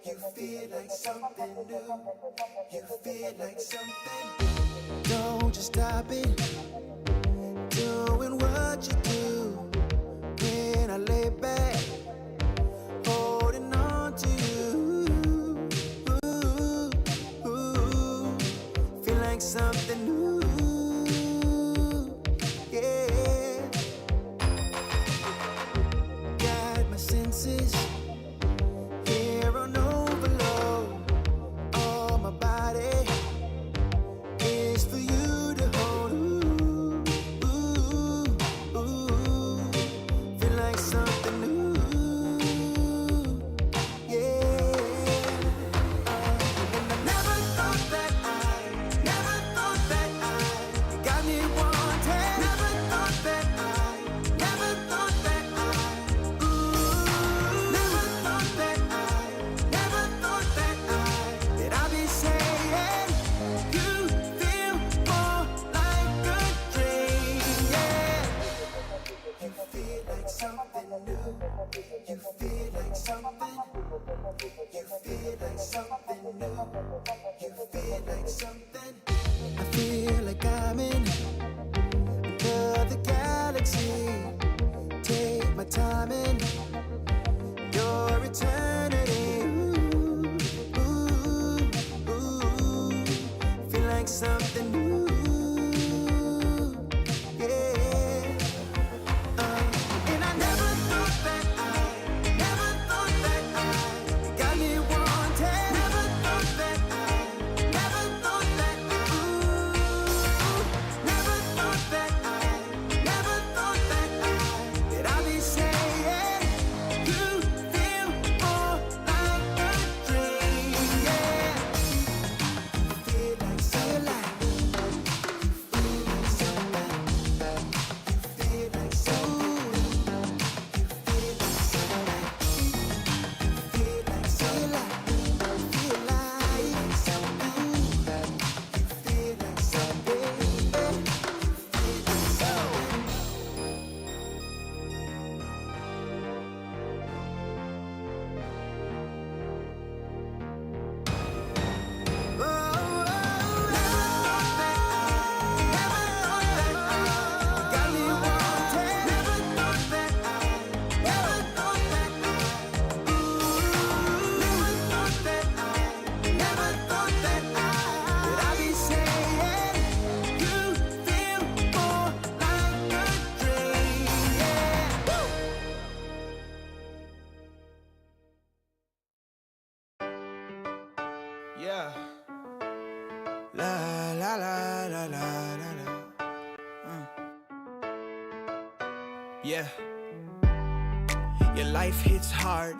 You feel like something new. You feel like something new. Don't just stop it. Doing what you do. When I lay back, holding on to you. Feel like something new. Yeah. Got my senses here on overload. All my body is for you to hold. Feel like something new. Yeah. And I never thought that you got me wanting. Never thought that never thought that never thought that that I'd be saying you feel more like a dream. Yeah. You feel like something new. You feel like something. You feel like something new. You feel like something. I feel like I'm in another galaxy. Take my time in your eternity. Feel like something new. Yeah. And I never thought that you got me wanting. Never thought that never thought that never thought that I'd be saying you feel more like a dream. Yeah. Feel like something. Feel like something. Feel like something. Feel like something. Feel like something. Feel like something. Feel like something. Yeah. La la la la la la la. Yeah. Your life hits hard,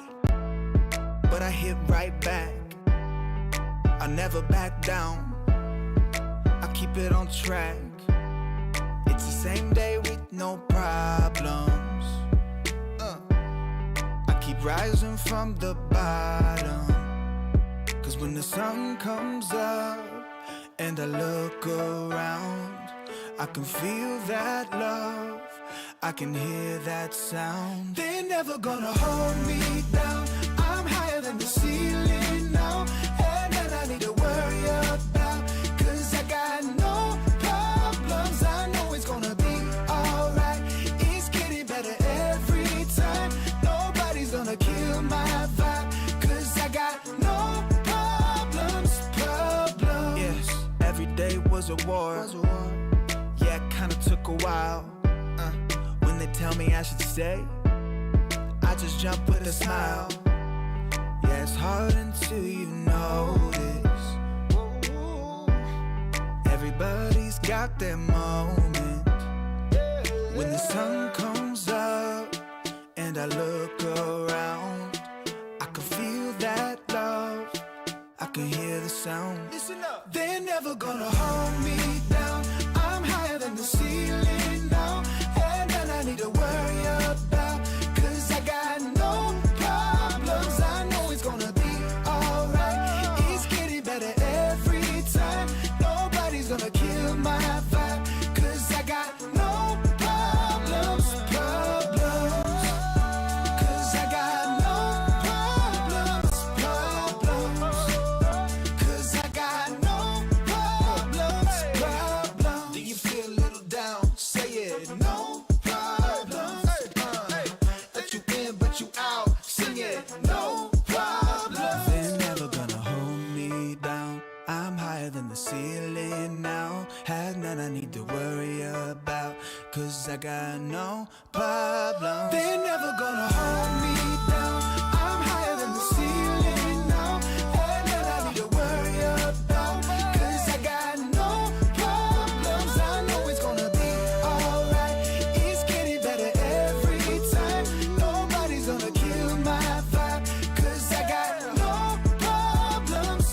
but I hit right back. I never back down. I keep it on track. It's the same day with no problems. I keep rising from the bottom. Cause when the sun comes up and I look around, I can feel that love, I can hear that sound. They're never gonna hold me down. I'm higher than the ceiling now. And then I need to worry about, cause I got no problems. I know it's gonna be alright. It's getting better every time. Nobody's gonna kill my vibe, cause I got no problems. Yes, every day was a war. Yeah, it kinda took a while. When they tell me I should stay, I just jump with a smile. Yeah, it's hard until you notice. Everybody's got their moment. When the sun comes up and I look around, I can feel that love, I can hear the sound. Listen up. They're never gonna hold me down. I'm higher than the ceiling now. And then I need to worry about, cause I got no problems. I know it's gonna be alright. It's getting better every time. Nobody's gonna kill my vibe, cause I got no problems. Cause I got no problems. with no problem. They're never gonna hold me down. I'm higher than the ceiling now. Had none I need to worry about, 'cause I got no problem. They're never gonna hold me down. I'm higher than the ceiling now. Had none I need to worry about, 'cause I got no problems. I know it's gonna be alright. It's getting better every time. Nobody's gonna kill my vibe, 'cause I got no problems.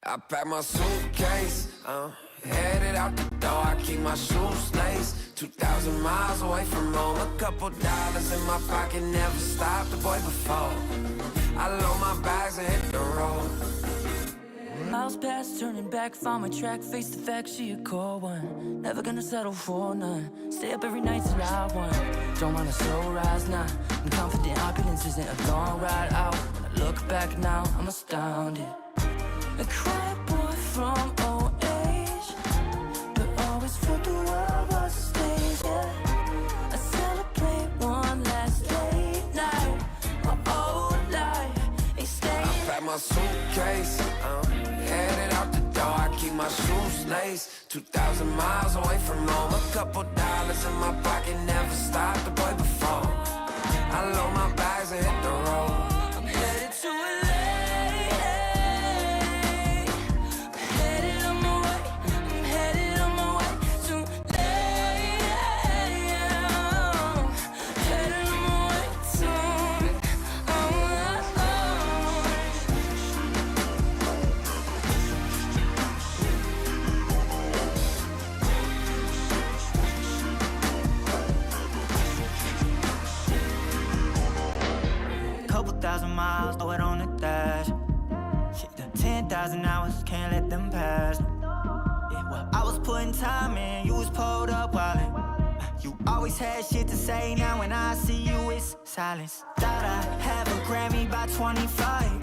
I pack my suitcase, headed out the door, I keep my shoes laced. 2,000 miles away from home, a couple dollars in my pocket, never stopped the boy before. I load my bags and hit the road. Miles past, turning back, found my track, face the fact, she a core one. Never gonna settle for none, stay up every night till I won. Don't want a slow rise now, I'm confident opulence isn't a long ride out. When I look back now, I'm astounded. A quiet boy from old age, but always felt the world was a stage, yeah. I celebrate one last late night, my old life ain't staying. I pack my suitcase, headed out the door, I keep my shoes laced. 2,000 miles away from home, a couple dollars in my pocket, never stopped the boy before. I load my bags and hit the road. I'm headed to LA. Miles, throw it on the dash. Shit, 10,000 hours, can't let them pass. Yeah, well, I was putting time in, you was pulled up wildin'. You always had shit to say, now when I see you, it's silence. Thought I'd have a Grammy by 25.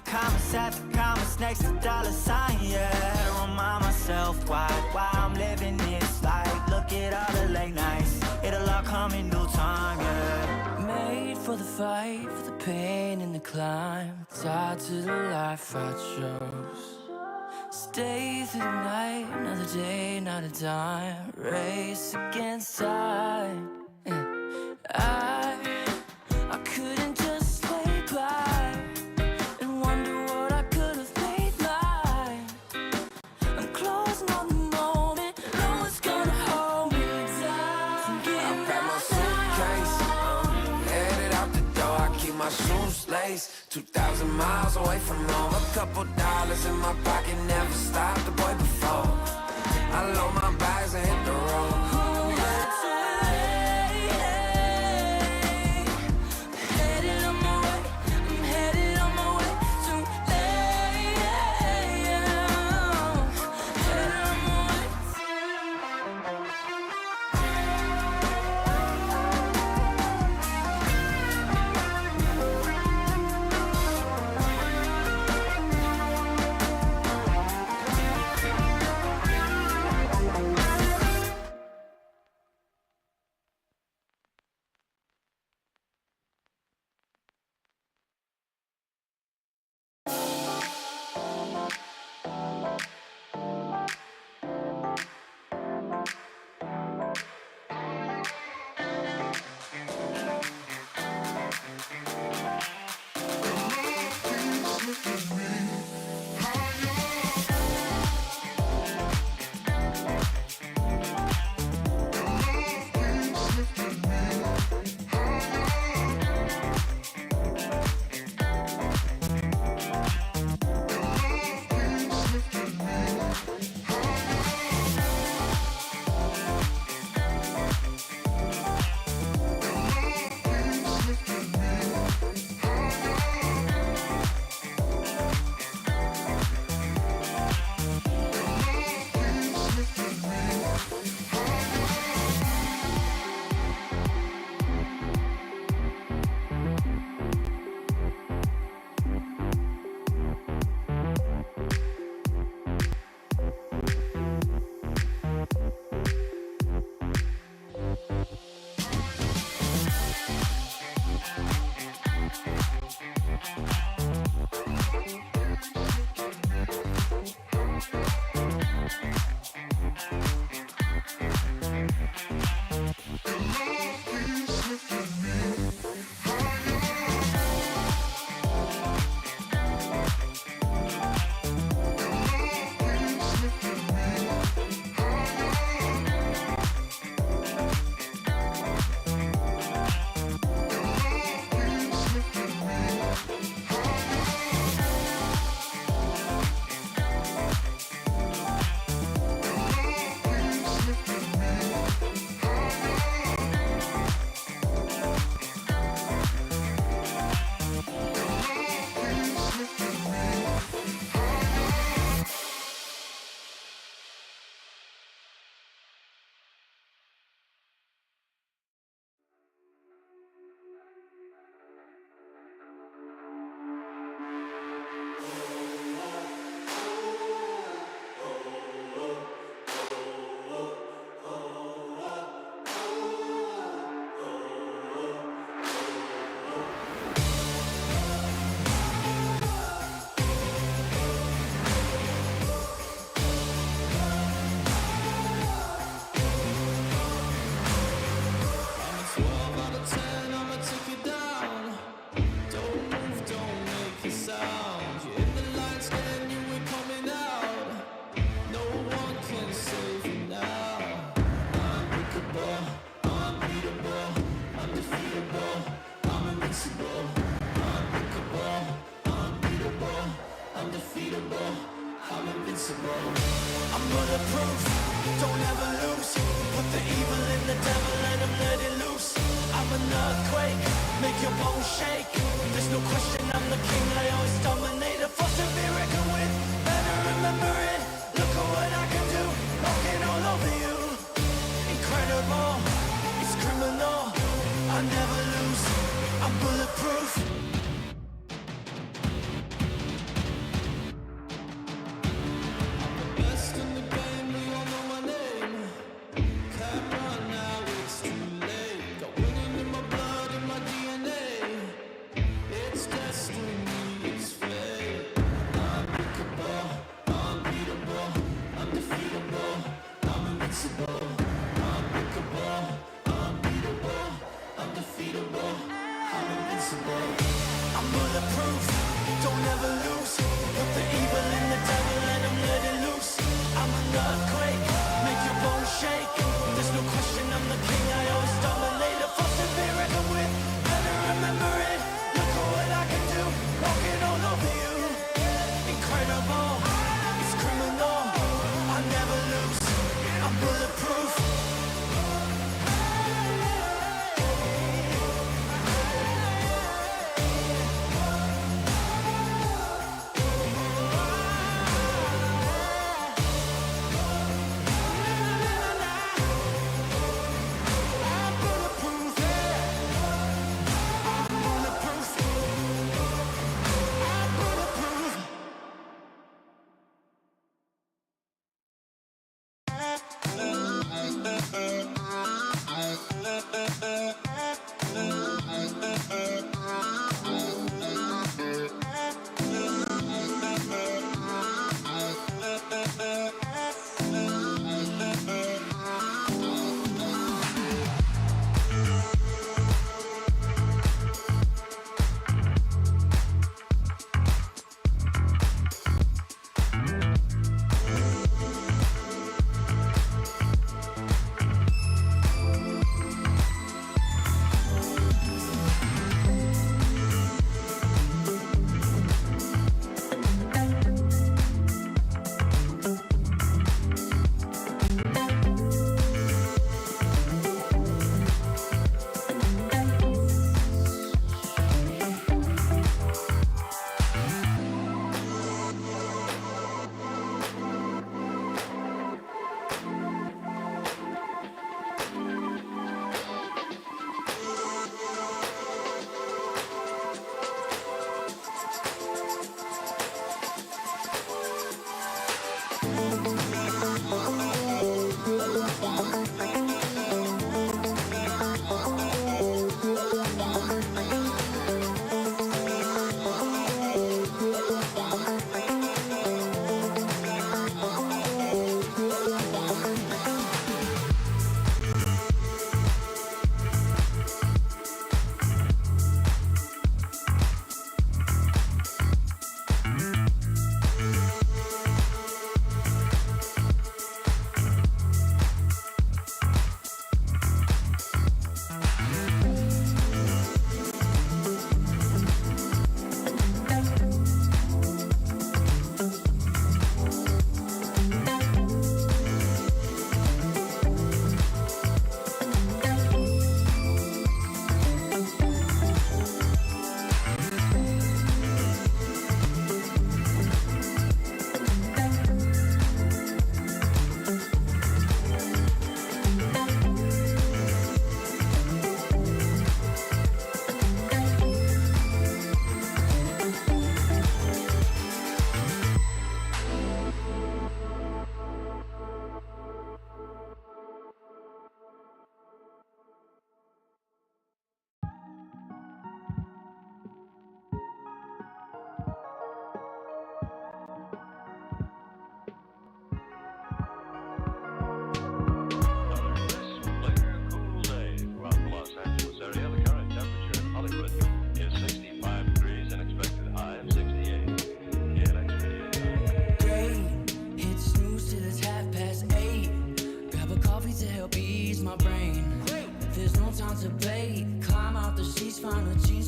Commas after commas next to dollar sign, yeah. Had to remind myself why I'm living this life. Look at all the late nights, it'll all come in due time, yeah. Made for the fight, for the pain and the climb, tied to the life I chose. Stay through the night, another day, not a dime. Race against time. I couldn't just lay by and wonder what I could have made mine. I'm closing on the moment, no one's gonna hold me down. I pack my suitcase, headed out the door, I keep my shoes laced. 2,000 miles away from home, a couple dollars in my pocket, never stopped the boy before. I load my bags and hit the road. undefeatable, I'm invincible. I'm bulletproof, don't ever lose. Put the evil in the devil, let him let it loose. I'm an earthquake, make your bones shake. There's no question I'm the king, I always dominate. A force to be reckoned with, better remember it. Look at what I can do, walking all over you. Incredible, it's criminal, I never lose. I'm bulletproof. I'm bulletproof, don't ever lose. Put the evil in the devil, let him let it loose. I'm an earthquake, make your bones shake. There's no question I'm the king, I always dominate. A force to be reckoned with, better remember it. Look at what I can do, walking all over you. Incredible, it's criminal, I never lose. I'm bulletproof.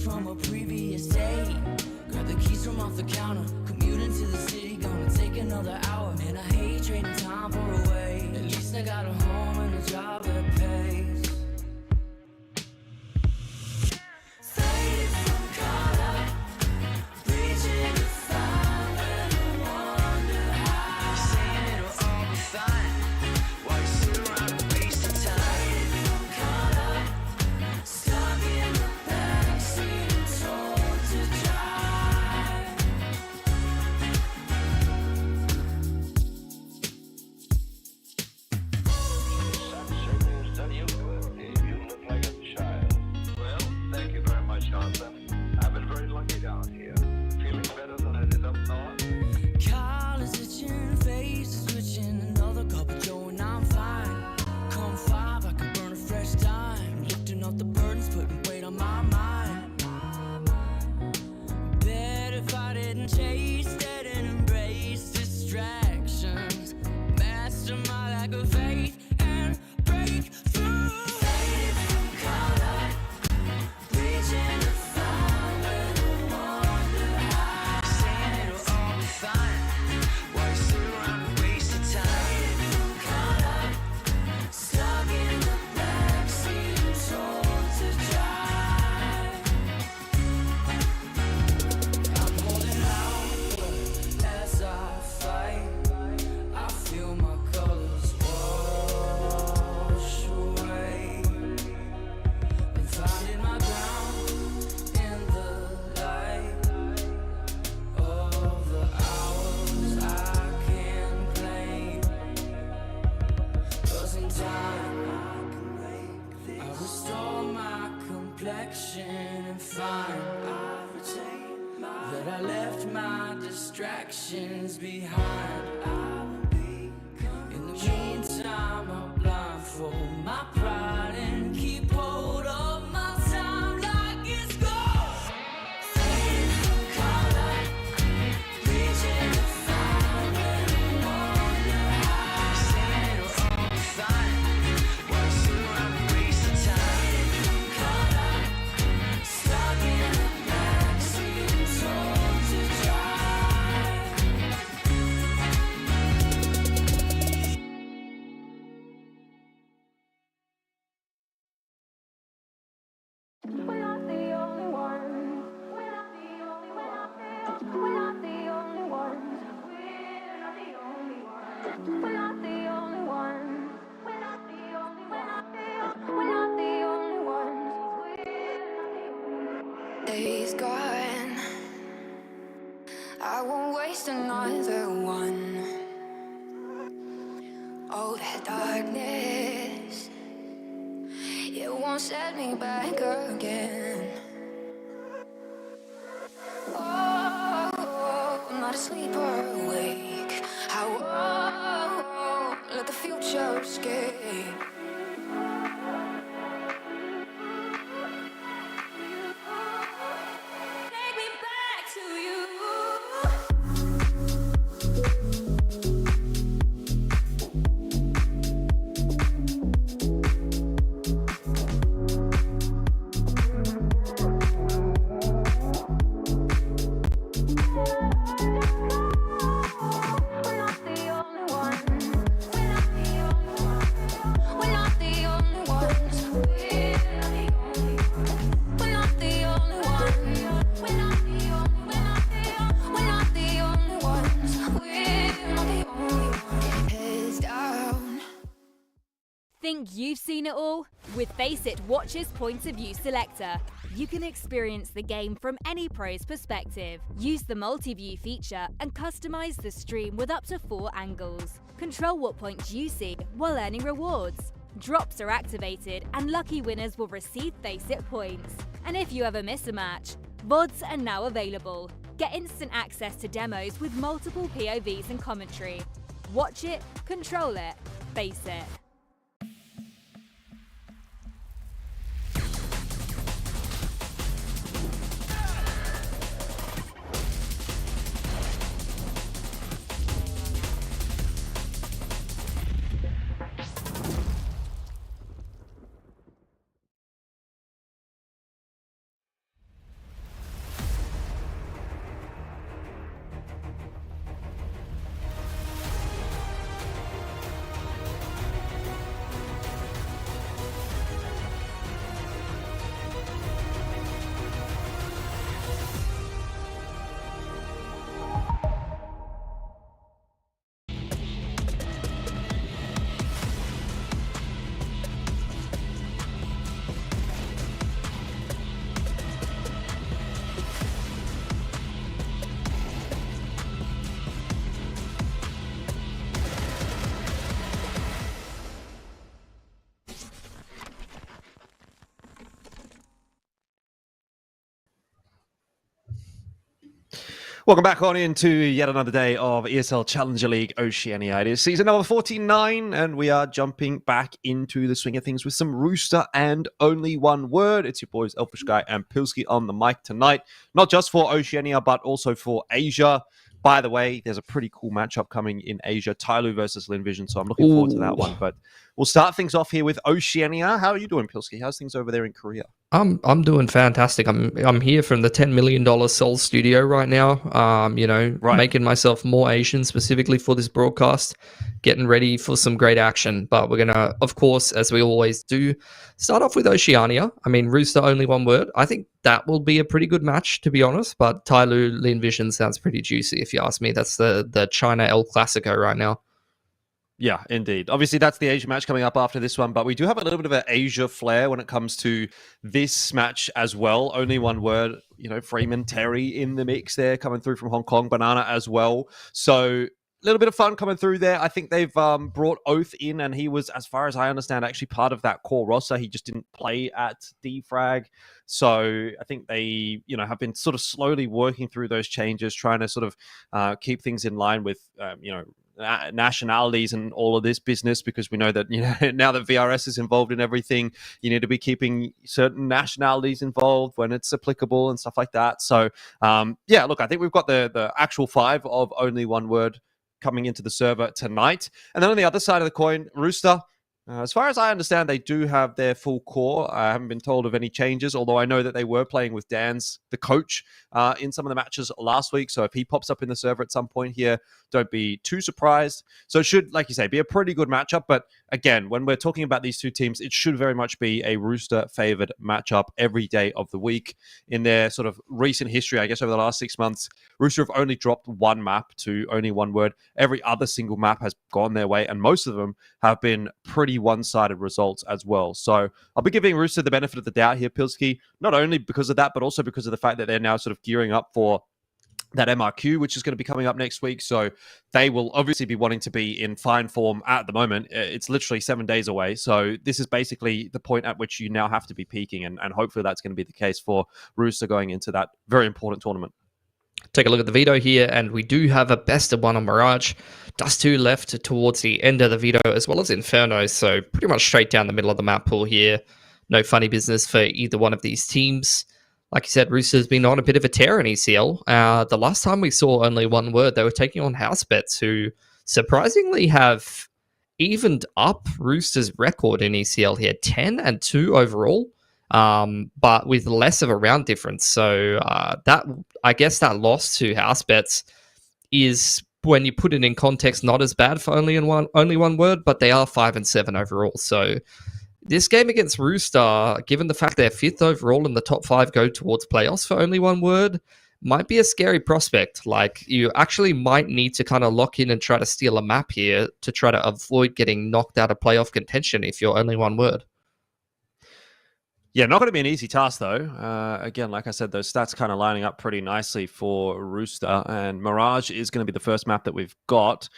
from a previous day. Grab the keys from off the counter, commute into the city. got a home and a job that pays. Faded from color, reaching to find where no wonder high. Saying it'll all be fine while you sit around and waste your time. Faded from color, stuck in the backseat and told to drive. You look like a child. Well, thank you very much, Johnson. I've been very lucky down here. Feeling better than I did up north. Collars itching, faces switching, another cup of joe and I'm fine. Come 5, I can burn a fresh dime. Lifting up the burdens, putting weight on my mind. Bet if I didn't chase that and embrace distractions, master my lack of faith and break through. Faded from color, reaching to find where the wonder hides. Saying it'll all be fine while you sit around and waste your time. Faded from color, stuck in the backseat and told to drive. I'm holding out as I fight. I feel my colors wash away. I'm finding my ground in the light of the hours I can claim. 'Cause in time I restore my complexion and find that I left my distractions behind. In the meantime, I'll blindfold my pride and keep hold of my time like it's gold. Faded from color, reaching to find where the wonder hides. Saying it'll all be fine while you sit around and waste your time. Faded from color, stuck in the backseat and told to drive. We're not the only ones. We're not the only ones. We're not the only ones. We're not the only ones. We're not the only ones. We're not the only ones. We're not the only ones. Days gone. I won't waste another one. Oh, that darkness, it won't set me back again. Oh, I'm not asleep or awake. I won't let the future escape. Take me back to you. We're not the only ones. We're not the only ones. We're not the only ones. We're not the only ones. We're not the only. We're not the only ones. We're not the only ones. Heads down. Think you've seen it all? With Faceit Watch's Point of View Selector, you can experience the game from any pro's perspective. Use the multi-view feature and customize the stream with up to 4 angles. Control what points you see while earning rewards. Drops are activated and lucky winners will receive Faceit points. And if you ever miss a match, VODs are now available. Get instant access to demos with multiple POVs and commentary. Watch it, control it, Faceit. Welcome back on into yet another day of ESL Challenger League Oceania. It is season number 49, and we are jumping back into the swing of things with some Rooster and only one word. It's your boys Elfish Guy and Pilsky on the mic tonight, not just for Oceania, but also for Asia. By the way, there's a pretty cool matchup coming in Asia, Tyloo versus Lin Vision, so I'm looking forward to that one. But we'll start things off here with Oceania. How are you doing, Pilsky? How's things over there in Korea? I'm doing fantastic. I'm here from the $10 million Seoul studio right now. Making myself more Asian specifically for this broadcast, getting ready for some great action. But we're gonna, of course, as we always do, start off with Oceania. I mean, Rooster only one word. I think that will be a pretty good match, to be honest. But Tyloo Lin Vision sounds pretty juicy, if you ask me. That's the China El Clasico right now. Yeah, indeed. Obviously, that's the Asia match coming up after this one, but we do have a little bit of an Asia flair when it comes to this match as well. Only one word, Freeman, Terry in the mix there, coming through from Hong Kong, Banana as well. So a little bit of fun coming through there. I think they've brought Oath in, and he was, as far as I understand, actually part of that core roster. He just didn't play at Defrag. So I think they, have been sort of slowly working through those changes, trying to sort of keep things in line with, nationalities and all of this business, because we know that now that VRS is involved in everything, you need to be keeping certain nationalities involved when it's applicable and stuff like that. So look, I think we've got the actual 5 of only one word coming into the server tonight. And then on the other side of the coin, Rooster, as far as I understand, they do have their full core. I haven't been told of any changes, although I know that they were playing with Dan's, the coach, in some of the matches last week. So if he pops up in the server at some point here, don't be too surprised. So it should, like you say, be a pretty good matchup. But again, when we're talking about these two teams, it should very much be a Rooster-favored matchup every day of the week. In their sort of recent history, I guess over the last 6 months, Rooster have only dropped one map to only one word. Every other single map has gone their way, and most of them have been pretty one-sided results as well. So I'll be giving Rooster the benefit of the doubt here, Pilsky, not only because of that, but also because of the fact that they're now sort of gearing up for that MRQ, which is going to be coming up next week. So they will obviously be wanting to be in fine form at the moment. It's literally 7 days away. So this is basically the point at which you now have to be peaking. And hopefully that's going to be the case for Rooster going into that very important tournament. Take a look at the veto here, and we do have a best of one on Mirage. Dust 2 left towards the end of the veto, as well as Inferno. So pretty much straight down the middle of the map pool here. No funny business for either one of these teams. Like you said, Rooster's been on a bit of a tear in ECL. The last time we saw only one word, they were taking on House Bets, who surprisingly have evened up Rooster's record in ECL here, 10-2 overall, but with less of a round difference. So I guess that loss to House Bets is, when you put it in context, not as bad for only one word, but they are 5-7 overall. So this game against Rooster, given the fact they're 5th overall and the top 5 go towards playoffs for only one word, might be a scary prospect. Like, you actually might need to kind of lock in and try to steal a map here to try to avoid getting knocked out of playoff contention if you're only one word. Yeah, not going to be an easy task, though. Again, like I said, those stats kind of lining up pretty nicely for Rooster, and Mirage is going to be the first map that we've got.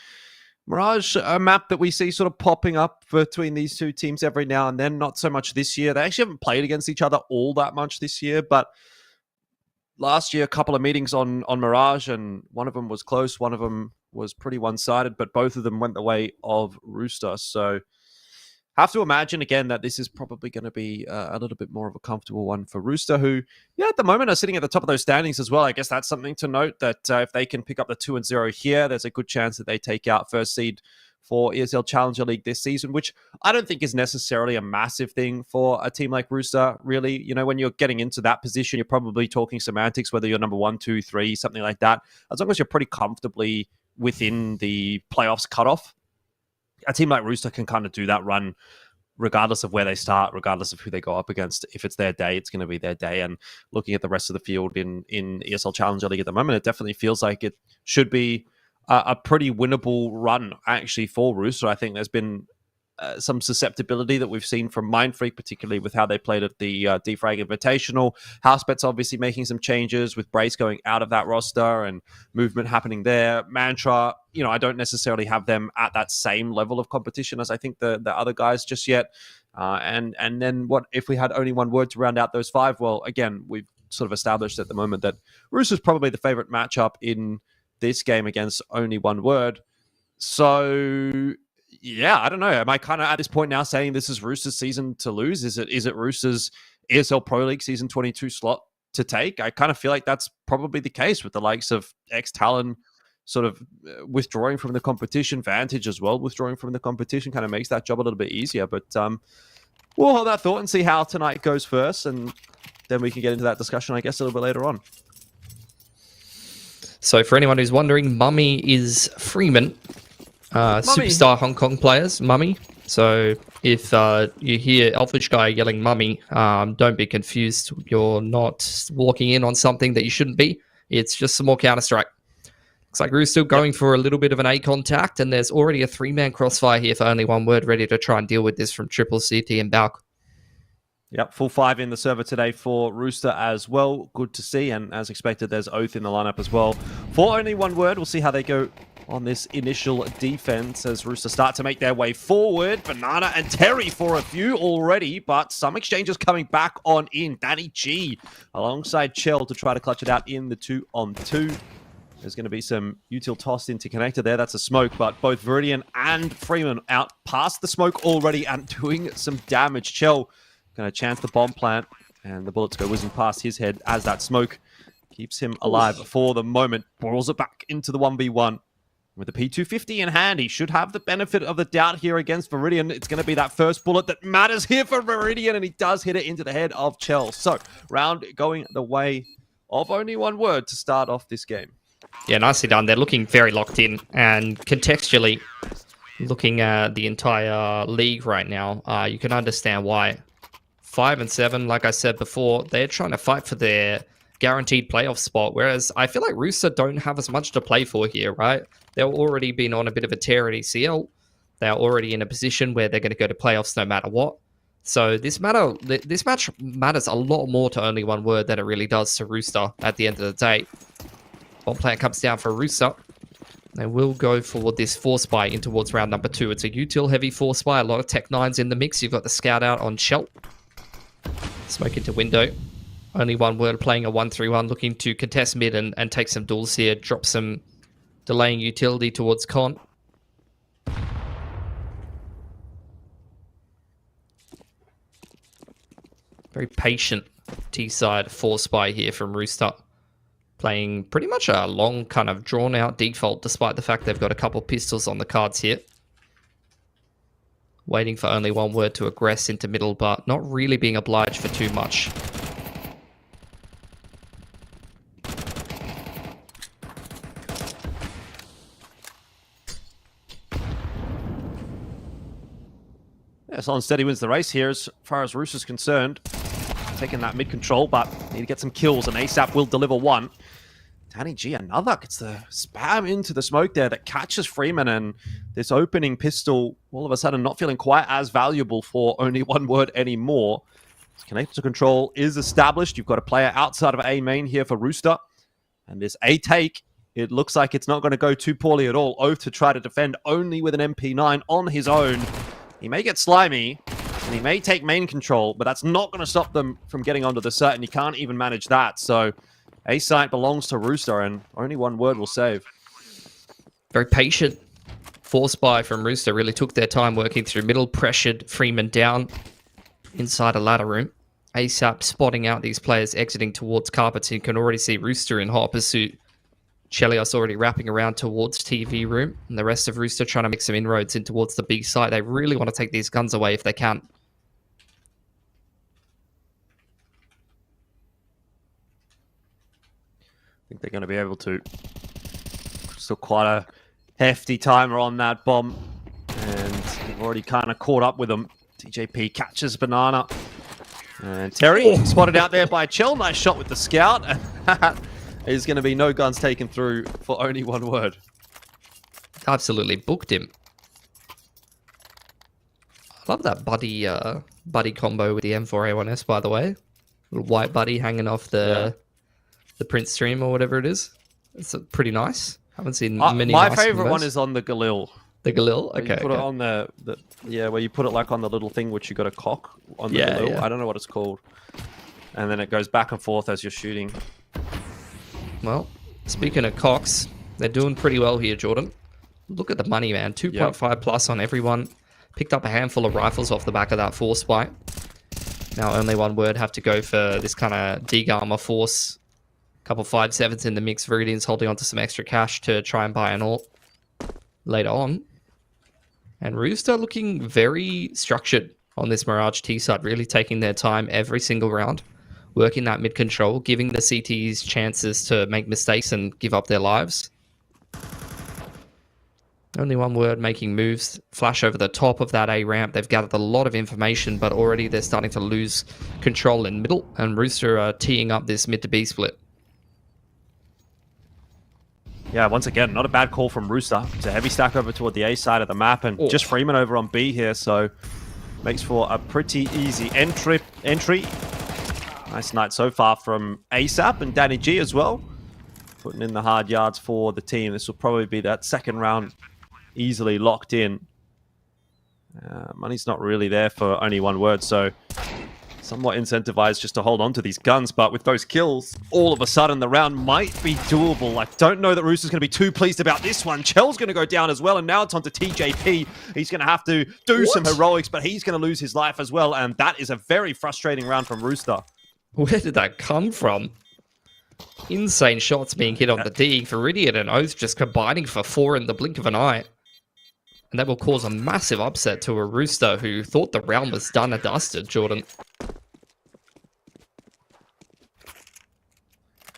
Mirage, a map that we see sort of popping up between these two teams every now and then, not so much this year. They actually haven't played against each other all that much this year, but last year, a couple of meetings on Mirage, and one of them was close, one of them was pretty one-sided, but both of them went the way of Rooster. So have to imagine, again, that this is probably going to be a little bit more of a comfortable one for Rooster, who, at the moment are sitting at the top of those standings as well. I guess that's something to note, that if they can pick up the 2-0 here, there's a good chance that they take out first seed for ESL Challenger League this season, which I don't think is necessarily a massive thing for a team like Rooster, really. When you're getting into that position, you're probably talking semantics, whether you're number 1, 2, 3, something like that. As long as you're pretty comfortably within the playoffs cutoff, a team like Rooster can kind of do that run regardless of where they start, regardless of who they go up against. If it's their day, it's going to be their day. And looking at the rest of the field in ESL Challenger League at the moment, it definitely feels like it should be a pretty winnable run, actually, for Rooster. I think there's been some susceptibility that we've seen from Mindfreak, particularly with how they played at the Defrag Invitational. Housebet's obviously making some changes with Brace going out of that roster and movement happening there. Mantra, I don't necessarily have them at that same level of competition as I think the other guys just yet. And then what if we had only one word to round out those 5? Well, again, we've sort of established at the moment that Rooster's probably the favorite matchup in this game against Only One Word. So, yeah, I don't know. Am I kind of at this point now saying this is Rooster's season to lose? Is it Rooster's ESL Pro League Season 22 slot to take? I kind of feel like that's probably the case with the likes of X-Talon sort of withdrawing from the competition. Vantage as well withdrawing from the competition kind of makes that job a little bit easier. But we'll hold that thought and see how tonight goes first, and then we can get into that discussion, I guess, a little bit later on. So for anyone who's wondering, Mummy is Freeman, superstar Hong Kong players, Mummy. So if you hear Elfish Guy yelling Mummy, don't be confused. You're not walking in on something that you shouldn't be. It's just some more Counter-Strike. Looks like Rooster going for a little bit of an A contact, and there's already a 3-man crossfire here for Only One Word, ready to try and deal with this from Triple CT and Balk. Yep, full 5 in the server today for Rooster as well. Good to see, and as expected, there's Oath in the lineup as well. For Only One Word, we'll see how they go on this initial defense as Rooster start to make their way forward. Banana and Terry for a few already, but some exchanges coming back on in. Danny G alongside Chell to try to clutch it out in the 2-on-2. There's going to be some util tossed into connector there. That's a smoke, but both Viridian and Freeman out past the smoke already and doing some damage. Chell going to chance the bomb plant, and the bullets go whizzing past his head as that smoke keeps him alive for the moment. Boils it back into the 1v1. With the P250 in hand, he should have the benefit of the doubt here against Viridian. It's going to be that first bullet that matters here for Viridian, and he does hit it into the head of Chell. So, round going the way of Only One Word to start off this game. Yeah, nicely done. They're looking very locked in, and contextually, looking at the entire league right now, you can understand why. 5 and 7, like I said before, they're trying to fight for their guaranteed playoff spot, whereas I feel like Rooster don't have as much to play for here, right? They've already been on a bit of a tear at ECL. They're already in a position where they're going to go to playoffs no matter what. So this match matters a lot more to Only One Word than it really does to Rooster at the end of the day. Bomb plant comes down for Rooster. They will go for this force buy in towards round number 2. It's a util heavy force buy. A lot of Tech 9s in the mix. You've got the scout out on Shell. Smoke into window. Only One Word playing a 1-3-1, looking to contest mid and take some duels here. Drop some delaying utility towards Con. Very patient T-side force buy here from Rooster. Playing pretty much a long kind of drawn out default, despite the fact they've got a couple pistols on the cards here. Waiting for Only One Word to aggress into middle, but not really being obliged for too much. Yeah, Solid Steady wins the race here as far as Rooster's concerned. Taking that mid control, but need to get some kills, and ASAP will deliver one. Danny G, another, gets the spam into the smoke there that catches Freeman, and this opening pistol, all of a sudden not feeling quite as valuable for Only One Word anymore. Connector control is established. You've got a player outside of A main here for Rooster. And this A take, it looks like it's not going to go too poorly at all. Oath to try to defend only with an MP9 on his own. He may get slimy, and he may take main control, but that's not going to stop them from getting onto the site, and you can't even manage that. So A site belongs to Rooster, and Only One Word will save. Very patient force buy from Rooster. Really took their time working through middle, pressured Freeman down inside a ladder room. ASAP spotting out these players exiting towards carpets. You can already see Rooster in hot pursuit. Chelios already wrapping around towards TV room, and the rest of Rooster trying to make some inroads in towards the big site. They really want to take these guns away if they can. I think they're going to be able to. Still quite a hefty timer on that bomb, and they've already kind of caught up with them. TJP catches Banana, and Terry spotted out there by Chell. Nice shot with the scout. There's going to be no guns taken through for Only One Word. Absolutely booked him. I love that buddy combo with the M4A1S, by the way. Little white buddy hanging off the Prince stream or whatever it is. It's pretty nice. Haven't seen many. My nice favorite combos. one is on the Galil. The Galil? Okay. You put it on the where you put it like on the little thing which you got a cock on the Galil. Yeah. I don't know what it's called. and then it goes back and forth as you're shooting. Well, speaking of Cox, they're doing pretty well here, Jordan. Look at the money, man. 2.5 plus on everyone. Picked up a handful of rifles off the back of that force spike. Now only one word have to go for this kind of Degarma force. Couple 5.7s in the mix. Viridian's holding on to some extra cash to try and buy an ult later on. And Rooster looking very structured on this Mirage T side, really taking their time every single round, working that mid control, giving the CTs chances to make mistakes and give up their lives. Only one word making moves. Flash over the top of that A ramp. They've gathered a lot of information, but already they're starting to lose control in middle, and Rooster are teeing up this mid to B split. Yeah, once again, not a bad call from Rooster. It's a heavy stack over toward the A side of the map, and just Freeman over on B here, so makes for a pretty easy entry. Nice night so far from ASAP and Danny G as well. Putting in the hard yards for the team. This will probably be that second round easily locked in. Money's not really there for only one word, so somewhat incentivized just to hold on to these guns, but with those kills, all of a sudden the round might be doable. I don't know that Rooster's going to be too pleased about this one. Chell's going to go down as well, and now it's on to TJP. He's going to have to do some heroics, but he's going to lose his life as well, and that is a very frustrating round from Rooster. Where did that come from? Insane shots being hit on the D. Viridian and Oath just combining for 4 in the blink of an eye. And that will cause a massive upset to a Rooster who thought the round was done and dusted, Jordan.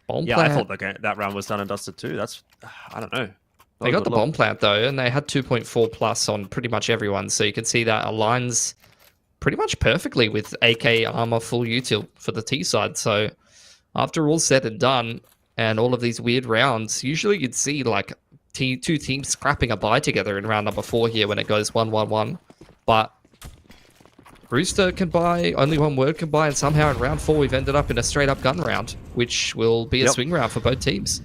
Bomb plant. I thought that round was done and dusted too. That's, I don't know. They got the bomb plant though, and they had 2.4 plus on pretty much everyone. So you can see that aligns pretty much perfectly with AK armor full util for the T side. So after all said and done, and all of these weird rounds, usually you'd see like two teams scrapping a buy together in round number 4 here when it goes 1-1-1. But Rooster can buy, only one word can buy, and somehow in round 4 we've ended up in a straight up gun round, which will be a swing round for both teams.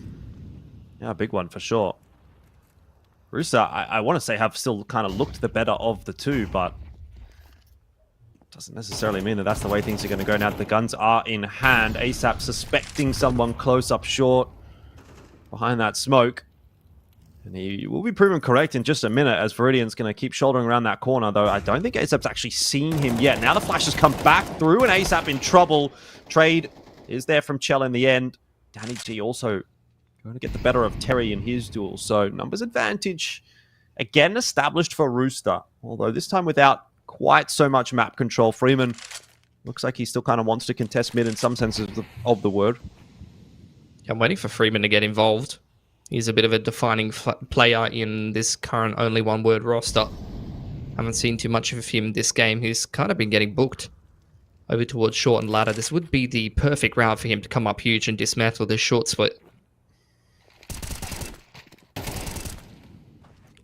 Yeah, a big one for sure. Rooster, I want to say, have still kind of looked the better of the two, but doesn't necessarily mean that that's the way things are going to go now that the guns are in hand. ASAP suspecting someone close up short behind that smoke. And he will be proven correct in just a minute as Viridian's going to keep shouldering around that corner, though I don't think ASAP's actually seen him yet. Now the flash has come back through and ASAP in trouble. Trade is there from Chell in the end. Danny G also going to get the better of Terry in his duel. So numbers advantage again established for Rooster, although this time without quite so much map control. Freeman looks like he still kind of wants to contest mid in some senses of the word. I'm waiting for Freeman to get involved. He's a bit of a defining player in this current only one word roster. Haven't seen too much of him this game. He's kind of been getting booked over towards short and ladder. This would be the perfect round for him to come up huge and dismantle this short split.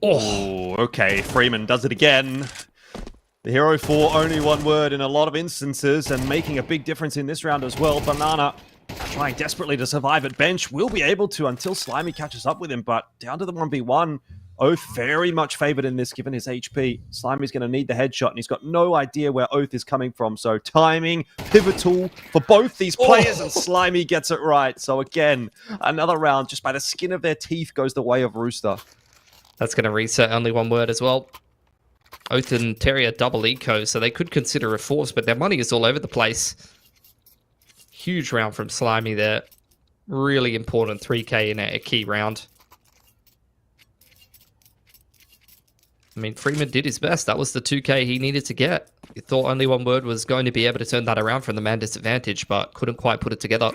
Oh, okay. Freeman does it again. The hero for only one word in a lot of instances and making a big difference in this round as well. Banana trying desperately to survive at bench. Will be able to until Slimy catches up with him, but down to the 1v1. Oath very much favored in this given his HP. Slimy's going to need the headshot and he's got no idea where Oath is coming from. So timing, pivotal for both these players and Slimy gets it right. So again, another round just by the skin of their teeth goes the way of Rooster. That's going to reset only one word as well. Oath and Terry are double eco, so they could consider a force, but their money is all over the place. Huge round from Slimy there. Really important 3k in a key round. I mean, Freeman did his best. That was the 2k he needed to get. He thought only one word was going to be able to turn that around from the man disadvantage, but couldn't quite put it together.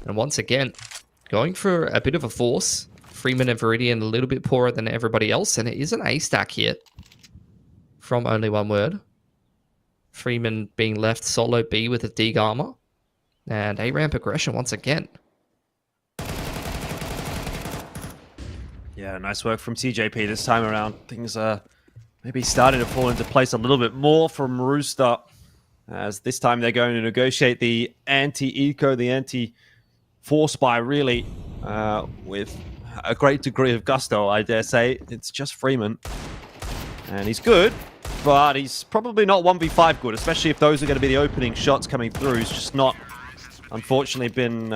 And once again, going for a bit of a force. Freeman and Viridian a little bit poorer than everybody else, and it is an A stack here from only one word. Freeman being left solo B with a Degarma. And A ramp aggression once again. Yeah, nice work from TJP this time around. Things are maybe starting to fall into place a little bit more from Rooster, as this time they're going to negotiate the anti-eco, the anti-force buy, really, with a great degree of gusto, I dare say. It's just Freeman. And he's good, but he's probably not 1v5 good, especially if those are going to be the opening shots coming through. He's just not unfortunately been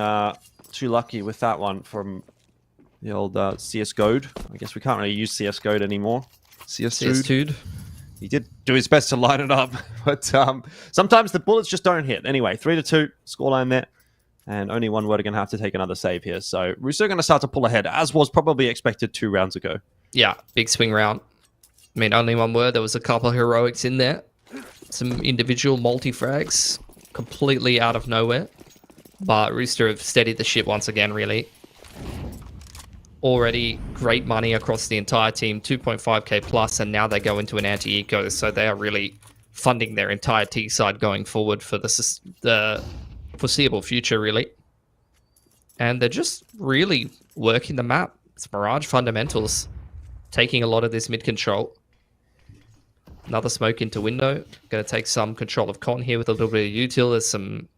too lucky with that one from the old CS Goad. I guess we can't really use CS Goad anymore. CS Dude. He did do his best to line it up, but sometimes the bullets just don't hit. Anyway, 3-2 scoreline there, and only one word are going to have to take another save here. So Rooster going to start to pull ahead, as was probably expected 2 rounds ago. Yeah, big swing round. I mean, only one word. There was a couple of heroics in there. Some individual multi-frags completely out of nowhere. But Rooster have steadied the ship once again, really. Already great money across the entire team, 2.5k plus, and now they go into an anti-eco, so they are really funding their entire T side going forward for the foreseeable future, really. And they're just really working the map. It's Mirage fundamentals, taking a lot of this mid control. Another smoke into window. Going to take some control of con here with a little bit of util. There's some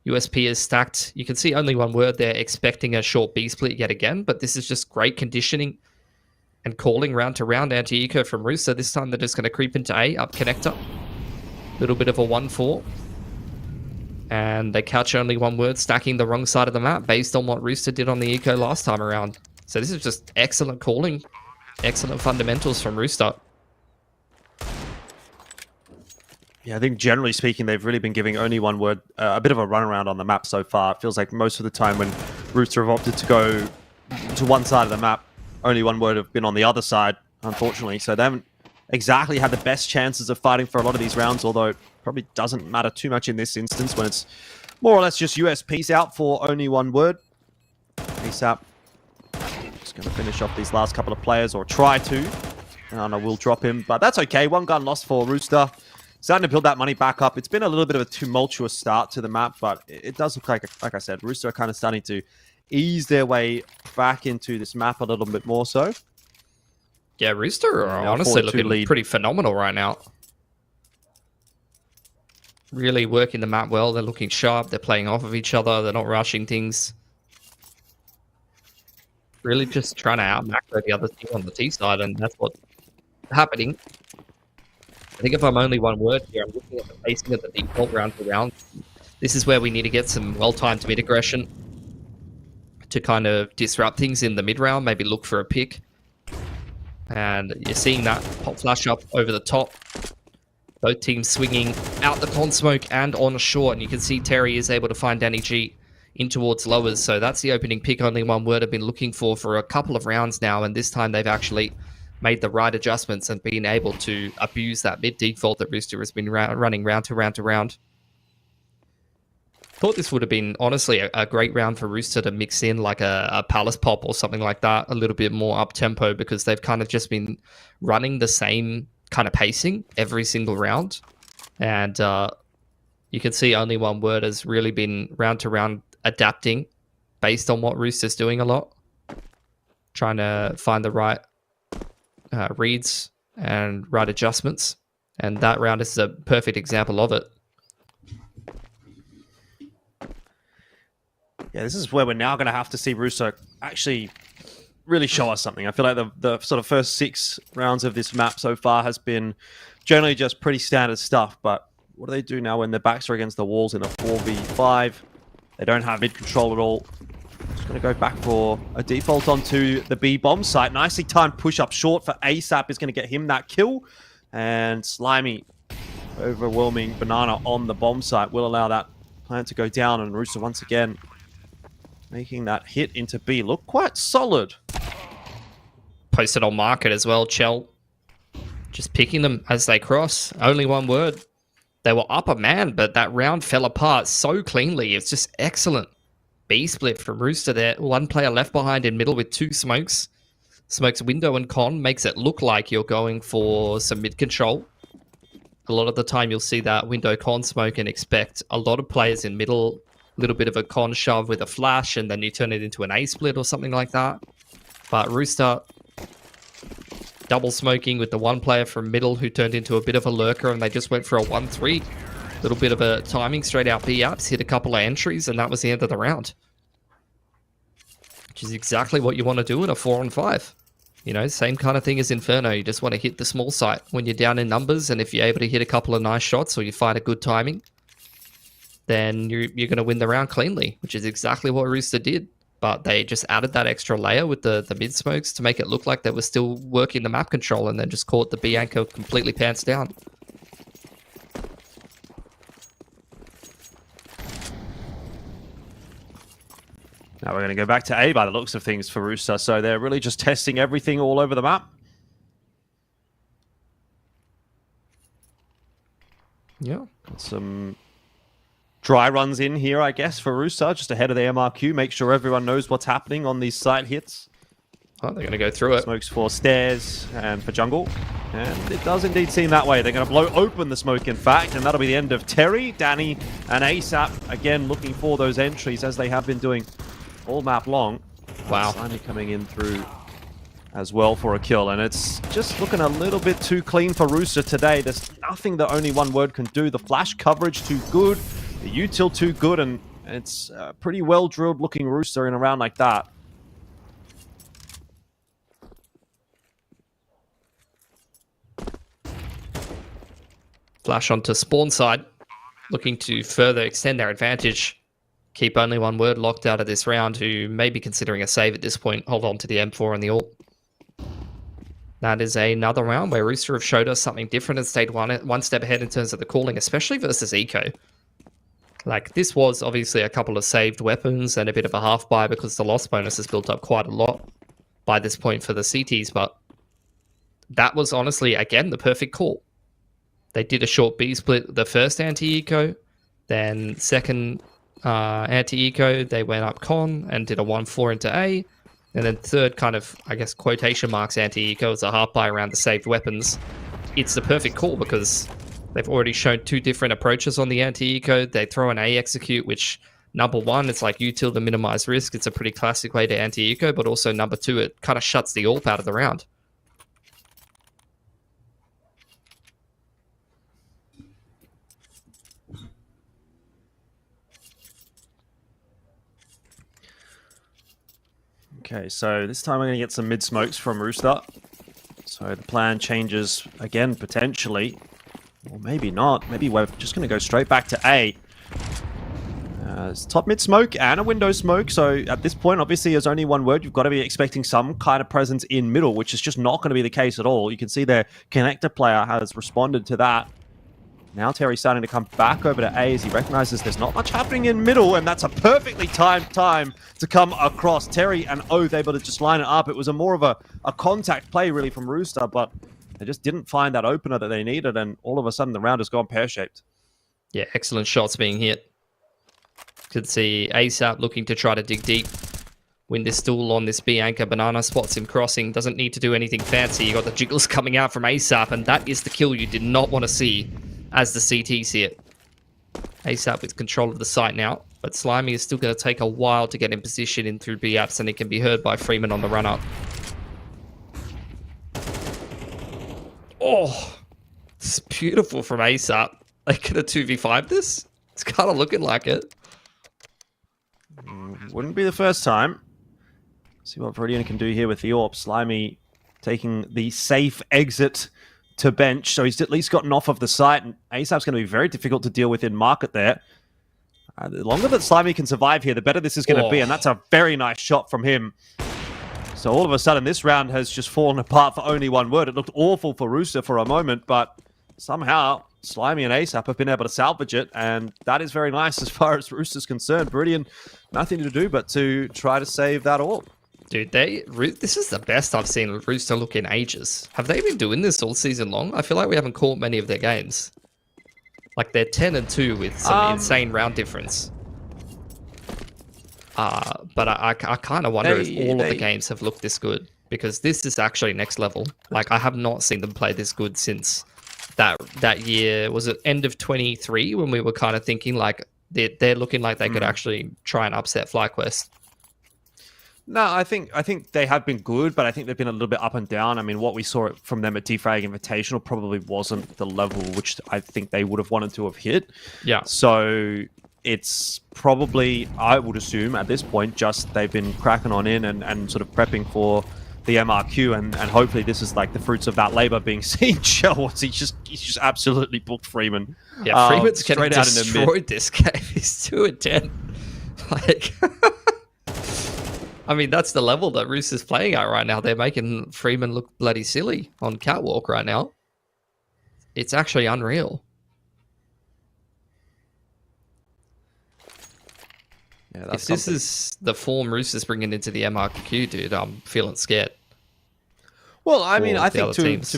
USP is stacked. You can see only one word there, expecting a short B split yet again, but this is just great conditioning and calling round to round anti-eco from Rooster. This time they're just going to creep into A, up connector. Little bit of a 1-4. And they catch only one word, stacking the wrong side of the map based on what Rooster did on the eco last time around. So this is just excellent calling, excellent fundamentals from Rooster. Yeah, I think generally speaking, they've really been giving only one word a bit of a runaround on the map so far. It feels like most of the time when Rooster have opted to go to one side of the map, only one word have been on the other side, unfortunately. So they haven't exactly had the best chances of fighting for a lot of these rounds, although it probably doesn't matter too much in this instance when it's more or less just USPs out for only one word. ASAP. Just going to finish off these last couple of players, or try to. And I will drop him, but that's okay. 1 gun lost for Rooster. Starting to build that money back up. It's been a little bit of a tumultuous start to the map, but it does look like I said, Rooster are kind of starting to ease their way back into this map a little bit more so. Yeah, Rooster are honestly looking pretty phenomenal right now. Really working the map well. They're looking sharp. They're playing off of each other. They're not rushing things. Really just trying to out-macro the other team on the T side, and that's what's happening. I think if I'm only one word here, I'm looking at the pacing of the default round to round. This is where we need to get some well-timed mid aggression to kind of disrupt things in the mid round, maybe look for a pick. And you're seeing that pop flash up over the top. Both teams swinging out the con smoke and on short, and you can see Terry is able to find Danny G in towards lowers. So that's the opening pick only one word I've been looking for a couple of rounds now, and this time they've actually made the right adjustments and been able to abuse that mid default that Rooster has been running round to round to round. Thought this would have been, honestly, a great round for Rooster to mix in like a Palace Pop or something like that, a little bit more up-tempo, because they've kind of just been running the same kind of pacing every single round. And you can see only one word has really been round to round adapting based on what Rooster's doing a lot. Trying to find the right reads and right adjustments, and that round is a perfect example of it. Yeah, this is where we're now going to have to see Rooster actually really show us something. I feel like the sort of first 6 rounds of this map so far has been generally just pretty standard stuff, but what do they do now when their backs are against the walls in a 4v5? They don't have mid control at all. Just going to go back for a default onto the B bomb site. Nicely timed push up short for ASAP is going to get him that kill. And Slimy, overwhelming Banana on the bomb site, will allow that plant to go down. And Rooster once again making that hit into B look quite solid. Posted on market as well, Chell. Just picking them as they cross. Only one word. They were up a man, but that round fell apart so cleanly. It's just excellent. B split from Rooster there. 1 player left behind in middle with 2 smokes. Smokes window and con makes it look like you're going for some mid control. A lot of the time you'll see that window con smoke and expect a lot of players in middle, a little bit of a con shove with a flash, and then you turn it into an A split or something like that. But Rooster double smoking with the 1 player from middle who turned into a bit of a lurker, and they just went for a 1-3. Little bit of a timing straight out B apps, hit a couple of entries, and that was the end of the round. Which is exactly what you want to do in a 4-on-5. You know, same kind of thing as Inferno. You just want to hit the small site when you're down in numbers, and if you're able to hit a couple of nice shots or you find a good timing, then you're going to win the round cleanly, which is exactly what Rooster did. But they just added that extra layer with the mid smokes to make it look like they were still working the map control, and then just caught the B anchor completely pants down. Now we're going to go back to A by the looks of things for Rooster. So they're really just testing everything all over the map. Yeah. Got some dry runs in here, I guess, for Rooster, just ahead of the MRQ. Make sure everyone knows what's happening on these site hits. Oh, they're going to go through it. Smokes for stairs and for jungle. And it does indeed seem that way. They're going to blow open the smoke, in fact, and that'll be the end of Terry, Danny, and ASAP. Again, looking for those entries, as they have been doing all map long. Wow. Slimy coming in through as well for a kill, and it's just looking a little bit too clean for Rooster today. There's nothing that only one word can do. The flash coverage too good, the util too good, and it's a pretty well drilled looking Rooster in a round like that. Flash onto spawn side, looking to further extend their advantage. Keep only one word locked out of this round, who may be considering a save at this point. Hold on to the M4 and the ult. That is another round where Rooster have showed us something different and stayed one step ahead in terms of the calling, especially versus Eco. Like, this was obviously a couple of saved weapons and a bit of a half buy because the loss bonus has built up quite a lot by this point for the CTs, but that was honestly, again, the perfect call. They did a short B split the first anti-eco, then second anti-eco, they went up con and did a 1-4 into A, and then third kind of, I guess, quotation marks anti-eco is a half buy around the saved weapons. It's the perfect call because they've already shown two different approaches on the anti-eco. They throw an A execute, which number one, it's like util to minimize risk. It's a pretty classic way to anti-eco, but also number two, it kind of shuts the AWP out of the round. Okay, so this time we're going to get some mid smokes from Rooster. So the plan changes again, potentially. Or maybe not. Maybe we're just going to go straight back to A. It's top mid smoke and a window smoke. So at this point, obviously, there's only one word. You've got to be expecting some kind of presence in middle, which is just not going to be the case at all. You can see their connector player has responded to that. Now Terry's starting to come back over to A as he recognizes there's not much happening in middle, and that's a perfectly timed time to come across. Terry and Oath able to just line it up. It was more of a contact play, really, from Rooster, but they just didn't find that opener that they needed, and all of a sudden the round has gone pear-shaped. Yeah, excellent shots being hit. Could see ASAP looking to try to dig deep. Win this duel on this B anchor. Banana spots him crossing. Doesn't need to do anything fancy. You got the jiggles coming out from ASAP, and that is the kill you did not want to see as the CT see it. ASAP with control of the site now, but Slimy is still going to take a while to get in position in through B apps, and it can be heard by Freeman on the run up. Oh, it's beautiful from ASAP. They could have 2v5 this. It's kind of looking like it. Wouldn't be the first time. See what Viridian can do here with the AWP. Slimy taking the safe exit to bench, so he's at least gotten off of the site, and ASAP's going to be very difficult to deal with in market there. The longer that Slimy can survive here, the better this is going to be, and that's a very nice shot from him. So all of a sudden, this round has just fallen apart for only one word. It looked awful for Rooster for a moment, but somehow Slimy and ASAP have been able to salvage it, and that is very nice as far as Rooster's concerned. Viridian, nothing to do but to try to save that all. Dude, this is the best I've seen Rooster look in ages. Have they been doing this all season long? I feel like we haven't caught many of their games. Like, they're 10-2 with some insane round difference. But I kind of wonder if all of the games have looked this good, because this is actually next level. Like, I have not seen them play this good since that year. Was it end of 23 when we were kind of thinking like they're looking like they could actually try and upset FlyQuest? No, I think they have been good, but I think they've been a little bit up and down. I mean, what we saw from them at Defrag Invitational probably wasn't the level which I think they would have wanted to have hit. Yeah. So it's probably, I would assume at this point, just they've been cracking on in and sort of prepping for the MRQ, and hopefully this is like the fruits of that labor being seen. He's just absolutely booked Freeman. Yeah, Freeman's getting straight out in the mid. destroyed this game. He's 2-10. Like, I mean, that's the level that Rooster's playing at right now. They're making Freeman look bloody silly on catwalk right now. It's actually unreal. Yeah, If this is the form Rooster's bringing into the MRQ, dude, I'm feeling scared. Well, I mean, for I the think other teams.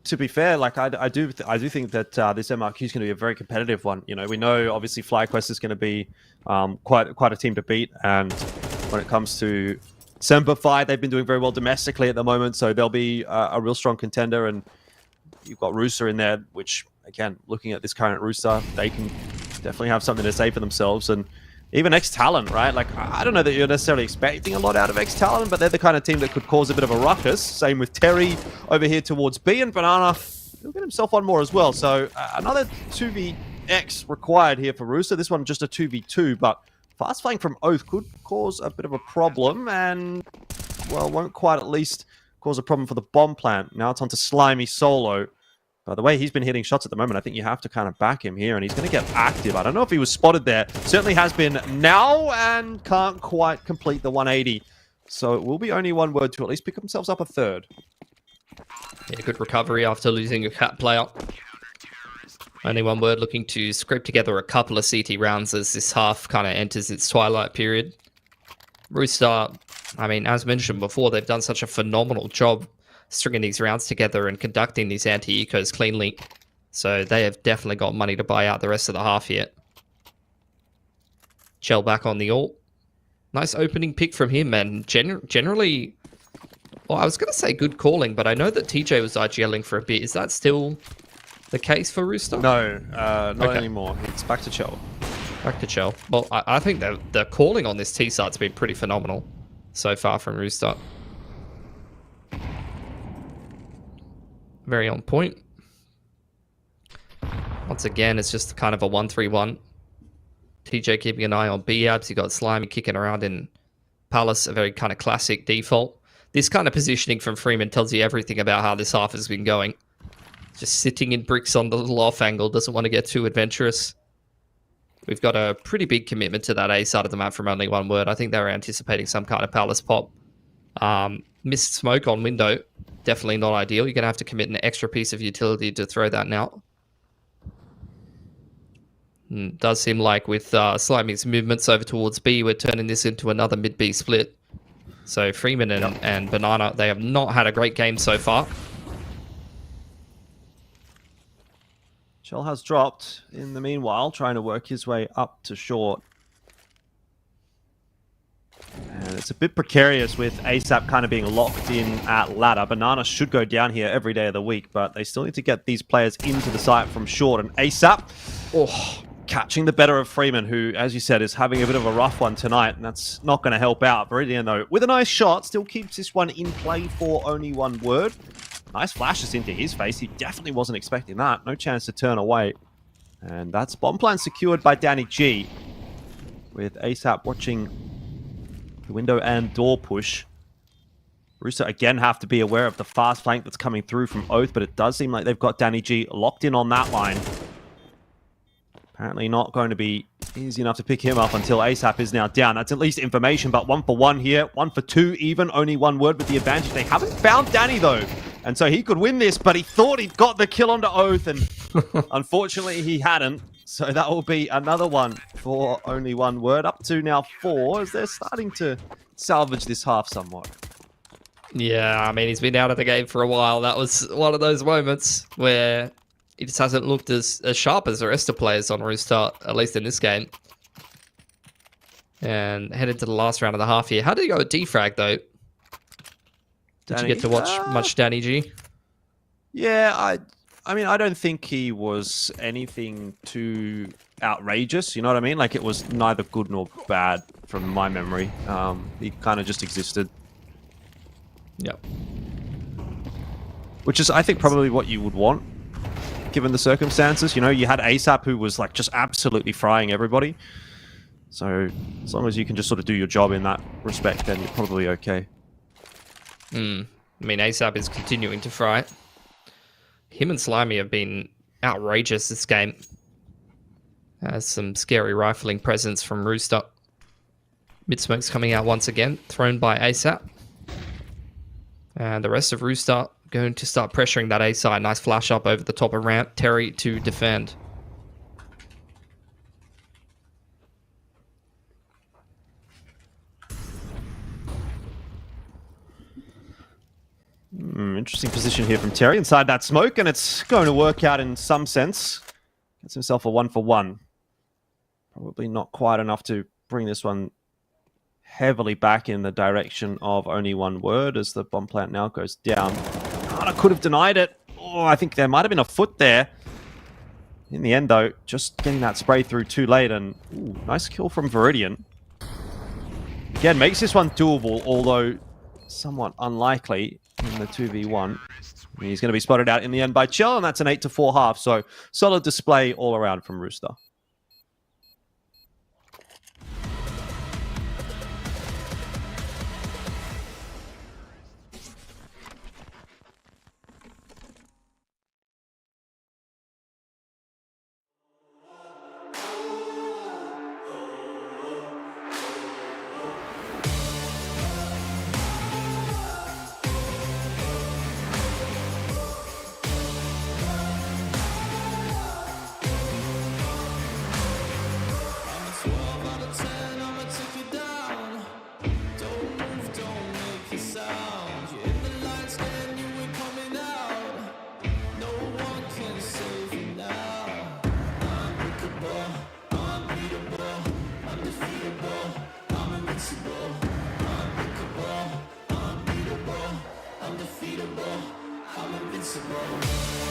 to be fair, like I do think that this MRQ is going to be a very competitive one. You know, we know obviously FlyQuest is going to be quite a team to beat, and when it comes to Semperfi, they've been doing very well domestically at the moment, so they'll be a real strong contender. And you've got Rooster in there, which again, looking at this current Rooster, they can definitely have something to say for themselves. And even X-Talon, right? Like, I don't know that you're necessarily expecting a lot out of X-Talon, but they're the kind of team that could cause a bit of a ruckus. Same with Terry over here towards B, and Banana, he'll get himself one more as well. So another 2vX required here for Rooster. This one just a 2v2, but fast flank from Oath could cause a bit of a problem, and, well, won't quite at least cause a problem for the bomb plant. Now it's on to Slimy Solo. By the way, he's been hitting shots at the moment. I think you have to kind of back him here, and he's going to get active. I don't know if he was spotted there. Certainly has been now, and can't quite complete the 180. So it will be only one word to at least pick themselves up a third. Yeah, good recovery after losing a cat player. Only one word, looking to scrape together a couple of CT rounds as this half kind of enters its twilight period. Rooster, I mean, as mentioned before, they've done such a phenomenal job stringing these rounds together and conducting these anti-ecos cleanly. So they have definitely got money to buy out the rest of the half yet. Chell back on the ult. Nice opening pick from him, and generally, well, I was going to say good calling, but I know that TJ was IGLing for a bit. Is that still the case for Rooster? No, not anymore. It's back to Chell. Back to Chell. Well, I think the calling on this T-site's been pretty phenomenal so far from Rooster. Very on point. Once again, it's just kind of a 1-3-1. TJ keeping an eye on B-Abs. You got Slimy kicking around in Palace, a very kind of classic default. This kind of positioning from Freeman tells you everything about how this half has been going. Just sitting in bricks on the little off angle, doesn't want to get too adventurous. We've got a pretty big commitment to that A side of the map from only one word. I think they were anticipating some kind of Palace pop. Missed smoke on window. Definitely not ideal. You're going to have to commit an extra piece of utility to throw that now. Does seem like with Slimy's movements over towards B, we're turning this into another mid-B split. So Freeman and Banana, they have not had a great game so far. Chell has dropped in the meanwhile, trying to work his way up to short. And it's a bit precarious with ASAP kind of being locked in at ladder. Banana should go down here every day of the week, but they still need to get these players into the site from short. And ASAP, catching the better of Freeman, who, as you said, is having a bit of a rough one tonight, and that's not going to help out. Viridian, though, with a nice shot, still keeps this one in play for only one word. Nice flashes into his face. He definitely wasn't expecting that. No chance to turn away. And that's bomb plan secured by Danny G, with ASAP watching the window and door push. Rooster again have to be aware of the fast flank that's coming through from Oath, but it does seem like they've got Danny G locked in on that line. Apparently not going to be easy enough to pick him up until ASAP is now down. That's at least information, but 1 for 1 here. 1 for 2 even. Only one word with the advantage. They haven't found Danny, though. And so he could win this, but he thought he'd got the kill onto Oath, and unfortunately he hadn't. So that will be another one for only one word. Up to now 4, as they're starting to salvage this half somewhat. Yeah, I mean, he's been out of the game for a while. That was one of those moments where he just hasn't looked as sharp as the rest of players on Rooster, at least in this game. And headed to the last round of the half here. How did he go with defrag, though? Did you get to watch much Danny G? Yeah, I mean, I don't think he was anything too outrageous, you know what I mean? Like, it was neither good nor bad from my memory. He kind of just existed. Yep. Which is, I think, probably what you would want, given the circumstances. You know, you had ASAP, who was, like, just absolutely frying everybody. So, as long as you can just sort of do your job in that respect, then you're probably okay. I mean, ASAP is continuing to fry it. Him and Slimy have been outrageous this game. Some scary rifling presence from Rooster. Mid-smoke's coming out once again, thrown by ASAP. And the rest of Rooster going to start pressuring that A side. Nice flash up over the top of ramp. Terry to defend. Interesting position here from Terry inside that smoke, and it's going to work out in some sense. Gets himself a 1-for-1. Probably not quite enough to bring this one heavily back in the direction of only one word as the bomb plant now goes down. I could have denied it. Oh, I think there might have been a foot there. In the end, though, just getting that spray through too late, and nice kill from Viridian. Again, makes this one doable, although somewhat unlikely in the 2v1. He's going to be spotted out in the end by Chell, and that's an 8-4 half, so solid display all around from Rooster.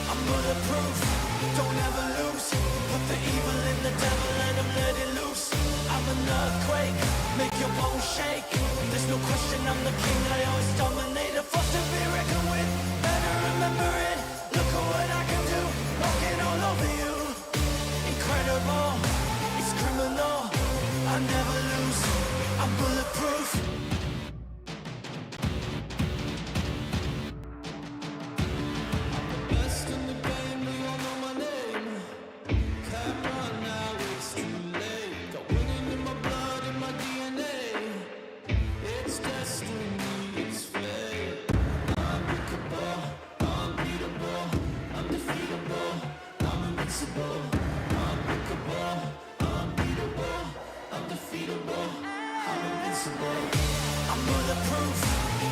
I'm bulletproof, don't ever lose. Put the evil in the devil and I'm let it loose. I'm an earthquake, make your bones shake. There's no question I'm the king, I always dominate. A force to be reckoned with, better remember it. Look at what I can do, walking all over you. Incredible, it's criminal. I never lose, I'm bulletproof. I'm bulletproof,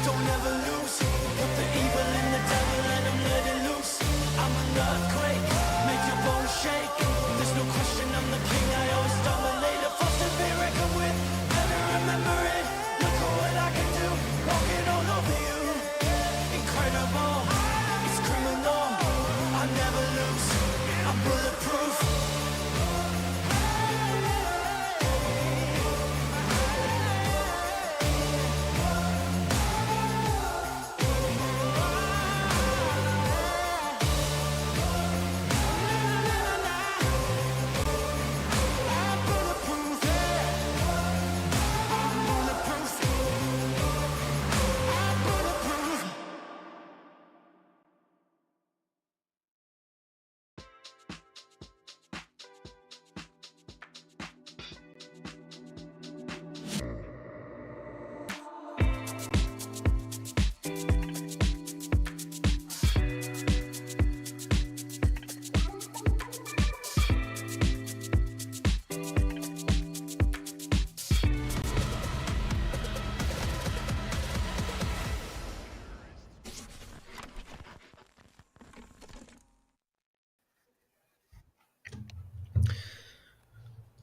don't ever lose. Put the evil in the devil and I'm let it loose. I'm an earthquake, make your bones shake. There's no question I'm the king, I always dominate. A force to be reckoned with, better remember it. Look at what I can do, walking all over you. Incredible, it's criminal. I never lose, I'm bulletproof.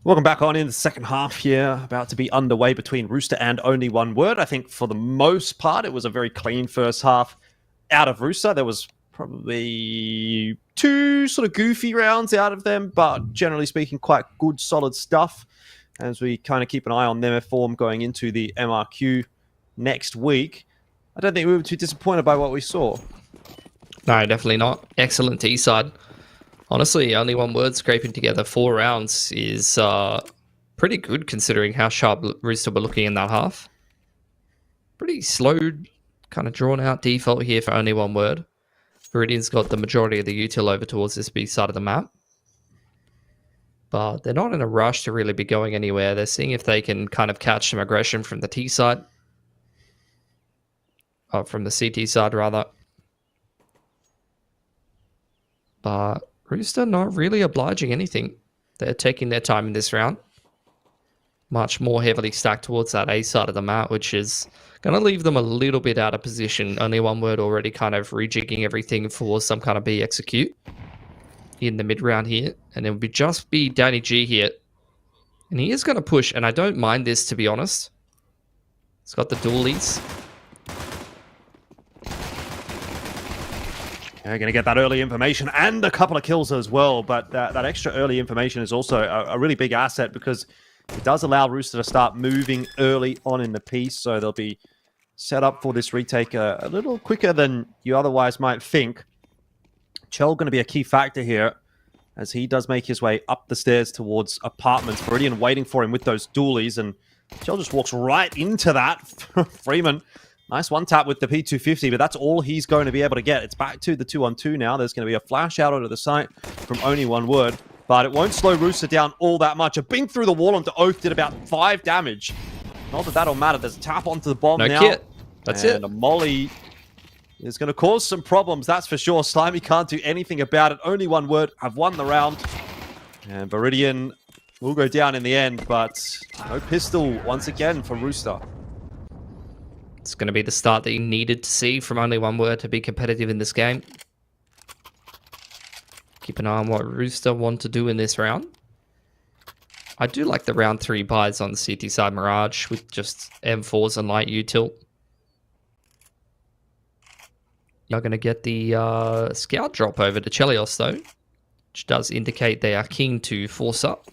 Welcome back on in the second half here, about to be underway between Rooster and only one word. I think for the most part, it was a very clean first half out of Rooster. There was probably two sort of goofy rounds out of them, but generally speaking, quite good, solid stuff as we kind of keep an eye on their form going into the MRQ next week. I don't think we were too disappointed by what we saw. No, definitely not. Excellent T-side. Honestly, only one word scraping together 4 rounds is pretty good considering how sharp Rooster were looking in that half. Pretty slow kind of drawn out default here for only one word. Viridian's got the majority of the util over towards this B side of the map. But they're not in a rush to really be going anywhere. They're seeing if they can kind of catch some aggression from the T side. From the CT side, rather. But Rooster not really obliging anything. They're taking their time in this round. Much more heavily stacked towards that A side of the map, which is going to leave them a little bit out of position. Only one word already kind of rejigging everything for some kind of B execute in the mid round here. And it would just be Danny G here. And he is going to push, and I don't mind this, to be honest. He's got the dualies. They're going to get that early information and a couple of kills as well. But that extra early information is also a really big asset because it does allow Rooster to start moving early on in the piece. So they'll be set up for this retake a little quicker than you otherwise might think. Chell going to be a key factor here as he does make his way up the stairs towards apartments. Viridian waiting for him with those dualies, and Chell just walks right into that. Freeman, nice one tap with the P250, but that's all he's going to be able to get. It's back to the 2-on-2 now. There's going to be a flash out onto the site from only one word, but it won't slow Rooster down all that much. A bing through the wall onto Oath did about 5 damage. Not that that'll matter. There's a tap onto the bomb now. Kit. That's it. And a molly is going to cause some problems, that's for sure. Slimy can't do anything about it. Only one word. Have won the round. And Viridian will go down in the end, but no pistol once again for Rooster. It's going to be the start that you needed to see from only one word to be competitive in this game. Keep an eye on what Rooster want to do in this round. I do like the round 3 buys on the CT side Mirage with just M4s and light util. You're going to get the scout drop over to Chelios though, which does indicate they are keen to force up.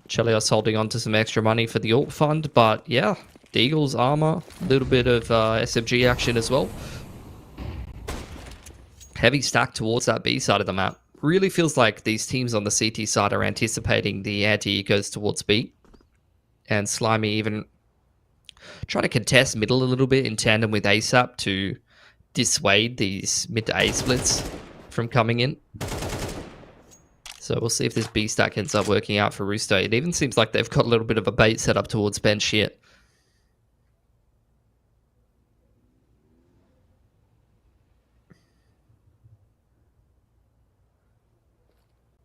Chelios holding on to some extra money for the alt fund, but yeah, Deagle's armor, a little bit of SMG action as well. Heavy stack towards that B side of the map. Really feels like these teams on the CT side are anticipating the anti-ecos towards B. And Slimy even trying to contest middle a little bit in tandem with ASAP to dissuade these mid to A splits from coming in. So we'll see if this B stack ends up working out for Rooster. It even seems like they've got a little bit of a bait set up towards bench here.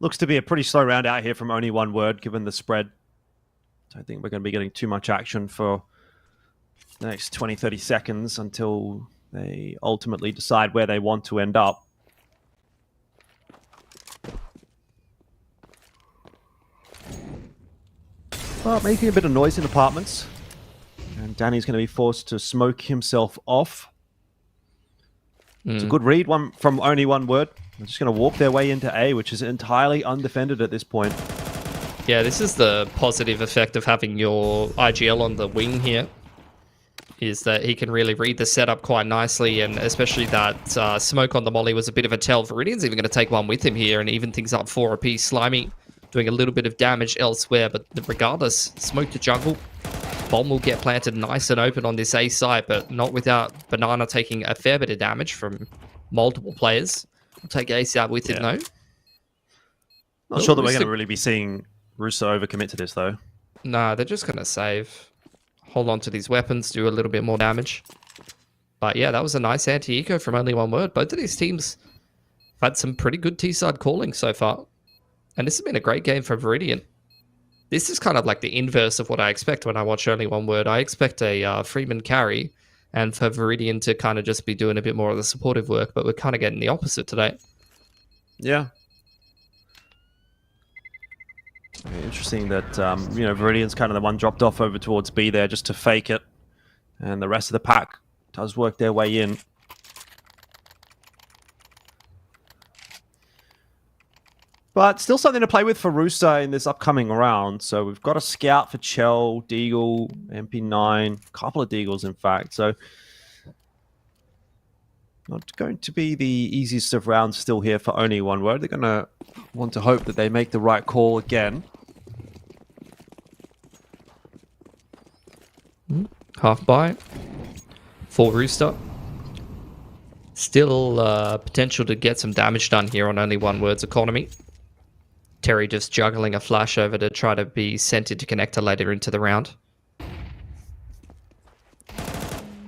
Looks to be a pretty slow round out here from only one word, given the spread. Don't think we're going to be getting too much action for the next 20-30 seconds until they ultimately decide where they want to end up. Well, making a bit of noise in apartments. And Danny's going to be forced to smoke himself off. It's a good read from only one word. They're just going to walk their way into A, which is entirely undefended at this point. Yeah, this is the positive effect of having your IGL on the wing here, is that he can really read the setup quite nicely, and especially that smoke on the molly was a bit of a tell. Viridian's even going to take one with him here and even things up 4 apiece. Slimy doing a little bit of damage elsewhere, but regardless, smoke to jungle. Bomb will get planted nice and open on this A site, but not without Banana taking a fair bit of damage from multiple players. We'll take Ace out with it, though. Not sure that we're going to really be seeing Rooster overcommit to this, though. Nah, they're just going to save. Hold on to these weapons, do a little bit more damage. But yeah, that was a nice anti-eco from only one word. Both of these teams have had some pretty good T-side calling so far. And this has been a great game for Viridian. This is kind of like the inverse of what I expect when I watch only one word. I expect a Freeman carry, and for Viridian to kind of just be doing a bit more of the supportive work, but we're kind of getting the opposite today. Yeah. Interesting that, Viridian's kind of the one dropped off over towards B there just to fake it. And the rest of the pack does work their way in. But still something to play with for Rooster in this upcoming round. So we've got a scout for Chell, Deagle, MP9, a couple of Deagles, in fact. So not going to be the easiest of rounds still here for only one word. They're going to want to hope that they make the right call again. Half buy. for Rooster. Still potential to get some damage done here on only one word's economy. Terry just juggling a flash over to try to be sent into connector later into the round.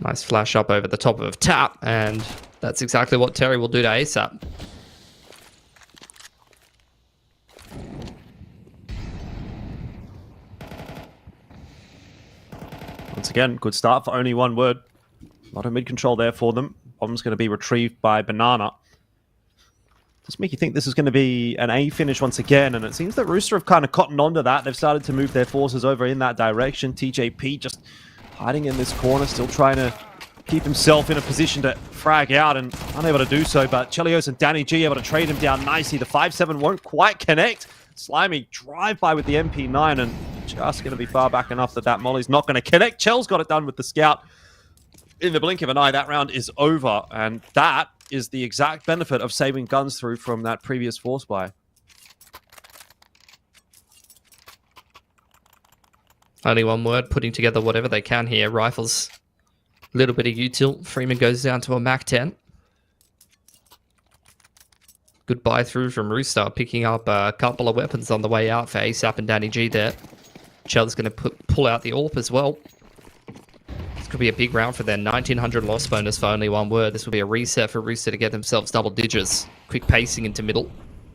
Nice flash up over the top of tap, and that's exactly what Terry will do to ASAP. Once again, good start for only one word. A lot of mid-control there for them. Bomb's going to be retrieved by Banana. Does make you think this is going to be an A finish once again, and it seems that Rooster have kind of cottoned onto that. They've started to move their forces over in that direction. TJP just hiding in this corner, still trying to keep himself in a position to frag out and unable to do so, but Chelios and Danny G able to trade him down nicely. The 5-7 won't quite connect. Slimy drive-by with the MP9 and just going to be far back enough that Molly's not going to connect. Chell's got it done with the scout. In the blink of an eye, that round is over, and that is the exact benefit of saving guns through from that previous force buy. Only one word, putting together whatever they can here. Rifles, a little bit of util. Freeman goes down to a Mac 10. Good buy through from Rooster, picking up a couple of weapons on the way out for ASAP and Danny G there. Chell's going to pull out the AWP as well. This could be a big round for their 1900 loss bonus for only one word. This will be a reset for Rooster to get themselves double digits. Quick pacing into middle.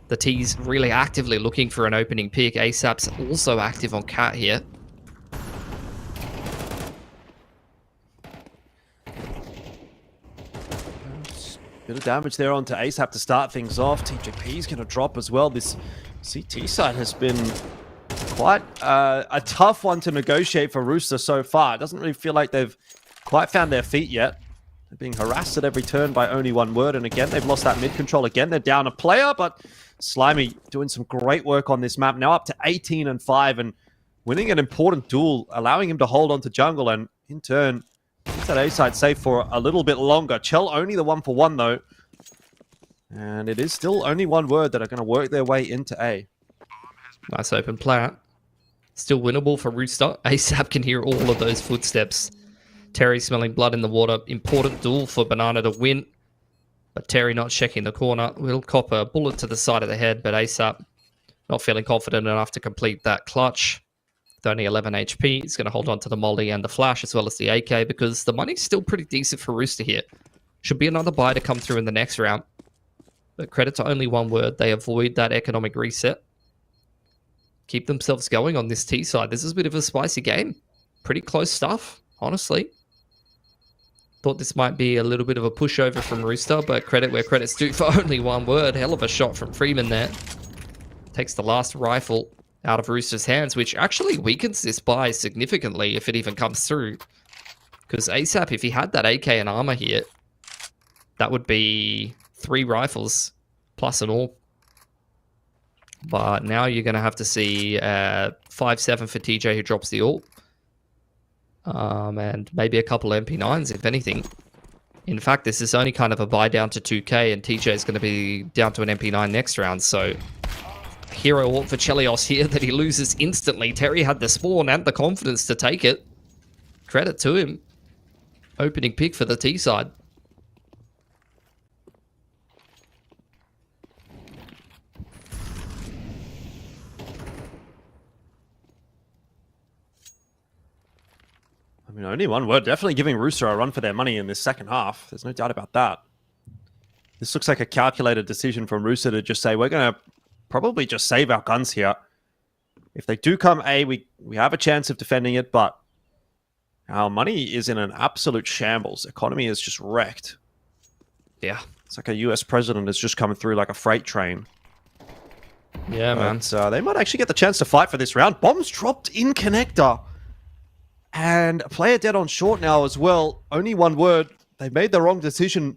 The T's really actively looking for an opening pick. ASAP's also active on Cat here. Bit of damage there onto ASAP to start things off. TJP's going to drop as well. This CT side has been quite a tough one to negotiate for Rooster so far. It doesn't really feel like they've quite found their feet yet. They're being harassed at every turn by only one word. And again, they've lost that mid-control again. They're down a player, but Slimy doing some great work on this map. Now up to 18-5 and winning an important duel, allowing him to hold on to jungle and in turn keeps that A side safe for a little bit longer. Chell only the 1-for-1 though. And it is still only one word that are going to work their way into A. Nice open play. Still winnable for Rooster. ASAP can hear all of those footsteps. Terry smelling blood in the water. Important duel for Banana to win. But Terry not checking the corner. Will cop a bullet to the side of the head, but ASAP not feeling confident enough to complete that clutch. With only 11 HP, he's going to hold on to the Molly and the Flash as well as the AK because the money's still pretty decent for Rooster here. Should be another buy to come through in the next round. But credit to only one word. They avoid that economic reset. Keep themselves going on this T side. This is a bit of a spicy game. Pretty close stuff, honestly. Thought this might be a little bit of a pushover from Rooster, but credit where credit's due for only one word. Hell of a shot from Freeman there. Takes the last rifle out of Rooster's hands, which actually weakens this buy significantly if it even comes through. Because ASAP, if he had that AK and armor here, that would be 3 rifles plus an AWP. But now you're going to have to see 5-7 for TJ who drops the AWP. And maybe a couple MP9s, if anything. In fact, this is only kind of a buy down to 2k, and TJ is going to be down to an MP9 next round. So, hero AWP for Chelios here that he loses instantly. Terry had the spawn and the confidence to take it. Credit to him. Opening pick for the T side. I mean, only one word. Definitely giving Rooster a run for their money in this second half. There's no doubt about that. This looks like a calculated decision from Rooster to just say, we're going to probably just save our guns here. If they do come A, we have a chance of defending it, but our money is in an absolute shambles. Economy is just wrecked. Yeah. It's like a US president has just come through like a freight train. Yeah, man. They might actually get the chance to fight for this round. Bombs dropped in connector. And a player dead on short now as well. Only one word. They made the wrong decision.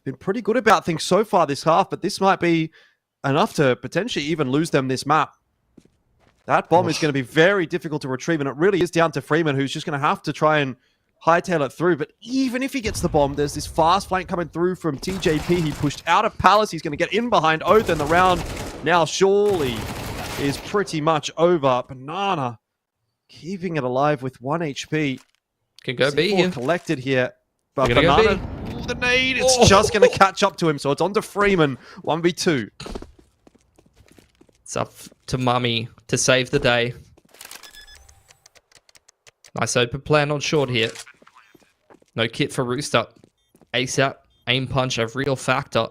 Been pretty good about things so far this half, but this might be enough to potentially even lose them this map. That bomb is going to be very difficult to retrieve, and it really is down to Freeman, who's just going to have to try and hightail it through. But even if he gets the bomb, there's this fast flank coming through from TJP. He pushed out of Palace. He's going to get in behind Oath, and the round now surely is pretty much over. Banana keeping it alive with 1 HP. Can go B here. Collected here. But They're gonna go Banana, ooh, the nade, it's just going to catch up to him. So it's on to Freeman, 1v2. It's up to Mummy to save the day. Nice open plan on short here. No kit for Rooster. ASAP, aim punch, a real factor.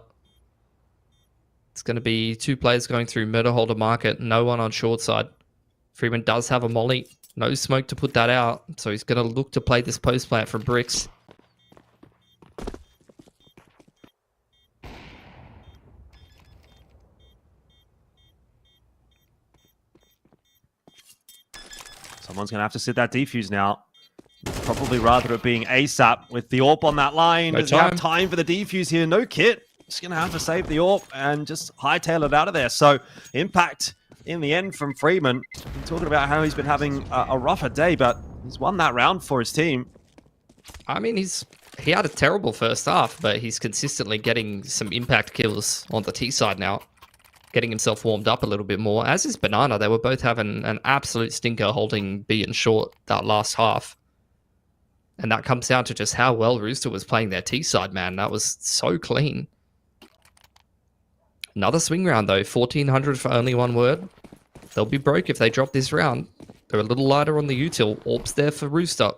It's going to be 2 players going through murder holder market. No one on short side. Freeman does have a molly. No smoke to put that out. So he's going to look to play this post plant from Bricks. Someone's going to have to sit that defuse now. Probably rather it being ASAP with the AWP on that line. No Does he have time for the defuse here? No kit. Just going to have to save the AWP and just hightail it out of there. So impact in the end from Freeman. Been talking about how he's been having a rougher day, but he's won that round for his team. I mean, he had a terrible first half, but he's consistently getting some impact kills on the T side now. Getting himself warmed up a little bit more, as is Banana. They were both having an absolute stinker holding B and short that last half. And that comes down to just how well Rooster was playing their T side, man. That was so clean. Another swing round, though. 1,400 for only one word. They'll be broke if they drop this round. They're a little lighter on the util. AWP's there for Rooster.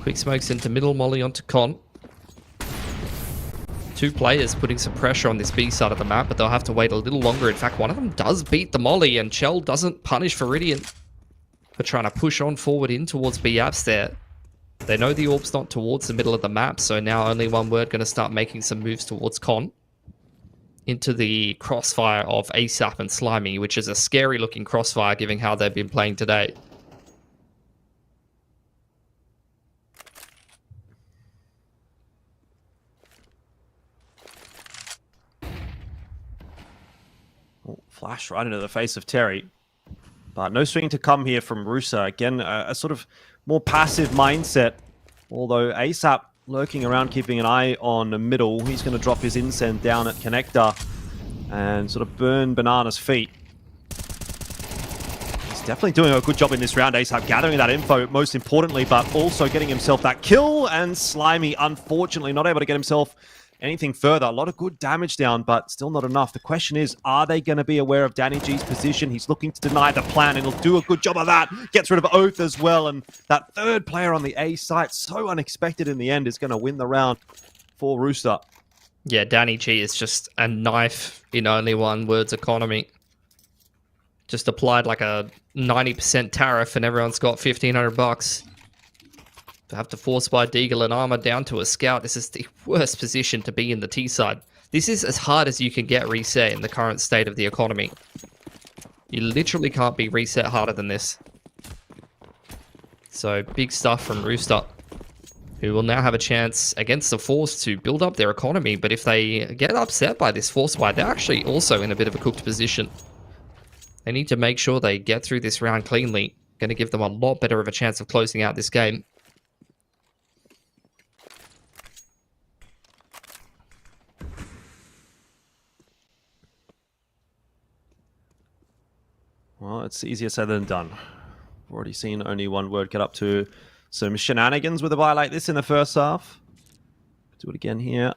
Quick smokes into middle, molly onto Con. 2 players putting some pressure on this B side of the map, but they'll have to wait a little longer. In fact, one of them does beat the molly, and Chell doesn't punish Viridian for trying to push on forward in towards B apps there. They know the AWP's not towards the middle of the map, so now only one word going to start making some moves towards Con. Into the crossfire of ASAP and Slimy, which is a scary looking crossfire given how they've been playing today. Flash right into the face of Terry. But no swing to come here from Rooster. Again, a sort of more passive mindset. Although ASAP lurking around, keeping an eye on the middle. He's going to drop his incend down at Connector and sort of burn Banana's feet. He's definitely doing a good job in this round, ASAP, gathering that info, most importantly, but also getting himself that kill. And Slimy, unfortunately, not able to get himself anything further. A lot of good damage down, but still not enough. The question is, are they going to be aware of Danny G's position? He's looking to deny the plan, and he'll do a good job of that. Gets rid of Oath as well, and that third player on the A site, so unexpected in the end, is going to win the round for Rooster. Yeah, Danny G is just a knife in only one word's economy. Just applied like a 90% tariff, and everyone's got $1,500. To have to force by Deagle and Armor down to a scout. This is the worst position to be in the T side. This is as hard as you can get reset in the current state of the economy. You literally can't be reset harder than this. So big stuff from Rooster, who will now have a chance against the Force to build up their economy. But if they get upset by this Force fight, they're actually also in a bit of a cooked position. They need to make sure they get through this round cleanly. Going to give them a lot better of a chance of closing out this game. Well, it's easier said than done. We've already seen only one word get up to some shenanigans with a buy like this in the first half. Do it again here.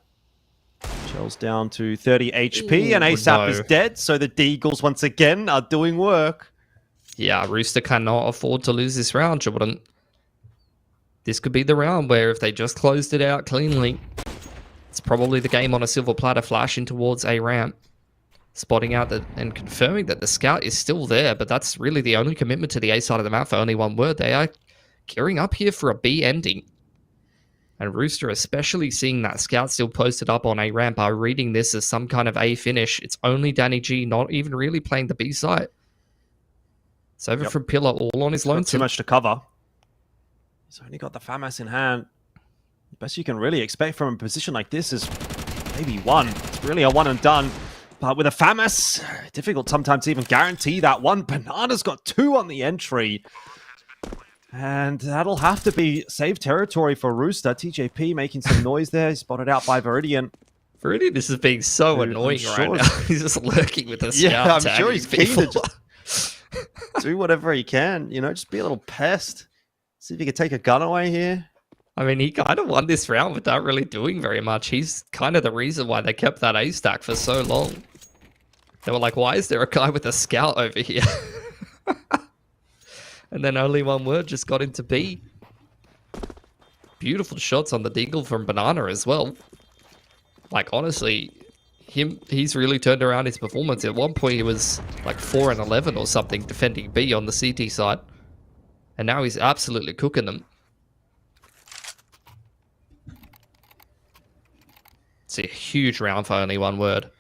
Shell's down to 30 HP, and ASAP is dead, so the Deagles once again are doing work. Yeah, Rooster cannot afford to lose this round, Jordan. This could be the round where if they just closed it out cleanly, it's probably the game on a silver platter flashing towards A ramp. Spotting out and confirming that the scout is still there, but that's really the only commitment to the A side of the map for only one word. They are gearing up here for a B ending. And Rooster, especially seeing that scout still posted up on A ramp, are reading this as some kind of A finish. It's only Danny G not even really playing the B side. It's over from Pillar, all on his lonesome. Too much to cover. He's only got the FAMAS in hand. The best you can really expect from a position like this is maybe one. It's really a one and done. But with a FAMAS, difficult sometimes to even guarantee that one. Banana's got 2 on the entry. And that'll have to be safe territory for Rooster. TJP making some noise there. He's spotted out by Viridian. Viridian, this is being so annoying right now. He's just lurking with the scout. Yeah, I'm sure he's keen to just do whatever he can. You know, just be a little pest. See if he can take a gun away here. I mean, he kind of won this round without really doing very much. He's kind of the reason why they kept that A stack for so long. They were like, why is there a guy with a scout over here? And then only one word just got into B. Beautiful shots on the deagle from Banana as well. Like, honestly, he's really turned around his performance. At one point, he was like 4 and 11 or something defending B on the CT side. And now he's absolutely cooking them. It's a huge round for only one word.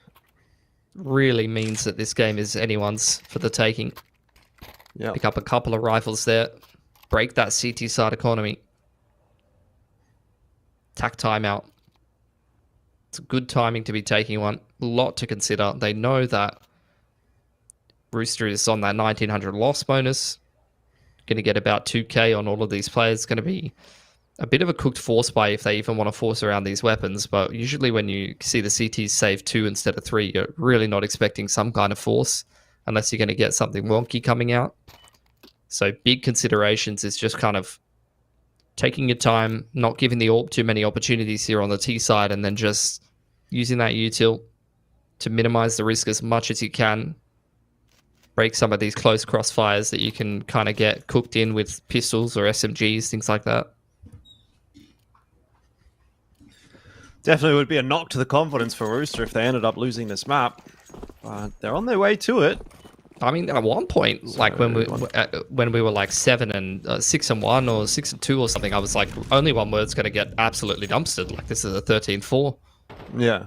Really means that this game is anyone's for the taking. Yeah. Pick up a couple of rifles there. Break that CT side economy. Tack timeout. It's a good timing to be taking one. A lot to consider. They know that Rooster is on that 1900 loss bonus. Going to get about 2k on all of these players. Going to be a bit of a cooked force buy if they even want to force around these weapons. But usually when you see the CTs save 2 instead of 3, you're really not expecting some kind of force unless you're going to get something wonky coming out. So big considerations is just kind of taking your time, not giving the AWP too many opportunities here on the T side, and then just using that util to minimize the risk as much as you can. Break some of these close crossfires that you can kind of get cooked in with pistols or SMGs, things like that. Definitely would be a knock to the confidence for Rooster if they ended up losing this map. But they're on their way to it. I mean, at one point, like when we were like 6 and 1 or 6 and 2 or something, I was like, only one word's going to get absolutely dumpstered. Like this is a 13-4. Yeah.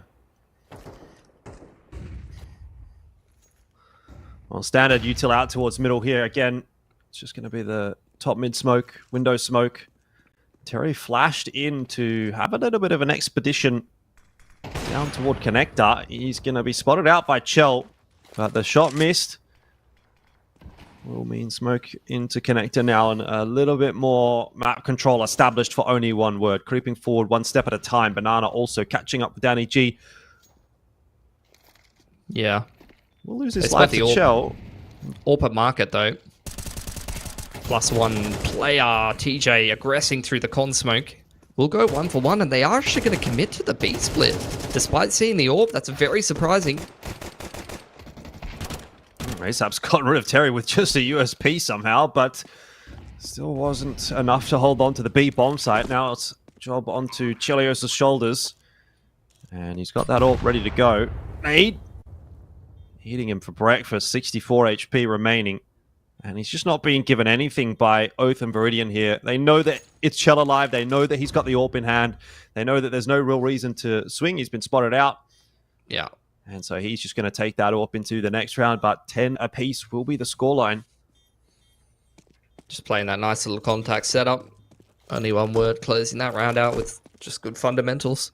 Well, standard util out towards middle here. Again, it's just going to be the top mid smoke, window smoke. Terry flashed in to have a little bit of an expedition down toward connector. He's going to be spotted out by Chell, but the shot missed. Will mean smoke into connector now, and a little bit more map control established for only one word. Creeping forward one step at a time. Banana also catching up with Danny G. Yeah. We'll lose his life to Chell. AWP market, though. +1 player, TJ, aggressing through the con smoke. We'll go 1 for 1, and they are actually going to commit to the B split. Despite seeing the AWP, that's very surprising. Raceap's gotten rid of Terry with just a USP somehow, but still wasn't enough to hold on to the B bomb site. Now it's job onto Chelios' shoulders. And he's got that AWP ready to go. Nade. Hitting him for breakfast, 64 HP remaining. And he's just not being given anything by Oath and Viridian here. They know that it's Chell alive. They know that he's got the AWP in hand. They know that there's no real reason to swing. He's been spotted out. Yeah. And so he's just going to take that AWP into the next round. But 10 apiece will be the scoreline. Just playing that nice little contact setup. Only one word, closing that round out with just good fundamentals.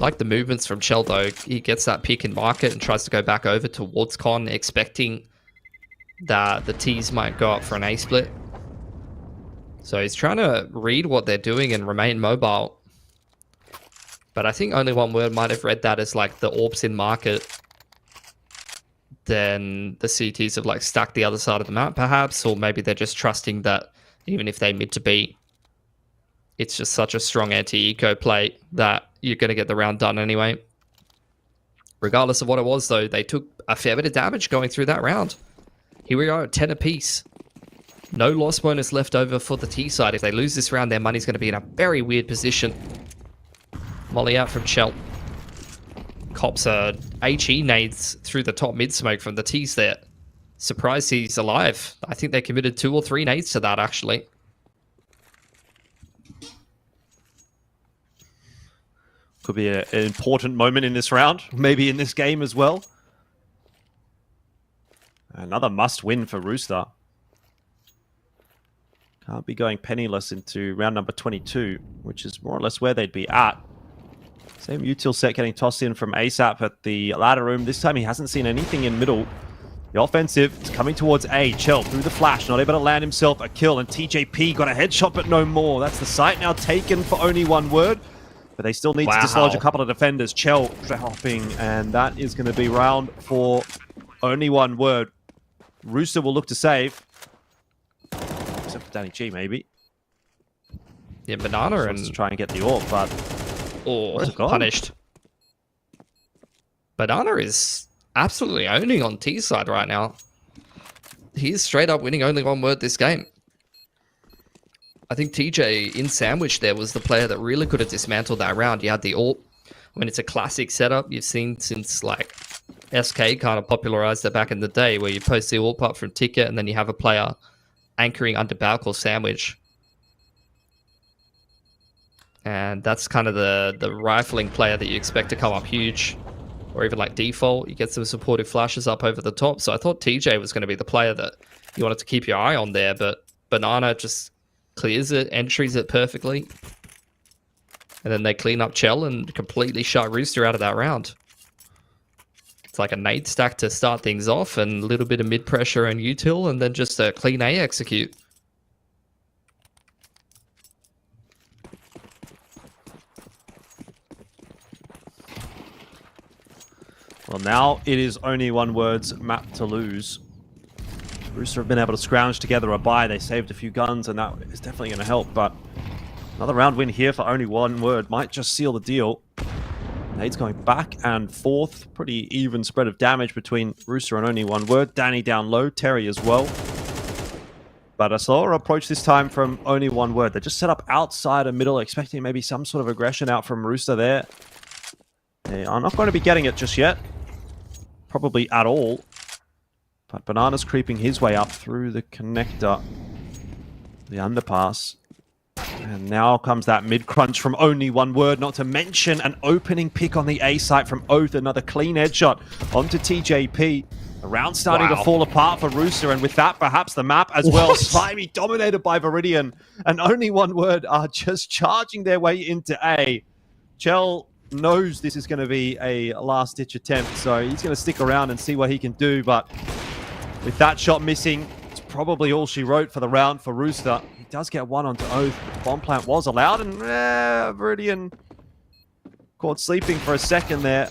Like the movements from Chell, though. He gets that pick in market and tries to go back over towards Con, expecting that the T's might go up for an A split. So he's trying to read what they're doing and remain mobile. But I think only one word might have read that as like the AWP's in market. Then the CTs have like stacked the other side of the map, perhaps. Or maybe they're just trusting that even if they mid to B, it's just such a strong anti-eco play that you're going to get the round done anyway. Regardless of what it was, though, they took a fair bit of damage going through that round. Here we are at 10 apiece. No loss bonus left over for the T side. If they lose this round, their money's going to be in a very weird position. Molly out from Chell. Cops HE nades through the top mid smoke from the T's there. Surprised he's alive. I think they committed 2 or 3 nades to that, actually. Could be an important moment in this round, maybe in this game as well. Another must-win for Rooster. Can't be going penniless into round number 22, which is more or less where they'd be at. Same util set getting tossed in from ASAP at the ladder room. This time he hasn't seen anything in middle. The offensive is coming towards A. Chell through the flash, not able to land himself a kill, and TJP got a headshot, but no more. That's the site now taken for only one word. But they still need to dislodge a couple of defenders. Chell hopping, and that is going to be round for only one word. Rooster will look to save. It's a Danny G, maybe. Yeah, Banana Just wants to try and get the AWP, but where's it gone? punished. Banana is absolutely owning on T side right now. He's straight up winning only one word this game. I think TJ in Sandwich there was the player that really could have dismantled that round. You had the AWP. I mean, it's a classic setup you've seen since like SK kind of popularized it back in the day, where you post the AWP up from Ticket and then you have a player anchoring under Balk or Sandwich. And that's kind of the rifling player that you expect to come up huge. Or even like default, you get some supportive flashes up over the top. So I thought TJ was going to be the player that you wanted to keep your eye on there, but Banana just clears it, entries it perfectly. And then they clean up Chell and completely shut Rooster out of that round. It's like a nade stack to start things off and a little bit of mid pressure and util, and then just a clean A execute. Well, now it is only one word's map to lose. Rooster have been able to scrounge together a buy. They saved a few guns, and that is definitely going to help. But another round win here for only one word might just seal the deal. Nade's going back and forth. Pretty even spread of damage between Rooster and only one word. Danny down low, Terry as well. But a slower approach this time from only one word. They just set up outside a middle, expecting maybe some sort of aggression out from Rooster there. They are not going to be getting it just yet. Probably at all. But Banana's creeping his way up through the connector. The underpass. And now comes that mid-crunch from only one word, not to mention an opening pick on the A site from Oath. Another clean headshot onto TJP. The round starting to fall apart for Rooster, and with that, perhaps the map as well. Slimy dominated by Viridian, and only one word are just charging their way into A. Chell knows this is going to be a last-ditch attempt, so he's going to stick around and see what he can do, but with that shot missing, it's probably all she wrote for the round for Rooster. He does get one onto Oath. Bomb plant was allowed, and Viridian caught sleeping for a second there,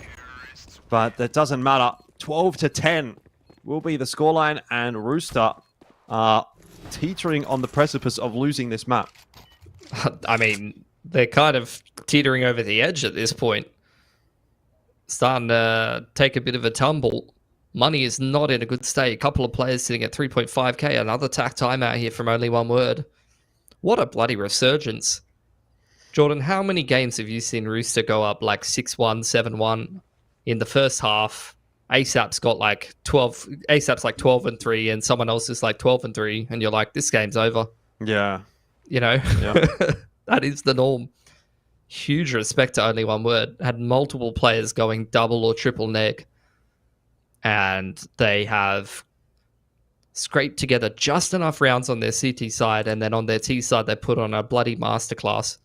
but that doesn't matter. 12-10 will be the scoreline, and Rooster are teetering on the precipice of losing this map. I mean, they're kind of teetering over the edge at this point. Starting to take a bit of a tumble. Money is not in a good state. A couple of players sitting at 3.5k. Another tack timeout here from only one word. What a bloody resurgence. Jordan, how many games have you seen Rooster go up like 6-1, 7-1 in the first half? ASAP's got like 12. ASAP's like 12-3, and someone else is like 12-3, and you're like, this game's over. Yeah. You know? Yeah. That is the norm. Huge respect to only one word. Had multiple players going double or triple neg. And they have scraped together just enough rounds on their CT side, and then on their T side, they put on a bloody masterclass.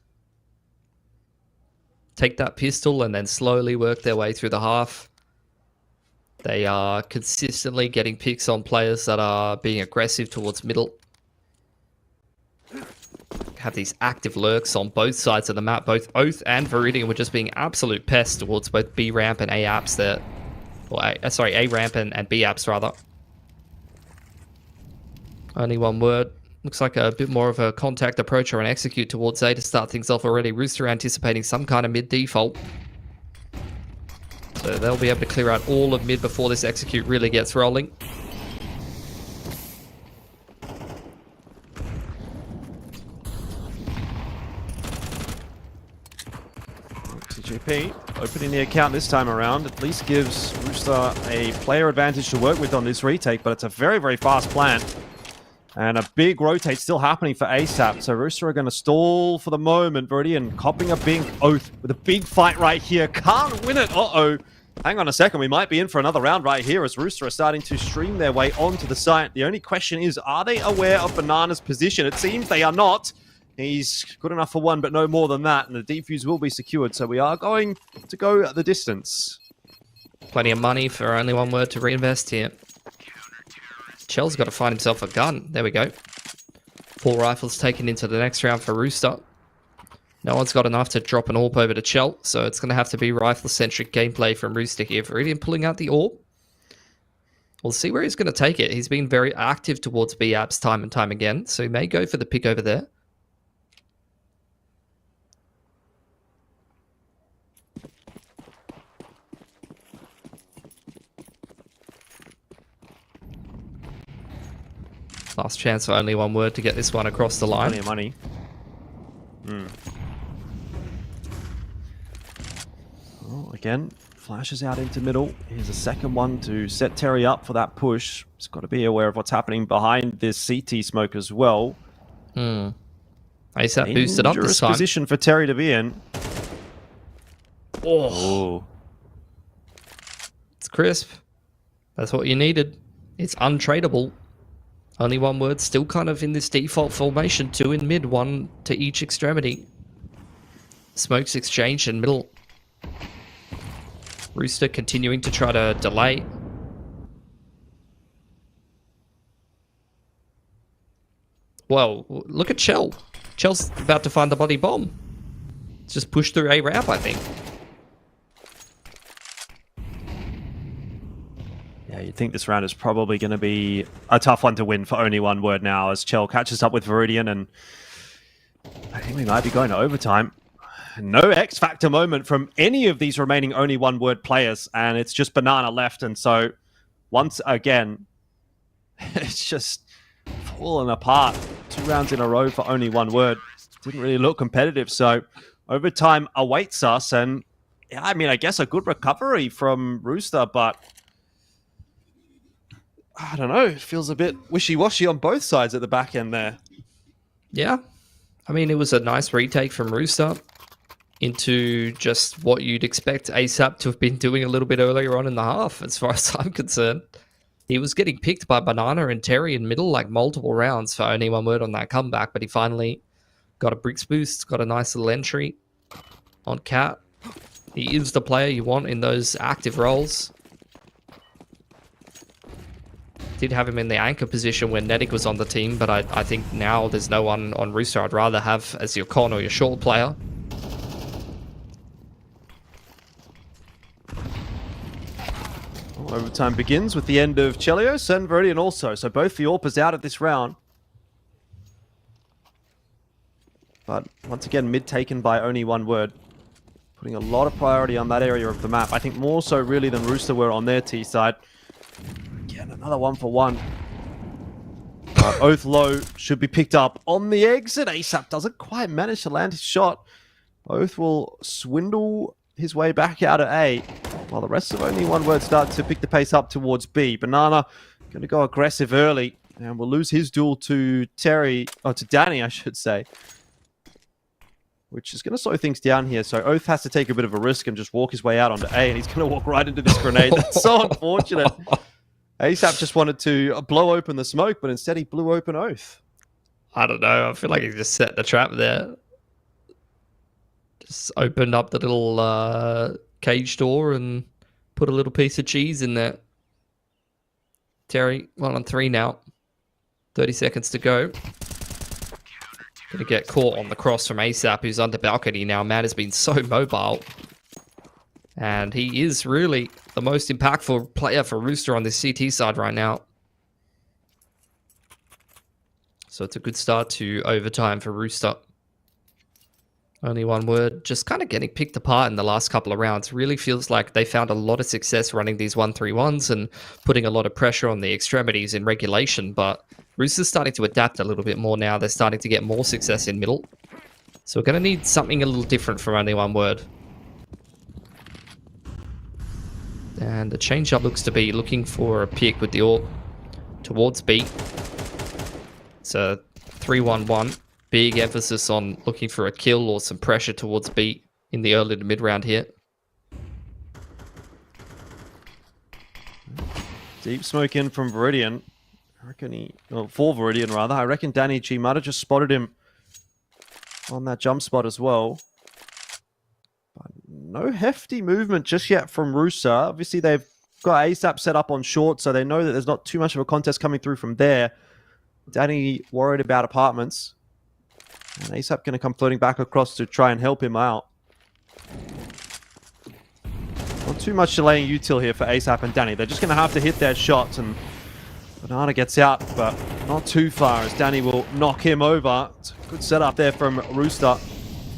Take that pistol and then slowly work their way through the half. They are consistently getting picks on players that are being aggressive towards middle. Have these active lurks on both sides of the map. Both Oath and Viridian were just being absolute pests towards both B ramp and A apps there. Or A ramp and B apps rather. Only one word. Looks like a bit more of a contact approach or an execute towards A to start things off already. Rooster anticipating some kind of mid default. So they'll be able to clear out all of mid before this execute really gets rolling. TJP opening the account this time around at least gives Rooster a player advantage to work with on this retake, but it's a very, very fast plant. And a big rotate still happening for ASAP. So Rooster are going to stall for the moment. Viridian copping a big Oath with a big fight right here. Can't win it. Uh-oh. Hang on a second. We might be in for another round right here as Rooster are starting to stream their way onto the site. The only question is, are they aware of Banana's position? It seems they are not. He's good enough for one, but no more than that. And the defuse will be secured. So we are going to go the distance. Plenty of money for only one word to reinvest here. Chell's got to find himself a gun. There we go. 4 rifles taken into the next round for Rooster. No one's got enough to drop an AWP over to Chell, so it's going to have to be rifle-centric gameplay from Rooster here. Viridian pulling out the AWP. We'll see where he's going to take it. He's been very active towards B-Apps time and time again, so he may go for the pick over there. Last chance for only one word to get this one across the line. Plenty of money. Well, again, flashes out into middle. Here's a second one to set Terry up for that push. He's got to be aware of what's happening behind this CT smoke as well. ASAP boosted up this time. Position for Terry to be in. Oh. It's crisp. That's what you needed. It's untradeable. Only one word, still kind of in this default formation. 2 in mid, 1 to each extremity. Smokes exchange in middle. Rooster continuing to try to delay. Well, look at Chell. Chell's about to find the bloody bomb. Just push through a ramp, I think. Yeah, you'd think this round is probably going to be a tough one to win for only one word now as Chell catches up with Viridian, and I think we might be going to overtime. No X Factor moment from any of these remaining only one word players, and it's just Banana left, and so once again, it's just fallen apart. 2 rounds in a row for only one word. Didn't really look competitive, so overtime awaits us, and yeah, I mean, I guess a good recovery from Rooster, but I don't know. It feels a bit wishy-washy on both sides at the back end there. Yeah. I mean, it was a nice retake from Rooster into just what you'd expect ASAP to have been doing a little bit earlier on in the half, as far as I'm concerned. He was getting picked by Banana and Terry in middle like multiple rounds for only one word on that comeback, but he finally got a bricks boost, got a nice little entry on Cat. He is the player you want in those active roles. Did have him in the anchor position when Nedic was on the team, but I think now there's no one on Rooster I'd rather have as your con or your short player. Well, overtime begins with the end of Chelios and Viridian also, so both the AWPers out of this round. But once again, mid taken by only one word. Putting a lot of priority on that area of the map. I think more so really than Rooster were on their T side. Again, another 1-for-1. Oath low should be picked up on the exit. ASAP doesn't quite manage to land his shot. Oath will swindle his way back out of A, while the rest of only one word start to pick the pace up towards B. Banana going to go aggressive early, and will lose his duel to Terry, or to Danny, I should say, which is going to slow things down here. So Oath has to take a bit of a risk and just walk his way out onto A, and he's going to walk right into this grenade. That's so unfortunate. ASAP just wanted to blow open the smoke, but instead he blew open Oath. I don't know. I feel like he just set the trap there. Just opened up the little cage door and put a little piece of cheese in there. Terry, 1 on 3 now. 30 seconds to go. Gonna get caught on the cross from ASAP, who's under balcony now. Matt has been so mobile. And he is really the most impactful player for Rooster on this CT side right now. So it's a good start to overtime for Rooster. Only one word. Just kind of getting picked apart in the last couple of rounds. Really feels like they found a lot of success running these 1-3-1s and putting a lot of pressure on the extremities in regulation. But Rooster's starting to adapt a little bit more now. They're starting to get more success in middle. So we're going to need something a little different from only one word. And the change-up looks to be looking for a pick with the AWP towards B. It's a 3-1-1. Big emphasis on looking for a kill or some pressure towards B in the early to mid-round here. Deep smoke in from Viridian. I reckon for Viridian rather. I reckon Danny G might have just spotted him on that jump spot as well. But no hefty movement just yet from Rooster. Obviously they've got ASAP set up on short, so they know that there's not too much of a contest coming through from there. Danny worried about apartments. And ASAP going to come floating back across to try and help him out. Not too much delaying util here for ASAP and Danny. They're just going to have to hit their shots, and Banana gets out, but not too far as Danny will knock him over. It's a good setup there from Rooster,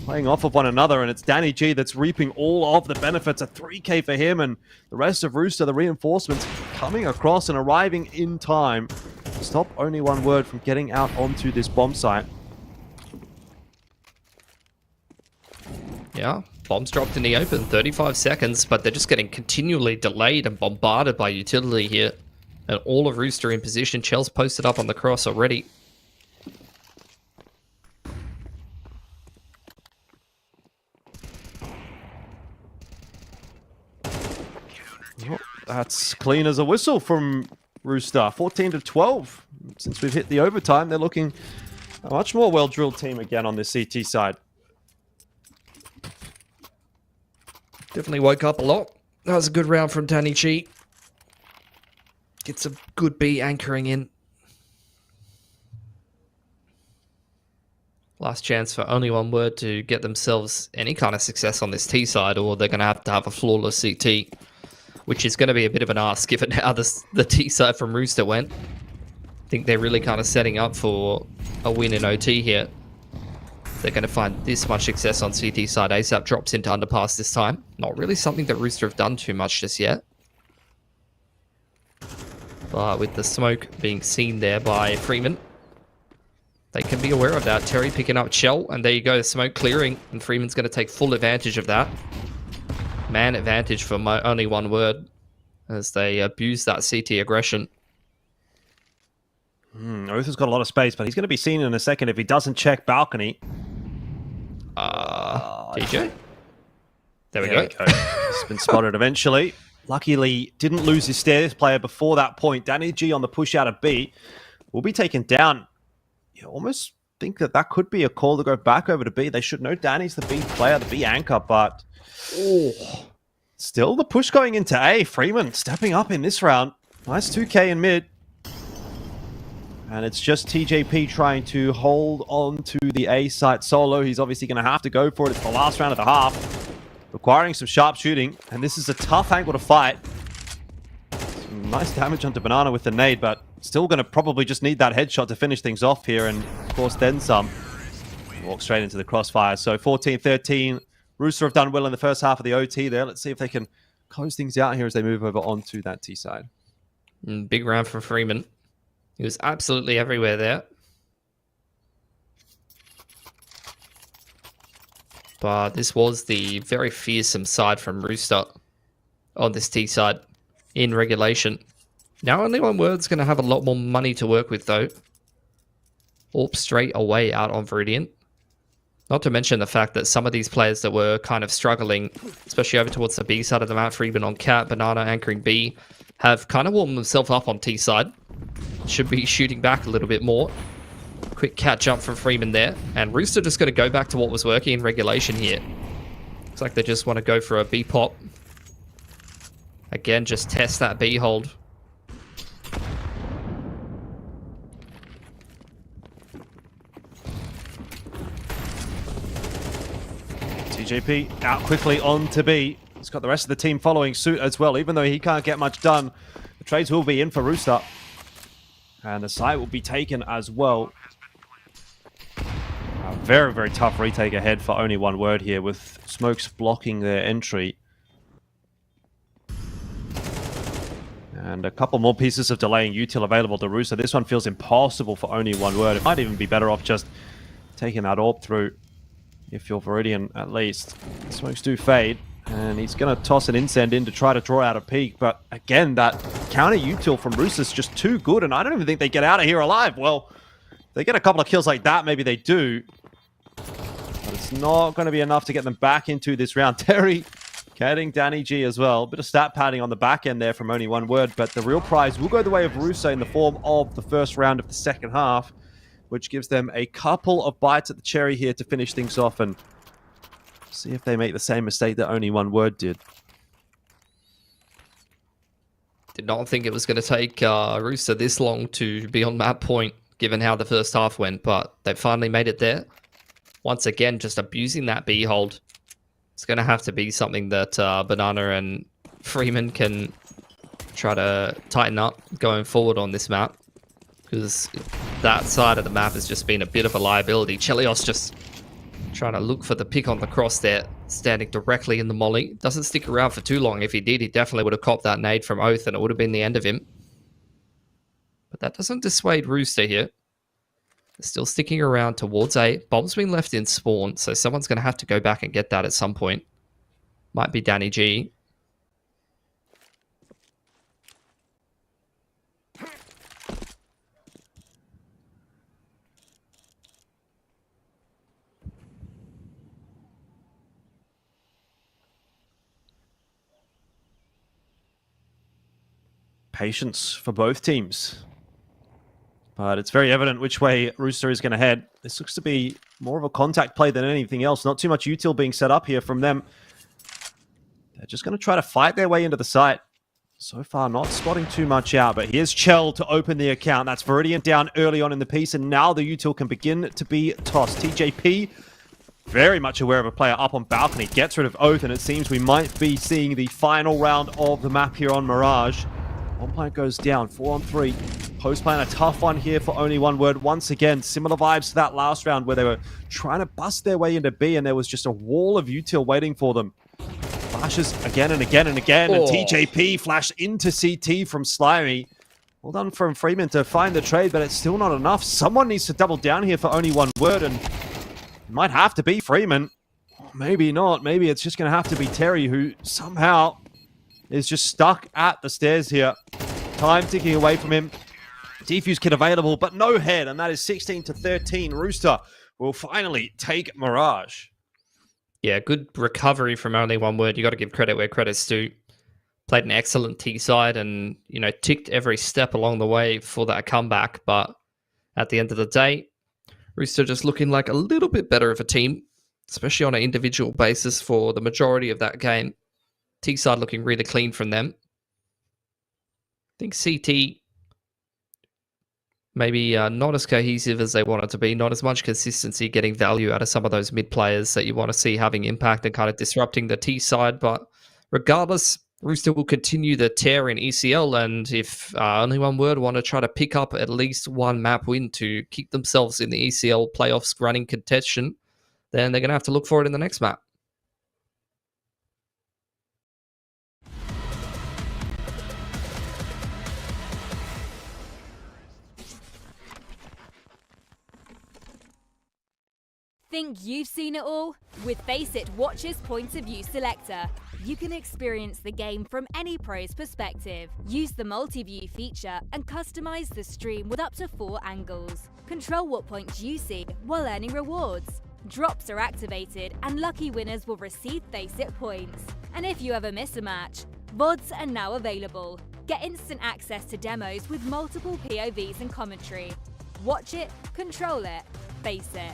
playing off of one another, and it's Danny G that's reaping all of the benefits. A 3K for him, and the rest of Rooster, the reinforcements coming across and arriving in time to stop Only One Word from getting out onto this bomb site. Yeah, bombs dropped in the open, 35 seconds, but they're just getting continually delayed and bombarded by utility here. And all of Rooster in position. Chell's posted up on the cross already. Oh, that's clean as a whistle from Rooster. 14-12. Since we've hit the overtime, they're looking a much more well-drilled team again on this CT side. Definitely woke up a lot. That was a good round from Danny G. Gets a good B anchoring in. Last chance for Only One Word to get themselves any kind of success on this T side, or they're going to have a flawless CT, which is going to be a bit of an ask given how the T side from Rooster went. I think they're really kind of setting up for a win in OT here. They're going to find this much success on CT side. ASAP drops into underpass this time. Not really something that Rooster have done too much just yet. But with the smoke being seen there by Freeman, they can be aware of that. Terry picking up Shell, and there you go, smoke clearing, and Freeman's going to take full advantage of that. Man advantage for Only One Word as they abuse that CT aggression. Oath has got a lot of space, but he's going to be seen in a second if he doesn't check balcony. TJ? There we go. He's been spotted eventually. Luckily, didn't lose his stairs player before that point. Danny G on the push out of B will be taken down. You almost think that could be a call to go back over to B. They should know Danny's the B player, the B anchor, but still the push going into A. Freeman stepping up in this round. Nice 2K in mid. And it's just TJP trying to hold on to the A site solo. He's obviously going to have to go for it. It's the last round of the half, requiring some sharp shooting. And this is a tough angle to fight. Some nice damage onto Banana with the nade, but still going to probably just need that headshot to finish things off here. And of course, then some. Walk straight into the crossfire. So 14-13. Rooster have done well in the first half of the OT there. Let's see if they can close things out here as they move over onto that T side. Big round for Freeman. He was absolutely everywhere there. But this was the very fearsome side from Rooster on this T side in regulation. Now Only One Word's going to have a lot more money to work with though. Orp straight away out on Viridian. Not to mention the fact that some of these players that were kind of struggling, especially over towards the B side of the map, Freeman on Cat, Banana anchoring B, have kind of warmed themselves up on T side. Should be shooting back a little bit more. Quick catch up from Freeman there. And Rooster just going to go back to what was working in regulation here. Looks like they just want to go for a B pop. Again, just test that B hold. TJP out quickly on to B. He's got the rest of the team following suit as well. Even though he can't get much done, the trades will be in for Rooster. And the site will be taken as well. A very, very tough retake ahead for Only One Word here with smokes blocking their entry. And a couple more pieces of delaying util available to Rooster. This one feels impossible for Only One Word. It might even be better off just taking that AWP through if you're Viridian at least. Smokes do fade. And he's going to toss an incend in to try to draw out a peak. But again, that counter util from Rooster's just too good. And I don't even think they get out of here alive. Well, they get a couple of kills like that. Maybe they do. But it's not going to be enough to get them back into this round. Terry getting Danny G as well. A bit of stat padding on the back end there from Only One Word. But the real prize will go the way of Rooster in the form of the first round of the second half, which gives them a couple of bites at the cherry here to finish things off. And see if they make the same mistake that Only One Word did. Did not think it was going to take Rooster this long to be on that point, given how the first half went, but they finally made it there. Once again, just abusing that B hold. It's going to have to be something that Banana and Freeman can try to tighten up going forward on this map, because that side of the map has just been a bit of a liability. Chelios just trying to look for the pick on the cross there, standing directly in the molly. Doesn't stick around for too long. If he did, he definitely would have copped that nade from Oath, and it would have been the end of him. But that doesn't dissuade Rooster here. They're still sticking around towards A. Bomb's been left in spawn, so someone's going to have to go back and get that at some point. Might be Danny G. Patience for both teams. But it's very evident which way Rooster is going to head. This looks to be more of a contact play than anything else. Not too much util being set up here from them. They're just going to try to fight their way into the site. So far, not spotting too much out. But here's Chell to open the account. That's Viridian down early on in the piece. And now the util can begin to be tossed. TJP, very much aware of a player up on balcony, gets rid of Oath. And it seems we might be seeing the final round of the map here on Mirage. One plant goes down, 4-on-3. Post plan, a tough one here for only one word. Once again, similar vibes to that last round where they were trying to bust their way into B and there was just a wall of util waiting for them. Flashes again and again and again, and TJP flash into CT from Slimy. Well done from Freeman to find the trade, but it's still not enough. Someone needs to double down here for only one word, and it might have to be Freeman. Or maybe not. Maybe it's just going to have to be Terry, who somehow is just stuck at the stairs here. Time ticking away from him. Defuse kit available, but no head, and that is 16-13. Rooster will finally take Mirage. Yeah, good recovery from only one word. You got to give credit where credit's due. Played an excellent T side and, you know, ticked every step along the way for that comeback. But at the end of the day, Rooster just looking like a little bit better of a team, especially on an individual basis for the majority of that game. T side looking really clean from them. I think CT maybe not as cohesive as they want it to be, not as much consistency, getting value out of some of those mid players that you want to see having impact and kind of disrupting the T side. But regardless, Rooster will continue the tear in ECL, and if only one word want to try to pick up at least one map win to keep themselves in the ECL playoffs running contention, then they're going to have to look for it in the next map. Think you've seen it all? With Faceit Watch's Point of View Selector, you can experience the game from any pro's perspective. Use the multi-view feature and customize the stream with up to 4 angles. Control what points you see while earning rewards. Drops are activated and lucky winners will receive Faceit points. And if you ever miss a match, VODs are now available. Get instant access to demos with multiple POVs and commentary. Watch it, control it, Faceit.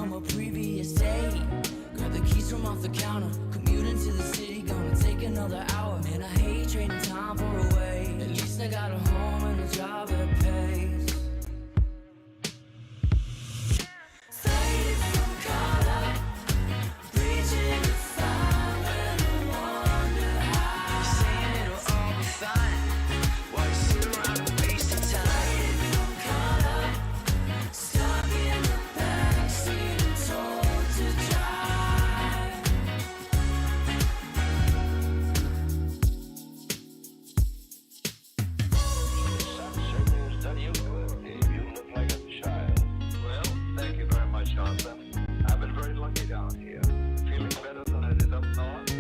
from a previous day. Grab the keys from off the counter, commute into the city, gonna take another hour. Man, I hate trading time for away. At least I got a home and a job that pays. Faded from color, reaching to find where I wonder how. Saying it'll all be fine, while you sit around and waste your time. Faded from color, stuck in the backseat and told to drive. Certainly has done you good, Dave. You look like a child. Well, thank you very much, Johnson. I've been very lucky down here. Feeling better than I did up north.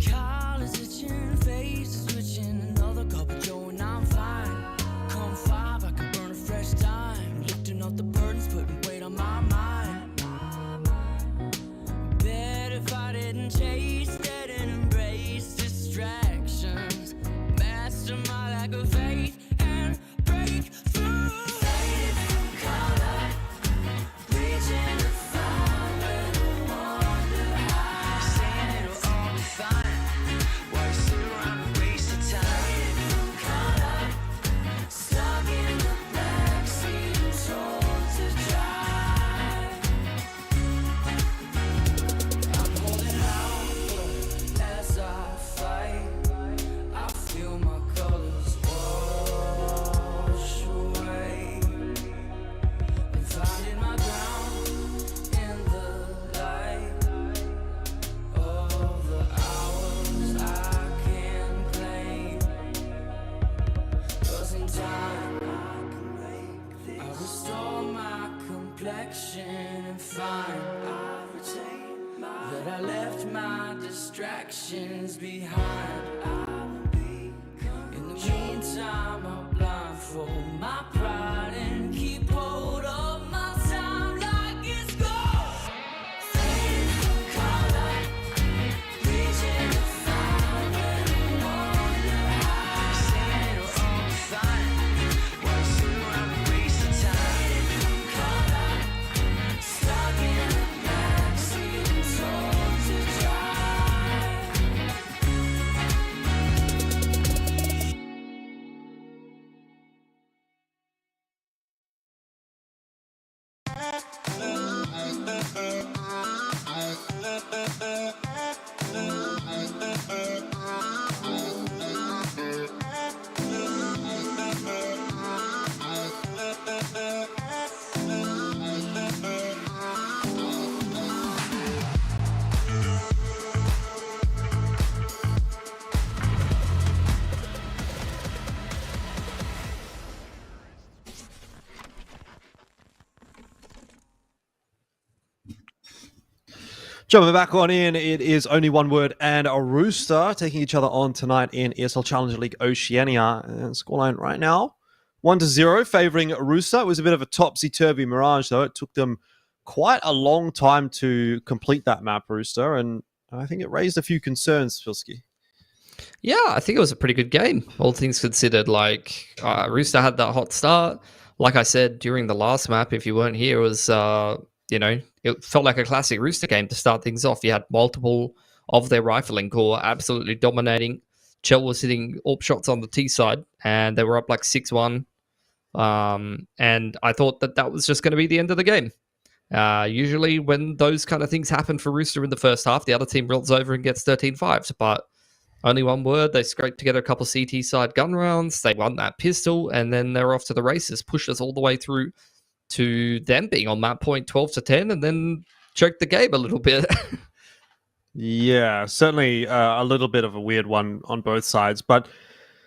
Collars itching, faces twitching, another cup of joe and I'm fine. Come 5, I can burn a fresh dime. Lifting up the burdens, putting weight on my mind. Bet if I didn't chase that and embrace distractions, master my lack of faith and break through. Faded from color, reaching to find where I wonder how. Saying it'll all be fine, while you sit around and waste your time. Faded from color, stuck in the backseat and told to drive. I'm holding out as I fight. I feel my colors wash away. Been finding my ground in the light of the hours I can claim. 'Cause in time I can make this. I restore my complexion and find I retain that I left my distractions behind. I will be in the meantime I'll blindfold my pride and keep hold of my time like it's gold. Faded from color, reaching to find where I wonder how. Saying it'll all be fine, while you sit around and waste your time. Faded from color, stuck in the backseat and told to drive. Jumping back on in, it is only one word and a Rooster taking each other on tonight in ESL Challenger League Oceania. And scoreline right now, 1-0, favouring Rooster. It was a bit of a topsy-turvy mirage, though. It took them quite a long time to complete that map, Rooster, and I think it raised a few concerns, Filski. Yeah, I think it was a pretty good game, all things considered. Like, Rooster had that hot start. Like I said during the last map, if you weren't here, it was, it felt like a classic Rooster game to start things off. You had multiple of their rifling core absolutely dominating. Chell was hitting AWP shots on the T side, and they were up like 6-1. And I thought that was just going to be the end of the game. Usually when those kind of things happen for Rooster in the first half, the other team rolls over and gets 13-5. But only one word, they scraped together a couple CT side gun rounds, they won that pistol, and then they're off to the races, pushed us all the way through to them being on that point 12-10, and then choked the game a little bit. Yeah, certainly a little bit of a weird one on both sides. But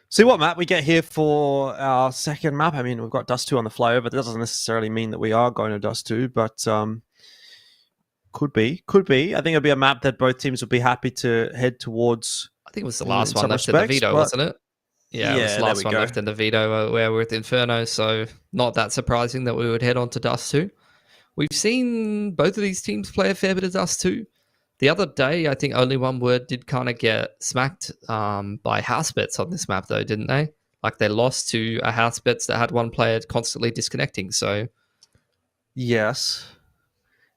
see what map we get here for our second map. I mean, we've got Dust 2 on the flyover. That doesn't necessarily mean that we are going to Dust 2, but could be. I think it'll be a map that both teams would be happy to head towards. I think it was the last one left in the veto, wasn't it? Yeah, it was the last one left in the veto where we're with Inferno, so not that surprising that we would head on to Dust 2. We've seen both of these teams play a fair bit of Dust 2. The other day, I think only one word did kind of get smacked by house bets on this map, though, didn't they? Like, they lost to a house bets that had one player constantly disconnecting, so... Yes.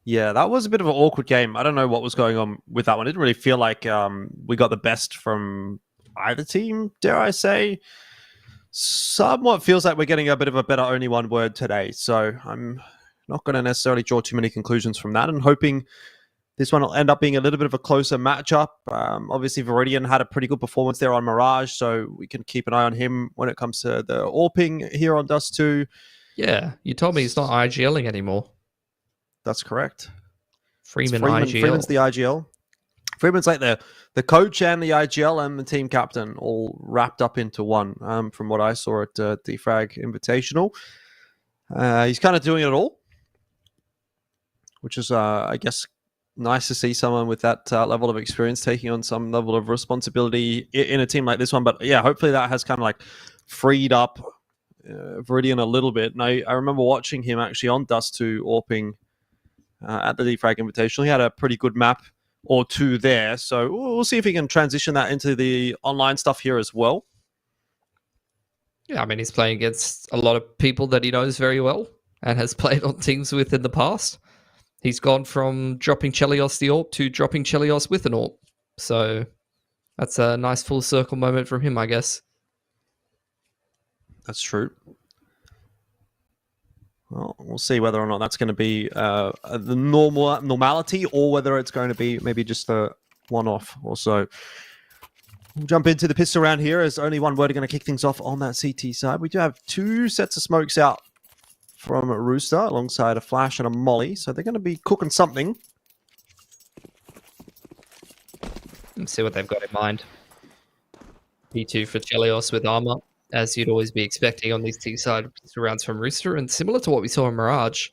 Yeah, that was a bit of an awkward game. I don't know what was going on with that one. It didn't really feel like we got the best from either team, dare I say. Somewhat feels like we're getting a bit of a better only one word today. So I'm not going to necessarily draw too many conclusions from that, and hoping this one will end up being a little bit of a closer matchup. Obviously, Viridian had a pretty good performance there on Mirage, so we can keep an eye on him when it comes to the AWPing here on Dust 2. Yeah, you told me he's not IGLing anymore. That's correct. Freeman IGL. Freeman's the IGL. Freeman's like the coach and the IGL and the team captain all wrapped up into one, from what I saw at Defrag Invitational. He's kind of doing it all, which is, I guess, nice to see someone with that level of experience taking on some level of responsibility in a team like this one. But yeah, hopefully that has kind of like freed up Viridian a little bit. And I remember watching him actually on Dust 2 AWPing at the Defrag Invitational. He had a pretty good map or two there. So we'll see if he can transition that into the online stuff here as well. Yeah, I mean, he's playing against a lot of people that he knows very well and has played on teams with in the past. He's gone from dropping Chelios the AWP to dropping Chelios with an AWP. So that's a nice full circle moment from him, I guess. That's true. Well, we'll see whether or not that's going to be the normality, or whether it's going to be maybe just a one-off or so. We'll jump into the pistol round here, as only one word are going to kick things off on that CT side. We do have two sets of smokes out from Rooster, alongside a flash and a molly, so they're going to be cooking something. Let's see what they've got in mind. P2 for Chelios with armor, as you'd always be expecting on these T-side rounds from Rooster. And similar to what we saw in Mirage,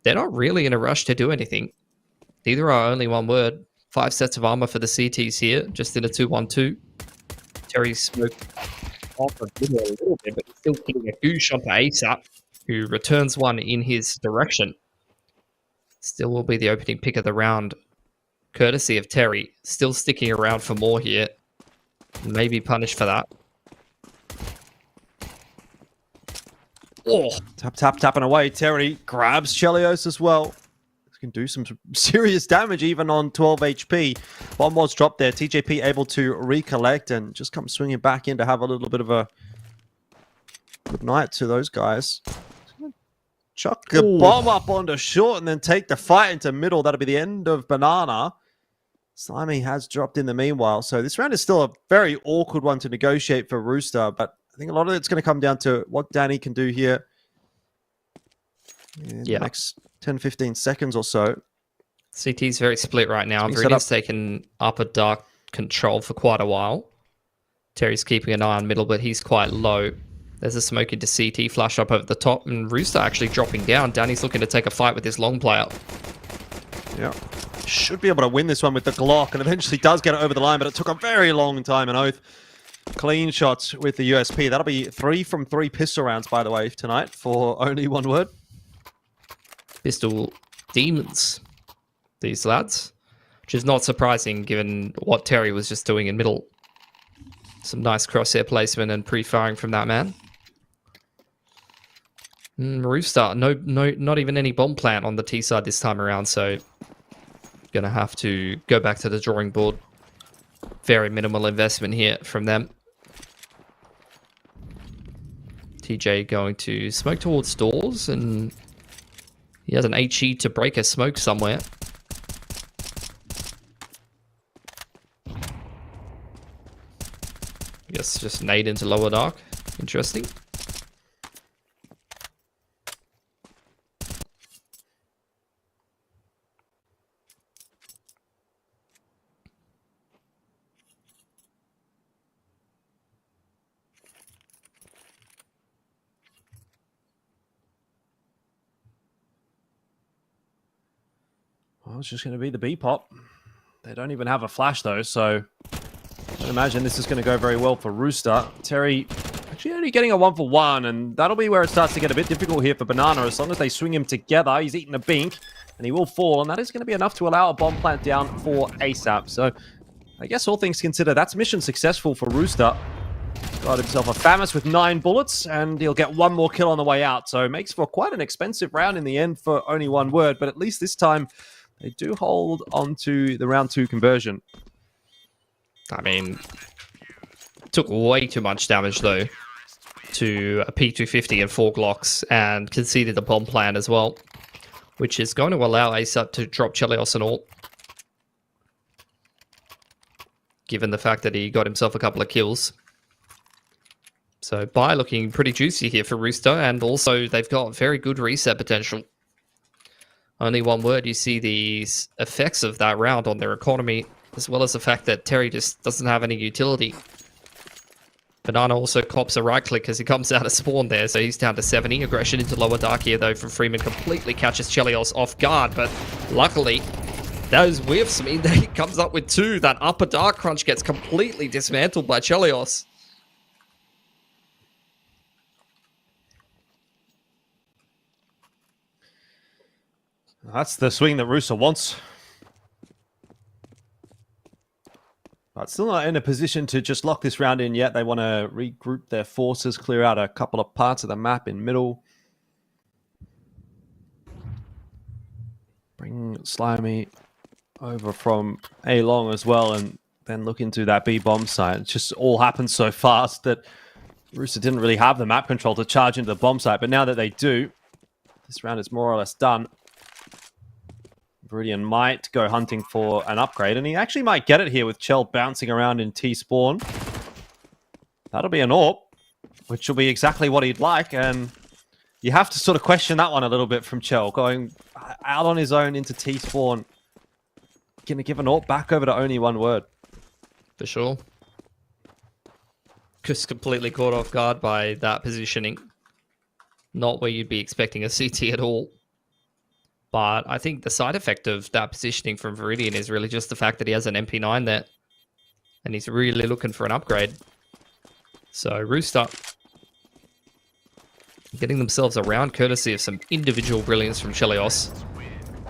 they're not really in a rush to do anything. Neither are only one word. 5 sets of armor for the CTs here, just in a 2-1-2. Terry smoked off a little bit, but he's still getting a goosh onto ASAP, who returns one in his direction. Still will be the opening pick of the round, courtesy of Terry. Still sticking around for more here. Maybe punished for that. Oh, Tapping away. Terry grabs Chelios as well. He can do some serious damage even on 12 HP. Bomb was dropped there. TJP able to recollect and just come swinging back in to have a little bit of a good night to those guys. Chuck the bomb up onto short and then take the fight into middle. That'll be the end of Banana. Slimy has dropped in the meanwhile. So this round is still a very awkward one to negotiate for Rooster, but I think a lot of it's going to come down to what Danny can do here in the next 10-15 seconds or so. CT's very split right now. Viridian's taken upper dark control for quite a while. Terry's keeping an eye on middle, but he's quite low. There's a smoke into CT, flash up over the top, and Rooster actually dropping down. Danny's looking to take a fight with this long player. Yeah. Should be able to win this one with the Glock, and eventually does get it over the line, but it took a very long time, and Oath. Clean shots with the USP. That'll be 3 from 3 pistol rounds, by the way, tonight, for only one word. Pistol demons, these lads. Which is not surprising, given what Terry was just doing in middle. Some nice crosshair placement and pre-firing from that man. Rooster, not even any bomb plant on the T side this time around, so gonna have to go back to the drawing board. Very minimal investment here from them. TJ going to smoke towards doors, and he has an HE to break a smoke somewhere. I guess just nade into lower dark. Interesting. Well, it's just going to be the B-pop. They don't even have a flash, though, so I can imagine this is going to go very well for Rooster. Terry actually only getting a 1-for-1, and that'll be where it starts to get a bit difficult here for Banana. As long as they swing him together, he's eating a bink, and he will fall, and that is going to be enough to allow a bomb plant down for ASAP. So I guess all things considered, that's mission successful for Rooster. Got himself a Famis with 9 bullets, and he'll get 1 more kill on the way out. So it makes for quite an expensive round in the end for only 1 word, but at least this time they do hold on to the round 2 conversion. I mean, took way too much damage though to a P250 and 4 Glocks, and conceded the bomb plan as well, which is going to allow ASAP to drop Chelios and all, given the fact that he got himself a couple of kills. So buy looking pretty juicy here for Rooster, and also they've got very good reset potential. Only 1 word, you see these effects of that round on their economy, as well as the fact that Terry just doesn't have any utility. Banana also cops a right click as he comes out of spawn there, so he's down to 70. Aggression into lower dark here though from Freeman completely catches Chelios off guard, but luckily those whiffs mean that he comes up with 2. That upper dark crunch gets completely dismantled by Chelios. That's the swing that Rooster wants. But still not in a position to just lock this round in yet. They want to regroup their forces, clear out a couple of parts of the map in middle. Bring Slimy over from A long as well, and then look into that B bomb site. It just all happened so fast that Rooster didn't really have the map control to charge into the bomb site. But now that they do, this round is more or less done. Viridian might go hunting for an upgrade, and he actually might get it here with Chell bouncing around in T-spawn. That'll be an AWP, which will be exactly what he'd like, and you have to sort of question that one a little bit from Chell, going out on his own into T-spawn. Gonna give an AWP back over to only 1 word. For sure. Just completely caught off guard by that positioning. Not where you'd be expecting a CT at all. But I think the side effect of that positioning from Viridian is really just the fact that he has an MP9 there. And he's really looking for an upgrade. So Rooster getting themselves around courtesy of some individual brilliance from Chelios,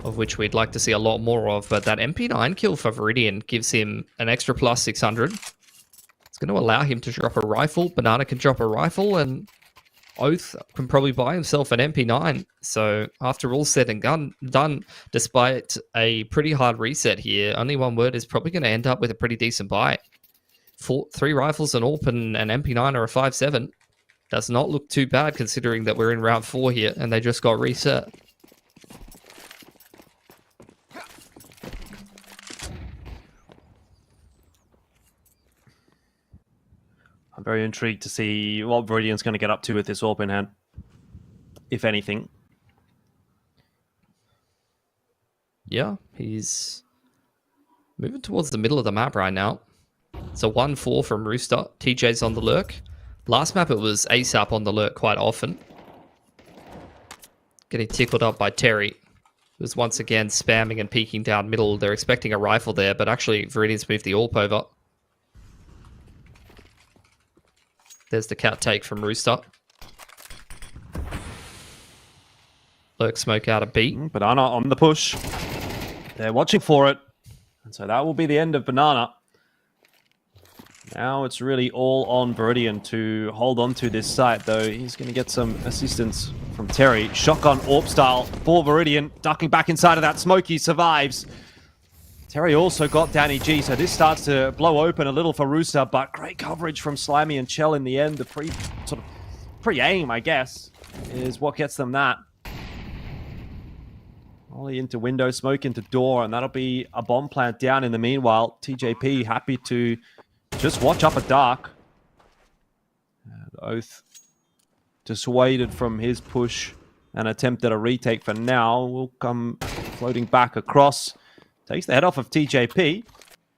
of which we'd like to see a lot more of. But that MP9 kill for Viridian gives him an extra plus 600. It's going to allow him to drop a rifle. Banana can drop a rifle, and Oath can probably buy himself an MP9. So after all said and done, despite a pretty hard reset here, only 1 word is probably going to end up with a pretty decent buy. 3 rifles, an AWP, and an MP9 or a 5.7. Does not look too bad considering that we're in round 4 here and they just got reset. I'm very intrigued to see what Viridian's going to get up to with this AWP in hand, if anything. Yeah, he's moving towards the middle of the map right now. It's a 1-4 from Rooster. TJ's on the lurk. Last map it was ASAP on the lurk quite often. Getting tickled up by Terry, who's once again spamming and peeking down middle. They're expecting a rifle there, but actually Viridian's moved the AWP over. There's the cat take from Rooster. Lurk smoke out a B. Banana on the push. They're watching for it. And so that will be the end of Banana. Now it's really all on Viridian to hold on to this site, though he's going to get some assistance from Terry. Shotgun AWP style for Viridian. Ducking back inside of that smoke, he survives. Terry also got Danny G, so this starts to blow open a little for Rooster, but great coverage from Slimy and Chell in the end. The pre-aim, I guess, is what gets them that. Ollie into window, smoke into door, and that'll be a bomb plant down in the meanwhile. TJP happy to just watch up a dark. And Oath dissuaded from his push and attempt at a retake for now. Will come floating back across. Takes the head off of TJP.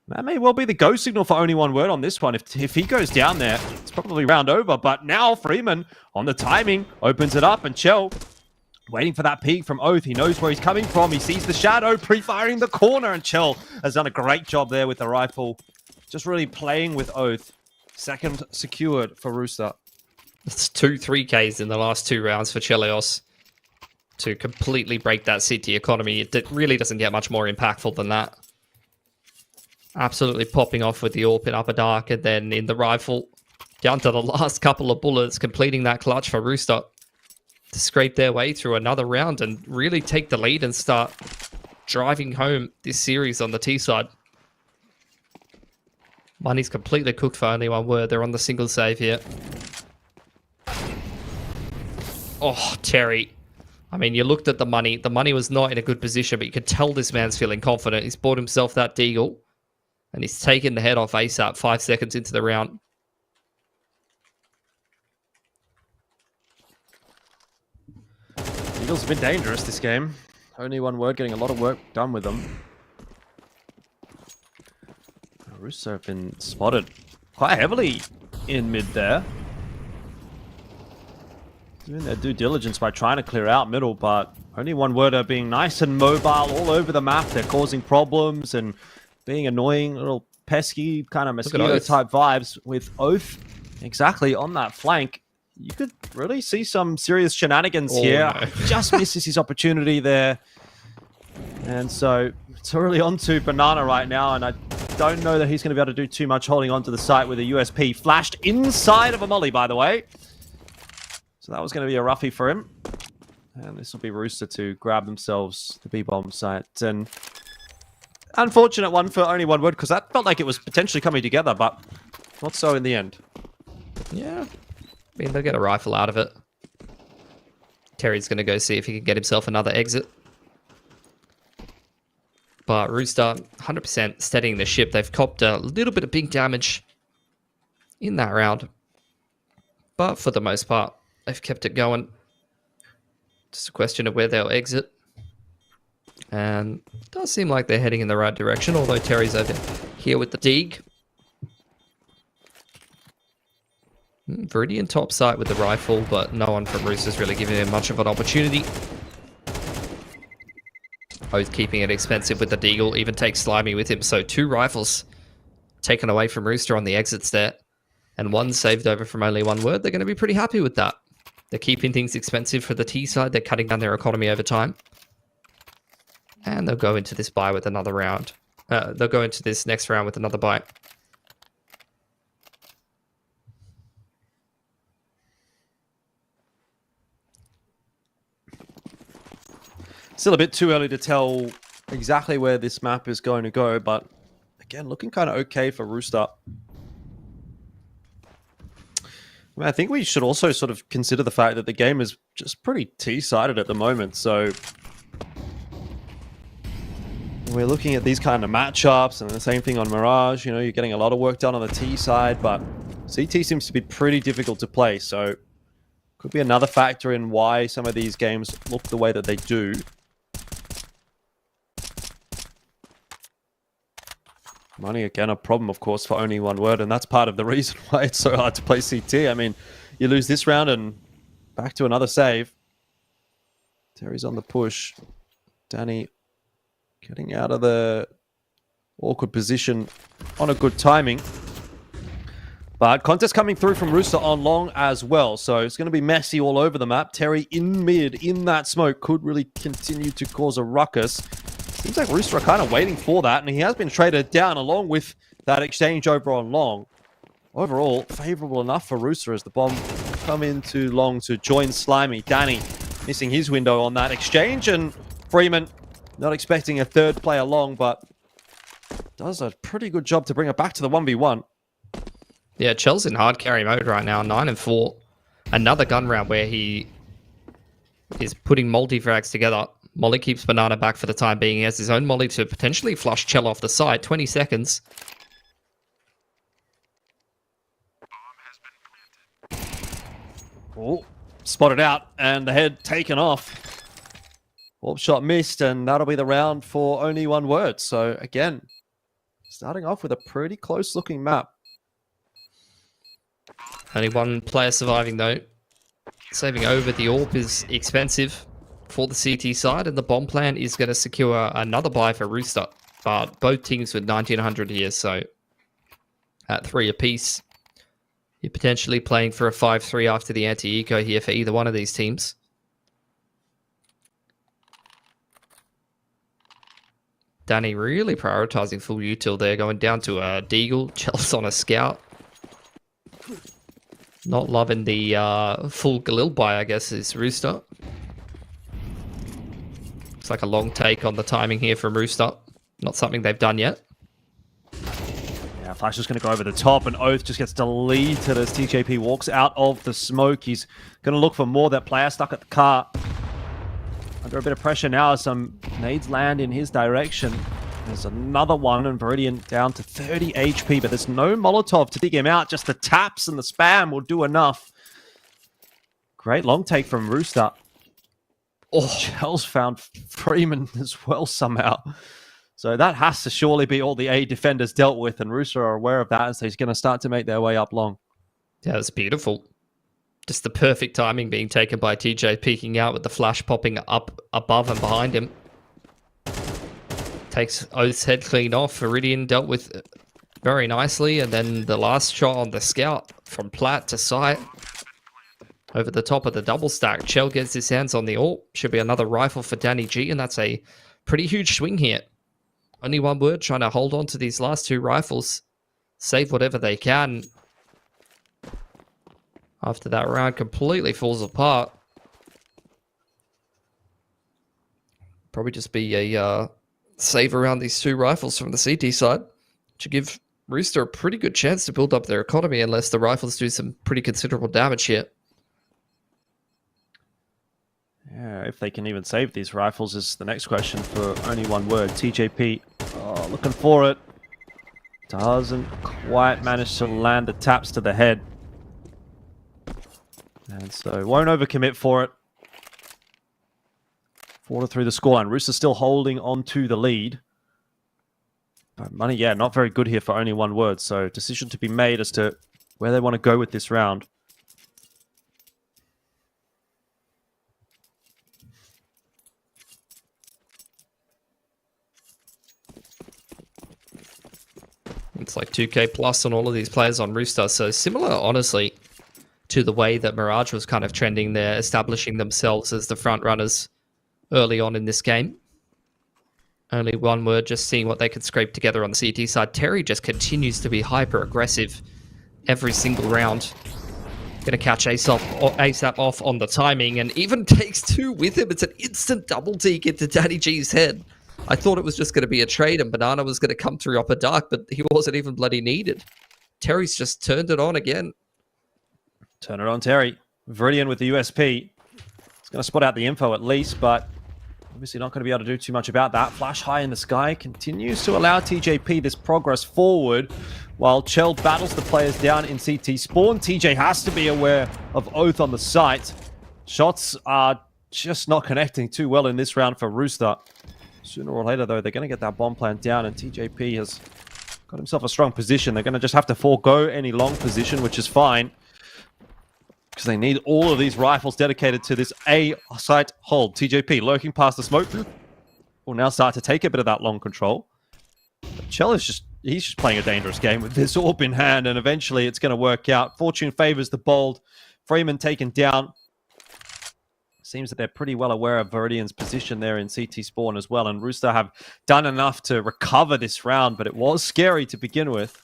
That may well be the go signal for only 1 word on this one. If he goes down there, it's probably round over. But now Freeman on the timing opens it up, and Chell waiting for that peek from Oath. He knows where he's coming from. He sees the shadow pre-firing the corner, and Chell has done a great job there with the rifle. Just really playing with Oath. Second secured for Rooster. It's 2 3Ks in the last 2 rounds for Chelios to completely break that city economy. It really doesn't get much more impactful than that. Absolutely popping off with the AWP in upper dark, and then in the rifle, Down to the last couple of bullets, completing that clutch for Rooster to scrape their way through another round and really take the lead and start driving home this series on the T side. Money's completely cooked for only one word. They're on the single save here. Oh, Terry. I mean, you looked at the money. The money was not in a good position, but you could tell this man's feeling confident. He's bought himself that deagle, and he's taken the head off ASAP 5 seconds into the round. Eagles have been dangerous this game. Only one word, getting a lot of work done with them. Rooster have been spotted quite heavily in mid there. Doing their due diligence by trying to clear out middle, but only one word are being nice and mobile all over the map. They're causing problems and being annoying, little pesky kind of mosquito type vibes with Oath exactly on that flank. You could really see some serious shenanigans here. No. Just misses his opportunity there. And so it's really on to Banana right now, and I don't know that he's going to be able to do too much holding on to the site with a USP flashed inside of a molly, by the way. So that was going to be a roughie for him. And this will be Rooster to grab themselves the B-bomb site. And unfortunate one for only one word, because that felt like it was potentially coming together, but not so in the end. Yeah. I mean, they'll get a rifle out of it. Terry's going to go see if he can get himself another exit. But Rooster, 100% steadying the ship. They've copped a little bit of big damage in that round. But for the most part, they've kept it going. Just a question of where they'll exit. And it does seem like they're heading in the right direction, although Terry's over here with the Deeg. Viridian top site with the rifle, but no one from Rooster's really giving him much of an opportunity. Both keeping it expensive with the Deagle, even takes Slimy with him. So 2 rifles taken away from Rooster on the exits there. And 1 saved over from only one word. They're going to be pretty happy with that. They're keeping things expensive for the T side. They're cutting down their economy over time. And they'll go into this buy with another round. They'll go into this next round with another buy. Still a bit too early to tell exactly where this map is going to go, but again, looking kind of okay for Rooster. I mean, I think we should also sort of consider the fact that the game is just pretty T-sided at the moment, so we're looking at these kind of matchups, and the same thing on Mirage. You know, you're getting a lot of work done on the T side, but CT seems to be pretty difficult to play, so could be another factor in why some of these games look the way that they do. Money, again, a problem, of course, for only one word, and that's part of the reason why it's so hard to play CT. I mean, you lose this round and back to another save. Terry's on the push. Danny getting out of the awkward position on a good timing. But contest coming through from Rooster on long as well, so it's going to be messy all over the map. Terry in mid, in that smoke, could really continue to cause a ruckus. Seems like Rooster are kind of waiting for that, and he has been traded down along with that exchange over on long. Overall, favorable enough for Rooster as the bomb come into long to join Slimy. Danny missing his window on that exchange, and Freeman not expecting a third player long, but does a pretty good job to bring it back to the 1v1. Yeah, Chel's in hard carry mode right now, 9 and 4. Another gun round where he is putting multi-frags together. Molly keeps Banana back for the time being. He has his own Molly to potentially flush Chell off the side. 20 seconds. Oh, spotted out, and the head taken off. Warp shot missed, and that'll be the round for only one word. So again, starting off with a pretty close-looking map. Only one player surviving though. Saving over the AWP is expensive for the CT side, and the bomb plan is going to secure another buy for Rooster. But both teams with 1900 here, so at 3 apiece, you're potentially playing for a 5-3 after the anti-eco here for either one of these teams. Danny really prioritizing full util there, going down to a Deagle. Chels on a scout. Not loving the full Galil buy, I guess, is Rooster. It's like a long take on the timing here from Rooster. Not something they've done yet. Yeah, Flash is going to go over the top, and Oath just gets deleted as TJP walks out of the smoke. He's going to look for more. That player stuck at the car. Under a bit of pressure now as some nades land in his direction. There's another one, and Viridian down to 30 HP, but there's no Molotov to dig him out. Just the taps and the spam will do enough. Great long take from Rooster. Oh, Chels found Freeman as well somehow. So that has to surely be all the A defenders dealt with, and Rooster are aware of that, and so he's going to start to make their way up long. Yeah, that's beautiful. Just the perfect timing being taken by TJ, peeking out with the flash popping up above and behind him. Takes Oath's head clean off. Viridian dealt with very nicely, and then the last shot on the scout from Platt to sight. Over the top of the double stack, Chell gets his hands on the AWP. Should be another rifle for Danny G, and that's a pretty huge swing here. Only one word, trying to hold on to these last two rifles. Save whatever they can. After that round completely falls apart. Probably just be a save around these two rifles from the CT side. Should give Rooster a pretty good chance to build up their economy unless the rifles do some pretty considerable damage here. Yeah, if they can even save these rifles is the next question for only one word. TJP, looking for it. Doesn't quite manage to land the taps to the head. And so won't overcommit for it. 4-3 the scoreline. Rooster still holding on to the lead. But money, yeah, not very good here for only one word. So decision to be made as to where they want to go with this round. It's like 2k plus on all of these players on Rooster. So similar, honestly, to the way that Mirage was kind of trending there, establishing themselves as the front runners early on in this game. Only one word, just seeing what they could scrape together on the CT side. Terry just continues to be hyper aggressive every single round. Going to catch ASAP off on the timing, and even takes two with him. It's an instant double teak into Danny G's head. I thought it was just going to be a trade and Banana was going to come through upper dark, but he wasn't even bloody needed. Terry's just turned it on again. Turn it on, Terry. Viridian with the USP. He's going to spot out the info at least, but obviously not going to be able to do too much about that. Flash high in the sky continues to allow TJP this progress forward while Chell battles the players down in CT spawn. TJ has to be aware of Oath on the site. Shots are just not connecting too well in this round for Rooster. Sooner or later, though, they're going to get that bomb plant down, and TJP has got himself a strong position. They're going to just have to forego any long position, which is fine, because they need all of these rifles dedicated to this A site hold. TJP lurking past the smoke will now start to take a bit of that long control. But Chell is he's just playing a dangerous game with this AWP in hand, and eventually it's going to work out. Fortune favors the bold. Freeman taken down. Seems that they're pretty well aware of Viridian's position there in CT spawn as well, and Rooster have done enough to recover this round, but it was scary to begin with.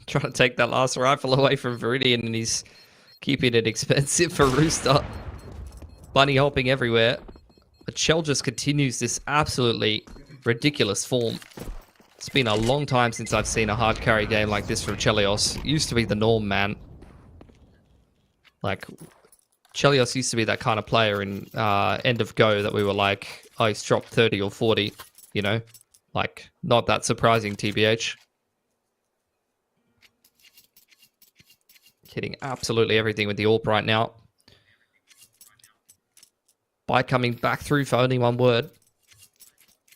Trying to take that last rifle away from Viridian, and he's keeping it expensive for Rooster. Bunny hopping everywhere. But Shell just continues this absolutely ridiculous form. It's been a long time since I've seen a hard carry game like this from Chelios. It used to be the norm, man. Like, Chelios used to be that kind of player in end of go that we were like, oh, he's dropped 30 or 40, you know? Like, not that surprising, TBH. Hitting absolutely everything with the AWP right now. By coming back through for only one word.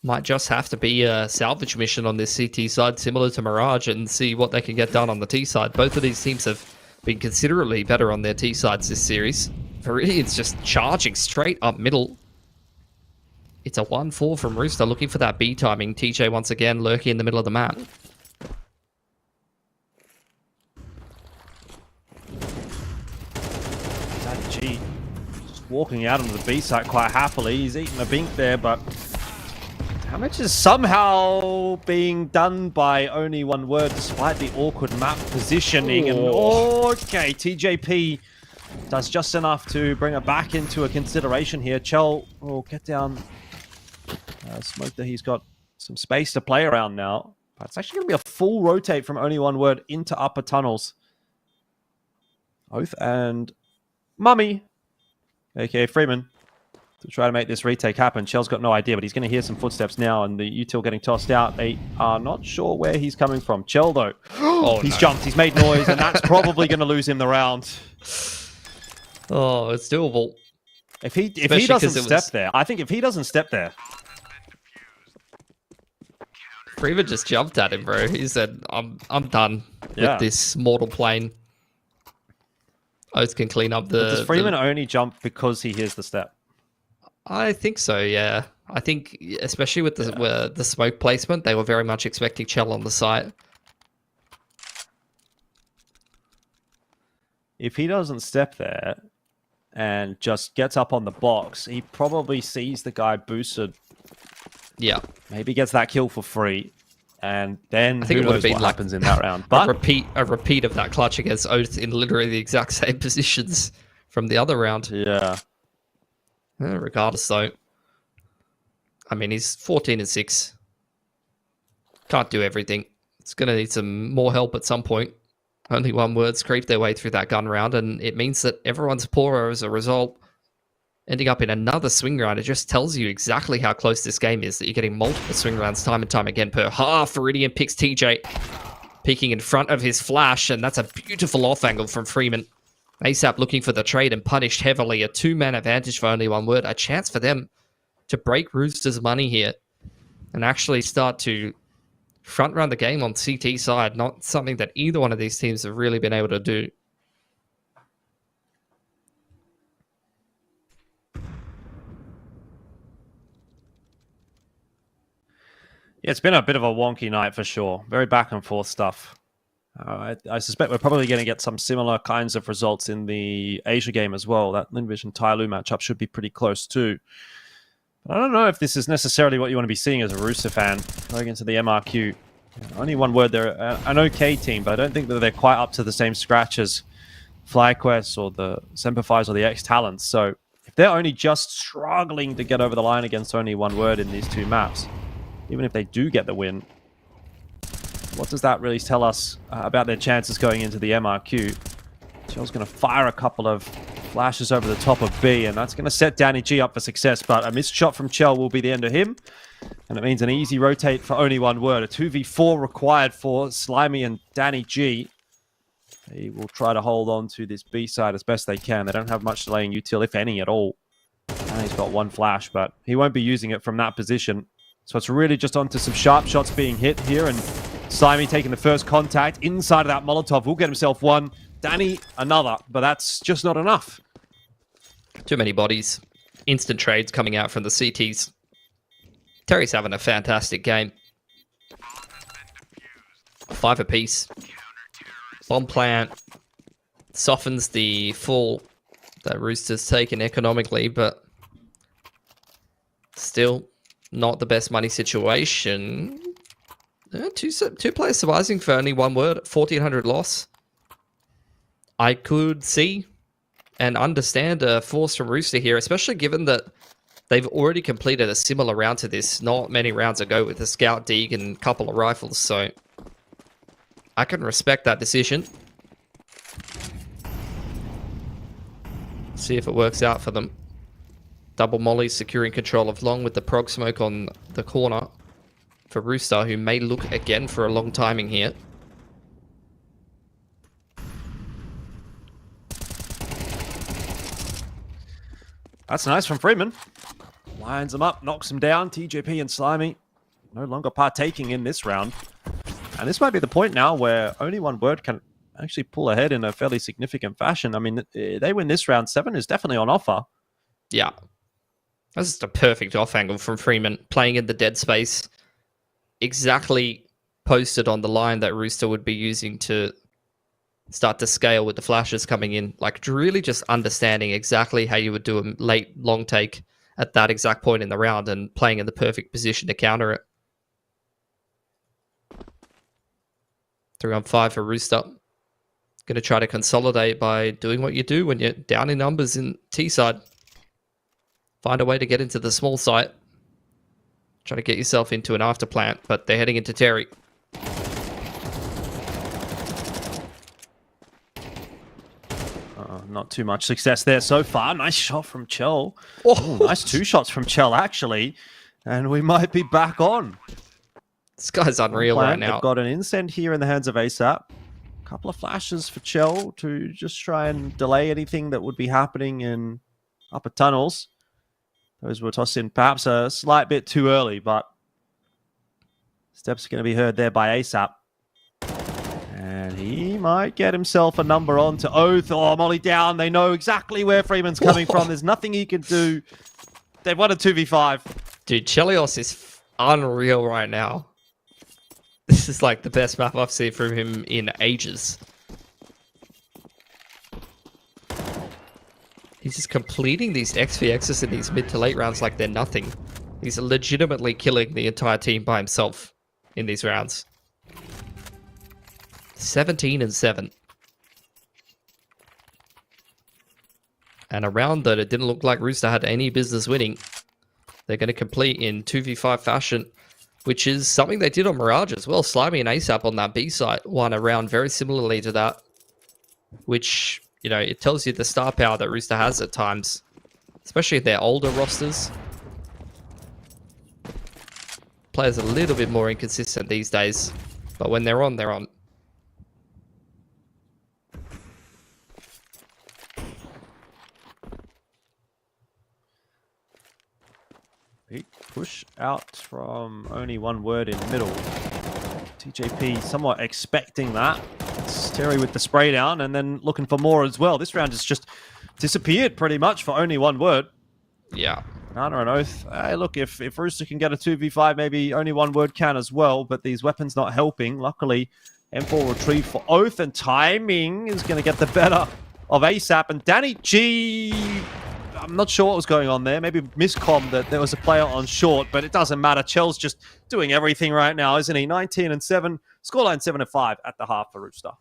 Might just have to be a salvage mission on this CT side, similar to Mirage, and see what they can get done on the T side. Both of these teams have been considerably better on their T sides this series. Viridian's just charging straight up middle. It's a 1-4 from Rooster, looking for that B timing. TJ once again lurking in the middle of the map. Daddy G just walking out onto the B site quite happily. He's eating a bink there, but Damage is somehow being done by only one word, despite the awkward map positioning. And okay, TJP does just enough to bring it back into a consideration here. Chell will get down. Smoke that he's got some space to play around now. But it's actually going to be a full rotate from only one word into upper tunnels. Oath and Mummy, aka Freeman, to try to make this retake happen. Chell's got no idea, but he's going to hear some footsteps now, and the util getting tossed out. They are not sure where he's coming from. Chell, though, he's jumped, he's made noise, and that's probably going to lose him the round. Oh, it's doable. If he doesn't step there, I think if he doesn't step there, Freeman just jumped at him, bro. He said, "I'm done with this mortal plane." Oath can clean up the... Does Freeman only jump because he hears the step? I think so, yeah. I think, especially with the smoke placement, they were very much expecting Chell on the site. If he doesn't step there and just gets up on the box, he probably sees the guy boosted. Yeah. Maybe gets that kill for free. And then I think it would have been what like happens in that round. But a repeat of that clutch against Oath in literally the exact same positions from the other round. Yeah. Regardless, though, I mean, he's 14-6. Can't do everything. It's going to need some more help at some point. Only one word's creep their way through that gun round, and it means that everyone's poorer as a result. Ending up in another swing round, it just tells you exactly how close this game is, that you're getting multiple swing rounds time and time again per half. Viridian picks TJ, peeking in front of his flash, and that's a beautiful off angle from Freeman. ASAP looking for the trade and punished heavily. A two-man advantage for only one word. A chance for them to break Rooster's money here and actually start to front-run the game on CT side. Not something that either one of these teams have really been able to do. Yeah, it's been a bit of a wonky night for sure. Very back and forth stuff. I suspect we're probably going to get some similar kinds of results in the Asia game as well. That Linvision Tyloo matchup should be pretty close too. But I don't know if this is necessarily what you want to be seeing as a Rooster fan going into the MRQ. Only one word, they're an okay team, but I don't think that they're quite up to the same scratch as FlyQuest or the Semperfis or the X-Talents. So if they're only just struggling to get over the line against only one word in these two maps, even if they do get the win, what does that really tell us about their chances going into the MRQ? Chell's going to fire a couple of flashes over the top of B, and that's going to set Danny G up for success, but a missed shot from Chell will be the end of him, and it means an easy rotate for only one word. A 2v4 required for Slimy and Danny G. They will try to hold on to this B side as best they can. They don't have much delaying util, if any, at all. And he's got one flash, but he won't be using it from that position. So it's really just onto some sharp shots being hit here, and Slimy taking the first contact inside of that Molotov will get himself one. Danny, another, but that's just not enough. Too many bodies. Instant trades coming out from the CTs. Terry's having a fantastic game. 5 apiece. Bomb plant softens the fall that Rooster's taken economically, but still not the best money situation. Two players surviving for only one word. 1,400 loss. I could see and understand a force from Rooster here, especially given that they've already completed a similar round to this not many rounds ago with a Scout Dig and a couple of rifles, so I can respect that decision. See if it works out for them. Double Molly securing control of long with the prog smoke on the corner for Rooster, who may look again for a long timing here. That's nice from Freeman. Lines him up, knocks him down. TJP and Slimy no longer partaking in this round. And this might be the point now where only one word can actually pull ahead in a fairly significant fashion. I mean, they win this round. 7 is definitely on offer. Yeah. That's just a perfect off angle from Freeman, playing in the dead space. Exactly posted on the line that Rooster would be using to start to scale with the flashes coming in. Like, really just understanding exactly how you would do a late long take at that exact point in the round and playing in the perfect position to counter it. 3-on-5 for Rooster. Going to try to consolidate by doing what you do when you're down in numbers in T-side. Find a way to get into the small site. Try to get yourself into an after plant, but they're heading into Terry. Not too much success there so far. Nice shot from Chell. Oh, Nice 2 shots from Chell, actually. And we might be back on. this guy's unreal right now. They've got an incend here in the hands of ASAP. A couple of flashes for Chell to just try and delay anything that would be happening in upper tunnels. Those were tossed in perhaps a slight bit too early, but steps are going to be heard there by ASAP. And he might get himself a number on to Oath. Oh, Molly down. They know exactly where Freeman's coming from. There's nothing he can do. They've won a 2v5. Dude, Chelios is unreal right now. This is like the best map I've seen from him in ages. He's just completing these XVXs in these mid to late rounds like they're nothing. He's legitimately killing the entire team by himself in these rounds. 17-7. And a round that it didn't look like Rooster had any business winning. They're going to complete in 2v5 fashion, which is something they did on Mirage as well. Slimy and ASAP on that B site won a round very similarly to that, which, you know, it tells you the star power that Rooster has at times, especially their older rosters. Players are a little bit more inconsistent these days, but when they're on, they're on. Big push out from only one word in middle. TJP somewhat expecting that. It's Terry with the spray down and then looking for more as well. This round has just disappeared pretty much for only one word. Yeah. Banana and Oath. Hey, look, if Rooster can get a 2v5, maybe only one word can as well, but these weapons not helping. Luckily, M4 retrieve for Oath, and timing is going to get the better of ASAP. And Danny G, I'm not sure what was going on there. Maybe miscomm that there was a player on short, but it doesn't matter. Chell's just doing everything right now, isn't he? 19-7, scoreline 7-5 at the half for Rooster.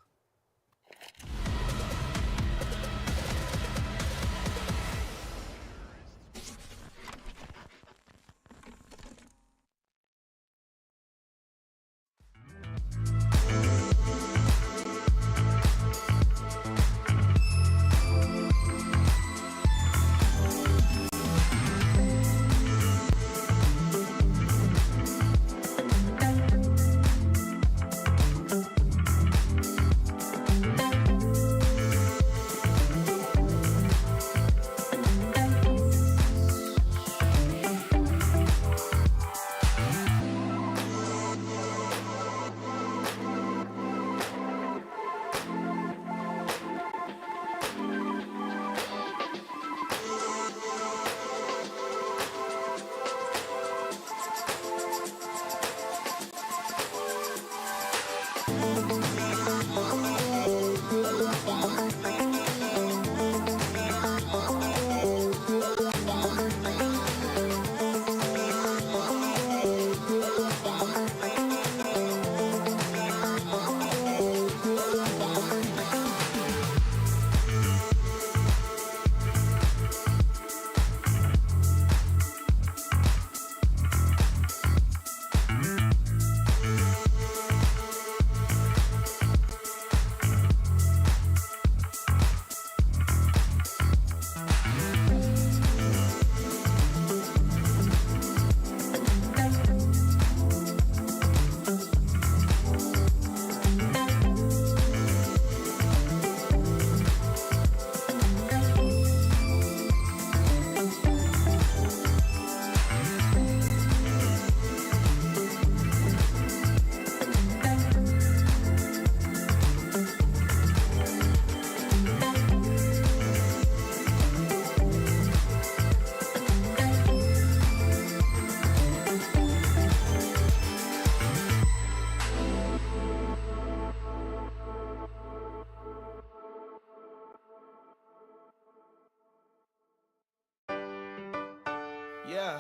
Yeah.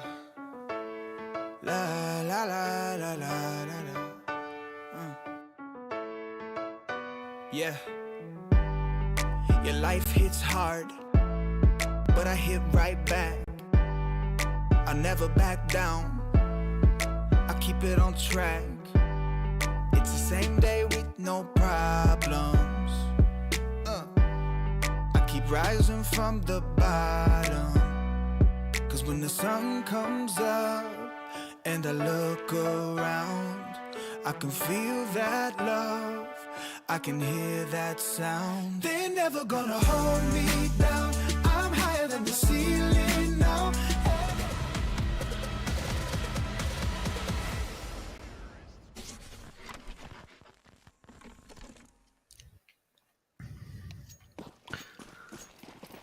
La la la la la la la. Yeah. Your life hits hard, but I hit right back. I never back down. I keep it on track. It's the same day with no problems. I keep rising from the bottom. Cause when the sun comes up and I look around, I can feel that love, I can hear that sound. They're never gonna hold me down. I'm higher than the ceiling now.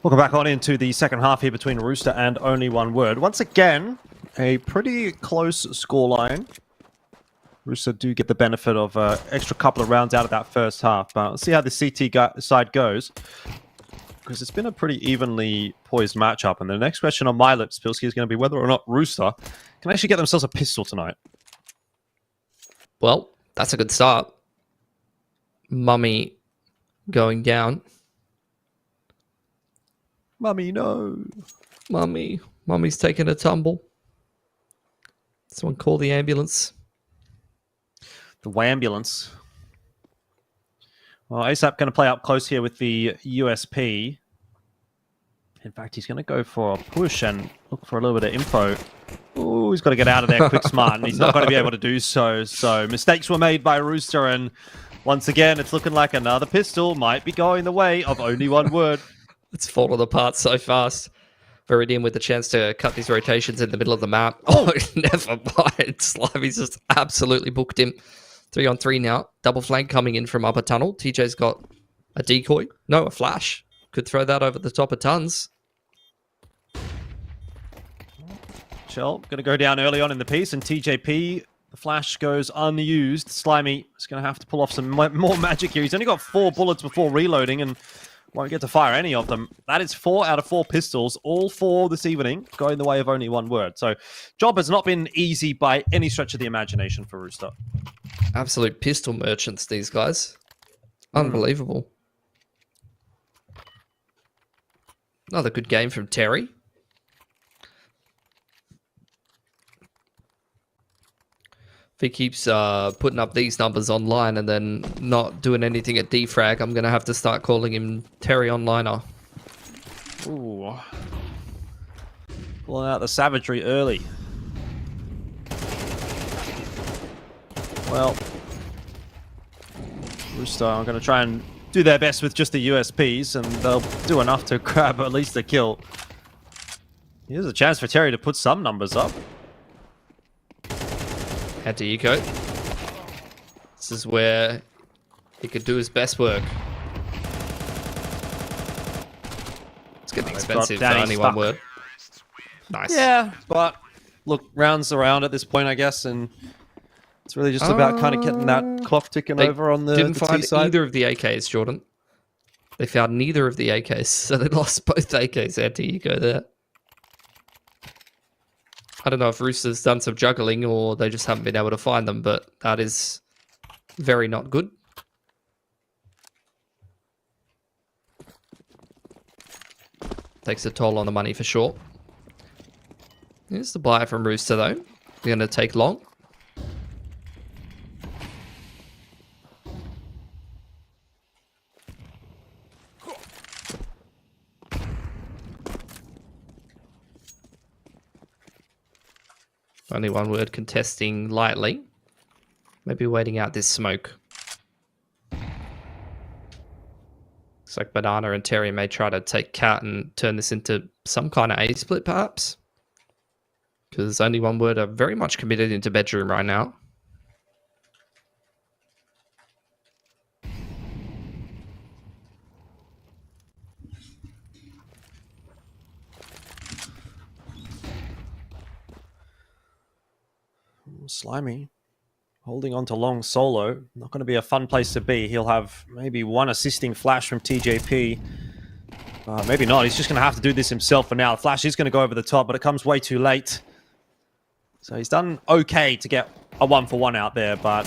Welcome back on into the second half here between Rooster and Only One Word. Once again, a pretty close scoreline. Rooster do get the benefit of an extra couple of rounds out of that first half. But let's see how the CT side goes. Because it's been a pretty evenly poised matchup. And the next question on my lips, Pilsky, is going to be whether or not Rooster can actually get themselves a pistol tonight. Well, that's a good start. Mummy going down. Mummy, no. Mummy's taking a tumble. Someone call the ambulance. The Wambulance. Well, ASAP going to play up close here with the USP. In fact, he's going to go for a push and look for a little bit of info. Oh, he's got to get out of there quick, smart, and he's not going to be able to do so. So mistakes were made by Rooster, and once again, it's looking like another pistol might be going the way of Only One Word. It's fallen apart so fast. Viridian with the chance to cut these rotations in the middle of the map. Oh, never mind. Slimy's just absolutely booked him. 3-on-3 now. Double flank coming in from upper tunnel. TJ's got a decoy. No, a flash. Could throw that over the top of tons. Shell going to go down early on in the piece, and TJP, the flash goes unused. Slimy is going to have to pull off some more magic here. He's only got 4 bullets before reloading, and won't get to fire any of them. That is 4 out of 4 pistols, all 4 this evening, going the way of Only One Word. So, job has not been easy by any stretch of the imagination for Rooster. Absolute pistol merchants, these guys. Unbelievable. Another good game from Terry. If he keeps putting up these numbers online and then not doing anything at defrag, I'm going to have to start calling him Terry Onliner. Ooh. Pulling out the savagery early. Well, Rooster are going to try and do their best with just the USPs, and they'll do enough to grab at least a kill. Here's a chance for Terry to put some numbers up. Head to Eco. This is where he could do his best work. It's getting expensive for Only One Word. Nice. Yeah, but look, rounds around at this point, I guess, and it's really just about kind of getting that clock ticking over on the didn't the find T side. either of the AKs, Jordan. They found neither of the AKs, so they lost both AKs out to Eco there. I don't know if Rooster's done some juggling or they just haven't been able to find them, but that is very not good. Takes a toll on the money for sure. Here's the buy from Rooster though. They're going to take long. Only One Word contesting lightly. Maybe waiting out this smoke. Looks like Banana and Terry may try to take Cat and turn this into some kind of A-split, perhaps. Because Only One Word are very much committed into bedroom right now. Slimy holding on to long solo. Not going to be a fun place to be. He'll have maybe one assisting flash from TJP. Maybe not. He's just going to have to do this himself for now. The flash is going to go over the top, but it comes way too late. So he's done okay to get a 1-for-1 out there, but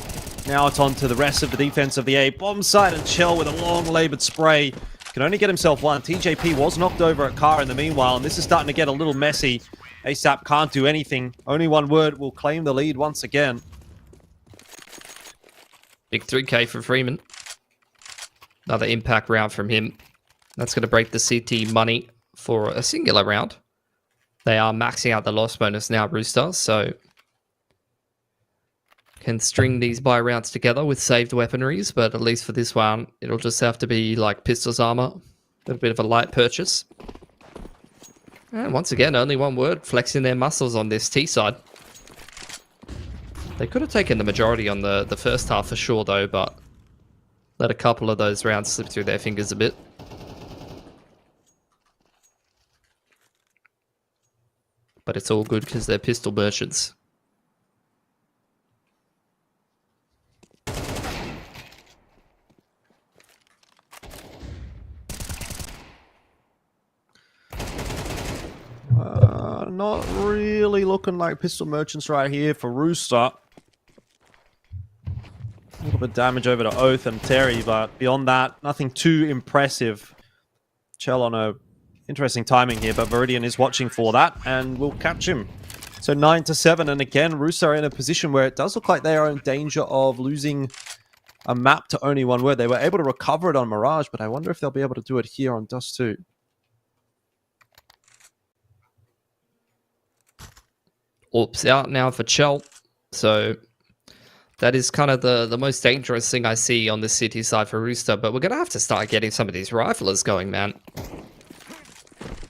now it's on to the rest of the defense of the A. Bomb side and Chell with a long labored spray. Can only get himself one. TJP was knocked over at Car in the meanwhile, and this is starting to get a little messy. ASAP can't do anything. Only one word will claim the lead once again. Big 3K for Freeman. Another impact round from him. That's going to break the CT money for a singular round. They are maxing out the loss bonus now, Rooster, so can string these buy rounds together with saved weaponries, but at least for this one, it'll just have to be like pistols armor. A little bit of a light purchase. And once again, only one word, flexing their muscles on this T side. They could have taken the majority on the first half for sure, though, but let a couple of those rounds slip through their fingers a bit. But it's all good because they're pistol merchants. Not really looking like pistol merchants right here for Rooster. A little bit of damage over to Oath and Terry, but beyond that, nothing too impressive. Chell on a interesting timing here, but Viridian is watching for that, and will catch him. So 9-7, and again, Rooster are in a position where it does look like they are in danger of losing a map to only one word. They were able to recover it on Mirage, but I wonder if they'll be able to do it here on Dust 2. Orps out now for Chell, so that is kind of the most dangerous thing I see on the city side for Rooster, but we're going to have to start getting some of these riflers going, man.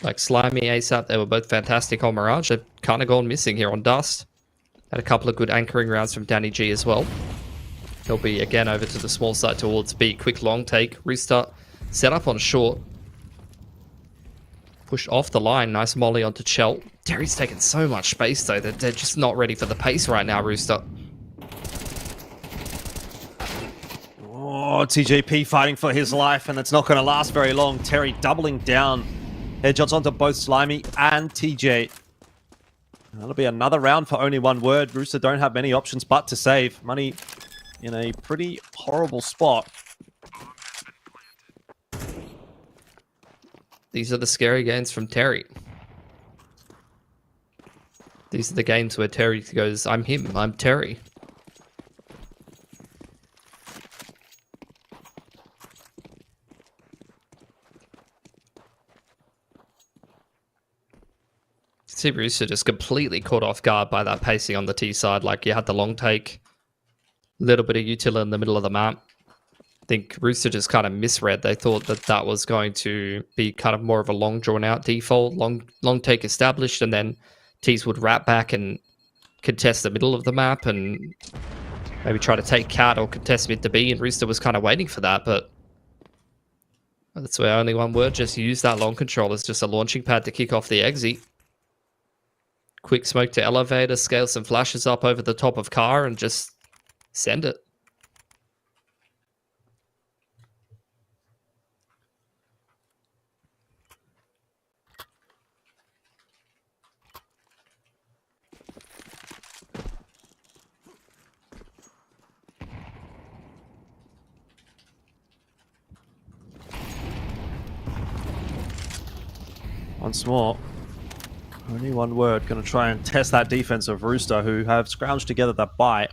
Like Slimy, ASAP, they were both fantastic on Mirage. They've kind of gone missing here on Dust. Had a couple of good anchoring rounds from Danny G as well. He'll be again over to the small side towards B. Quick long take. Rooster set up on short. Pushed off the line. Nice molly onto Chell. Terry's taking so much space though. They're just not ready for the pace right now, Rooster. Oh, TJP fighting for his life, and it's not going to last very long. Terry doubling down. Headshots onto both Slimy and TJ. That'll be another round for only one word. Rooster don't have many options but to save. Money in a pretty horrible spot. These are the scary games from Terry. These are the games where Terry goes, I'm him, I'm Terry. See Rooster just completely caught off guard by that pacing on the T side. Like, you had the long take, little bit of util in the middle of the map. I think Rooster just kind of misread. They thought that that was going to be kind of more of a long drawn out default, long take established, and then T's would wrap back and contest the middle of the map and maybe try to take cat or contest mid to B, and Rooster was kind of waiting for that, but that's where only one word, just use that long control as just a launching pad to kick off the exit. Quick smoke to elevator, scale some flashes up over the top of car and just send it. Once more. Only one word. Going to try and test that defense of Rooster, who have scrounged together that bite.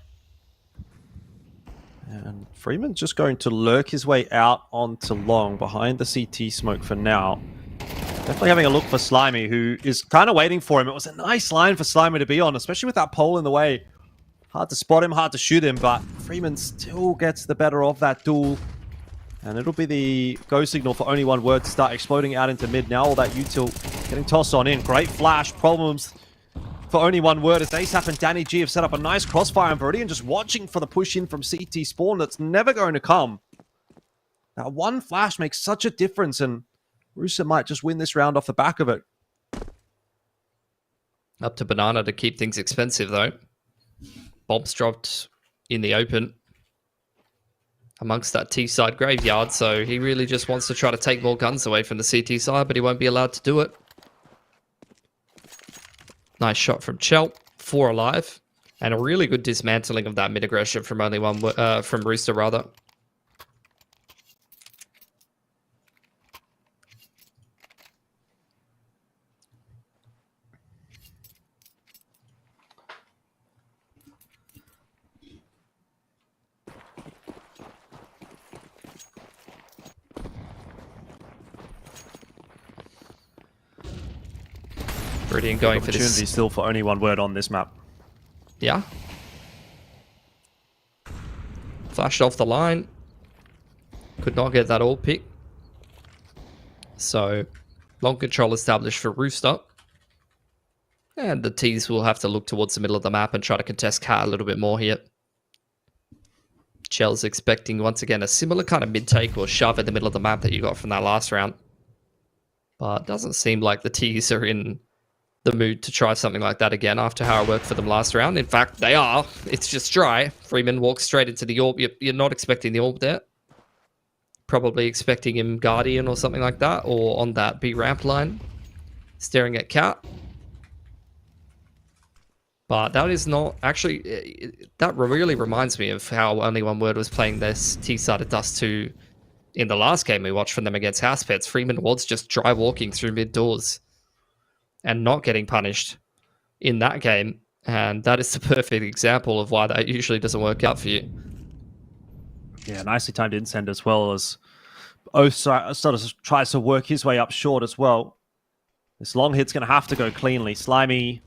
And Freeman's just going to lurk his way out onto long behind the CT smoke for now. Definitely having a look for Slimy, who is kind of waiting for him. It was a nice line for Slimy to be on, especially with that pole in the way. Hard to spot him, hard to shoot him, but Freeman still gets the better of that duel. And it'll be the go signal for only one word to start exploding out into mid. Now all that util getting tossed on in. Great flash. Problems for only one word as ASAP and Danny G have set up a nice crossfire, and Viridian just watching for the push in from CT spawn that's never going to come. That one flash makes such a difference, and Rooster might just win this round off the back of it. Up to Banana to keep things expensive though. Bombs dropped in the open. amongst that T side graveyard, so he really just wants to try to take more guns away from the CT side, but he won't be allowed to do it. Nice shot from Chelt, 4 alive, and a really good dismantling of that mid aggression from from Rooster rather. Brilliant going for this. Opportunity still for only one word on this map. Yeah. Flashed off the line. Could not get that all pick. So, long control established for Rooster. And the T's will have to look towards the middle of the map and try to contest Cat a little bit more here. Chell's expecting, once again, a similar kind of mid-take or shove in the middle of the map that you got from that last round. But doesn't seem like the T's are in the mood to try something like that again after how it worked for them last round. In fact, they are. It's just dry. Freeman walks straight into the orb. You're not expecting the orb there. Probably expecting him Guardian or something like that, or on that B ramp line, staring at Cat. But that is not actually. That really reminds me of how Only One Word was playing this T-side of Dust 2 in the last game we watched from them against House Pets. Freeman was just dry walking through mid doors and not getting punished in that game. And that is the perfect example of why that usually doesn't work out for you. Yeah, nicely timed insend as well as Oath sort of tries to work his way up short as well. This long hit's going to have to go cleanly. Slimy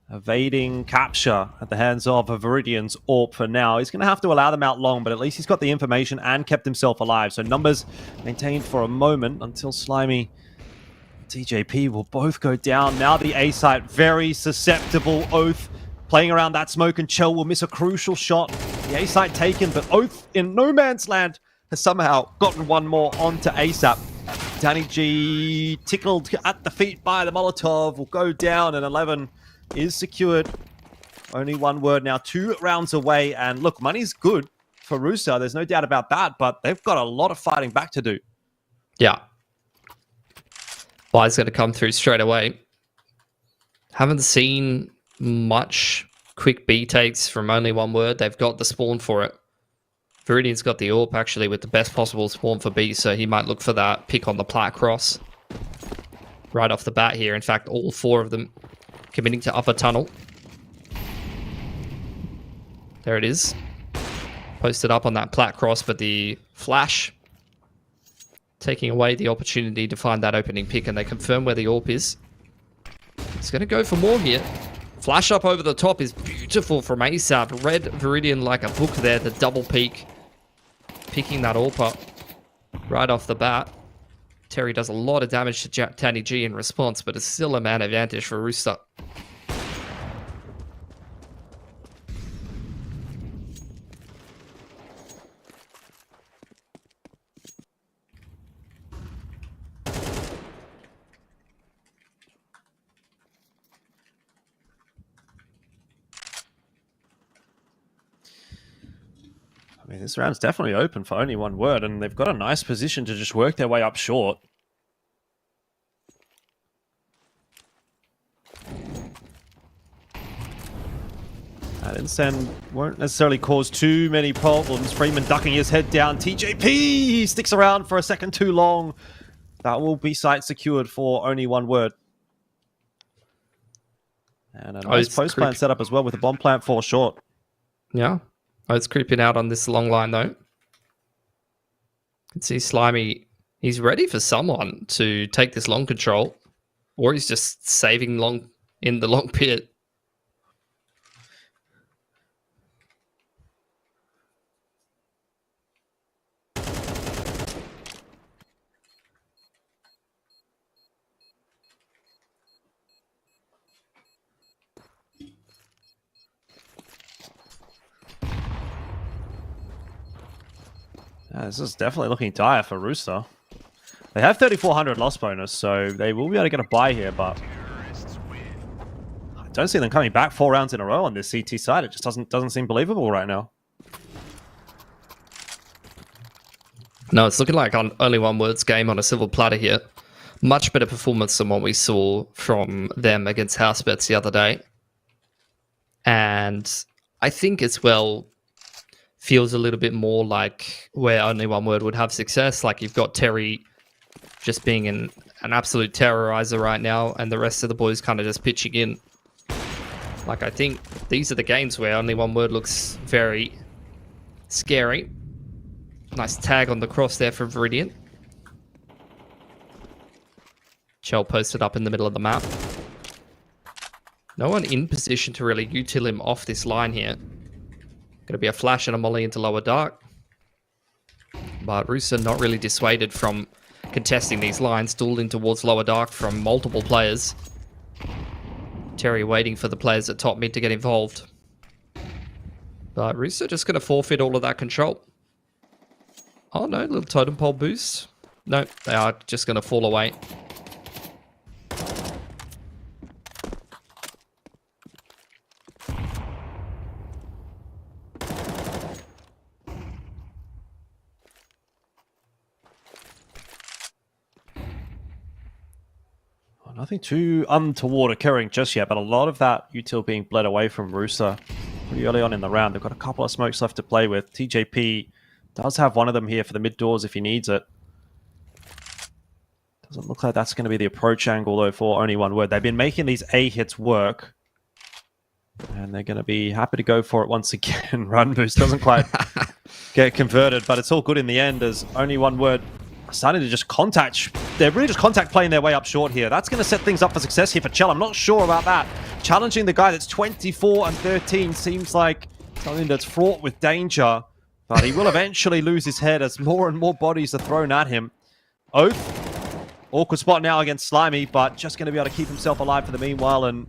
evading capture at the hands of a Viridian's AWP for now. He's going to have to allow them out long, but at least he's got the information and kept himself alive. So numbers maintained for a moment until Slimy TJP will both go down. Now the A site, very susceptible. Oath playing around that smoke, and Chell will miss a crucial shot. The A site taken, but Oath in no man's land has somehow gotten one more onto ASAP. Danny G, tickled at the feet by the Molotov, will go down, and 11 is secured. Only one word now, 2 rounds away, and look, money's good for Rooster. There's no doubt about that, but they've got a lot of fighting back to do. Yeah. Buy's going to come through straight away. Haven't seen much quick B takes from Only One Word. They've got the spawn for it. Viridian's got the AWP actually with the best possible spawn for B, so he might look for that pick on the plat cross right off the bat here. In fact, all 4 of them committing to upper tunnel. There it is. Posted up on that plat cross, but the flash taking away the opportunity to find that opening pick, and they confirm where the AWP is. He's going to go for more here. Flash up over the top is beautiful from ASAP. Red Viridian like a book there, the double peek. Picking that AWP up right off the bat. Terry does a lot of damage to Danny G in response, but it's still a man advantage for Rooster. I mean, this round's definitely open for Only One Word, and they've got a nice position to just work their way up short. That incend won't necessarily cause too many problems. Freeman ducking his head down. TJP, he sticks around for a second too long. That will be site secured for Only One Word. And a nice post plant setup as well with a bomb plant 4 short. Yeah. Oh, it's creeping out on this long line, though. You can see Slimy. He's ready for someone to take this long control. Or he's just saving long in the long pit. Yeah, this is definitely looking dire for Rooster. They have 3,400 loss bonus, so they will be able to get a buy here, but I don't see them coming back 4 rounds in a row on this CT side. It just doesn't seem believable right now. No, it's looking like only one word's game on a silver platter here. Much better performance than what we saw from them against Housebets the other day. And I think as well feels a little bit more like where only one word would have success. Like you've got Terry just being an absolute terrorizer right now, and the rest of the boys kind of just pitching in. Like I think these are the games where only one word looks very scary. Nice tag on the cross there for Viridian. Chell posted up in the middle of the map. No one in position to really util him off this line here. Going to be a flash and a molly into lower dark. But Rooster not really dissuaded from contesting these lines, dueling towards lower dark from multiple players. Terry waiting for the players at top mid to get involved. But Rooster just going to forfeit all of that control. Oh no, little totem pole boost. No, they are just going to fall away. Nothing too untoward occurring just yet, but a lot of that util being bled away from Rooster pretty early on in the round. They've got a couple of smokes left to play with. TJP does have one of them here for the mid doors if he needs it. Doesn't look like that's going to be the approach angle, though, for only one word. They've been making these A hits work, and they're going to be happy to go for it once again. Run boost doesn't quite get converted, but it's all good in the end as only one word starting to just contact. They're really just contact playing their way up short here. That's going to set things up for success here for Chell. I'm not sure about that. Challenging the guy that's 24 and 13 seems like something that's fraught with danger, but he will eventually lose his head as more and more bodies are thrown at him. Oath, awkward spot now against Slimy, but just going to be able to keep himself alive for the meanwhile and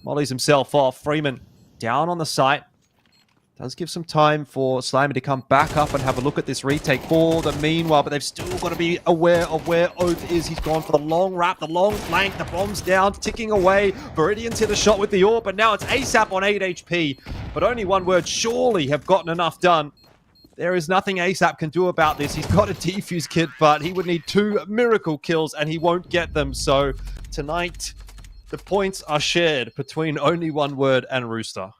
mollies himself off. Freeman down on the site. Does give some time for Slimy to come back up and have a look at this retake for the meanwhile, but they've still got to be aware of where Oath is. He's gone for the long wrap, the long flank, the bomb's down, ticking away. Viridian's hit a shot with the AWP, but now it's ASAP on 8 HP. But only one word, surely have gotten enough done. There is nothing ASAP can do about this. He's got a defuse kit, but he would need 2 miracle kills, and he won't get them. So tonight, the points are shared between only one word and Rooster.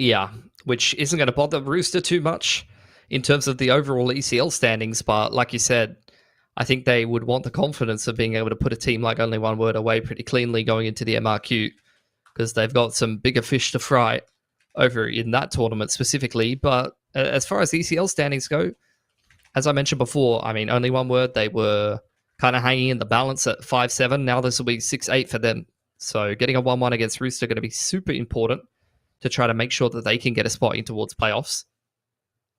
Yeah, which isn't going to bother Rooster too much in terms of the overall ECL standings. But like you said, I think they would want the confidence of being able to put a team like only one word away pretty cleanly going into the MRQ, because they've got some bigger fish to fry over in that tournament specifically. But as far as ECL standings go, as I mentioned before, I mean, only one word, they were kind of hanging in the balance at 5-7. Now this will be 6-8 for them. So getting a 1-1 against Rooster going to be super important to try to make sure that they can get a spot in towards playoffs.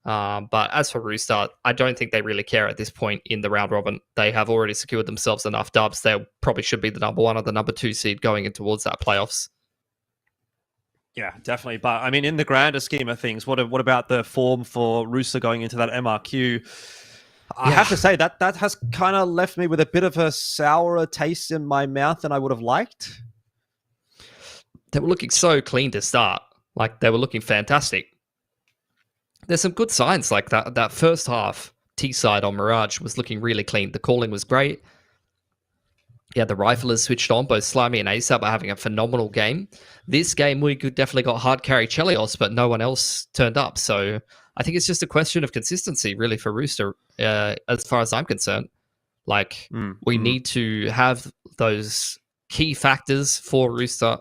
But as for Rooster, I don't think they really care at this point in the round robin. They have already secured themselves enough dubs. They probably should be the number 1 or the number 2 seed going in towards that playoffs. Yeah, definitely. But I mean, in the grander scheme of things, what about the form for Rooster going into that MRQ? I have to say that has kind of left me with a bit of a sourer taste in my mouth than I would have liked. They were looking so clean to start. Like, they were looking fantastic. There's some good signs, like that first half T-side on Mirage was looking really clean. The calling was great. Yeah, the riflers switched on. Both Slimy and ASAP are having a phenomenal game. This game, we could definitely got hard carry Chelios, but no one else turned up. So I think it's just a question of consistency, really, for Rooster, as far as I'm concerned. Like, we need to have those key factors for Rooster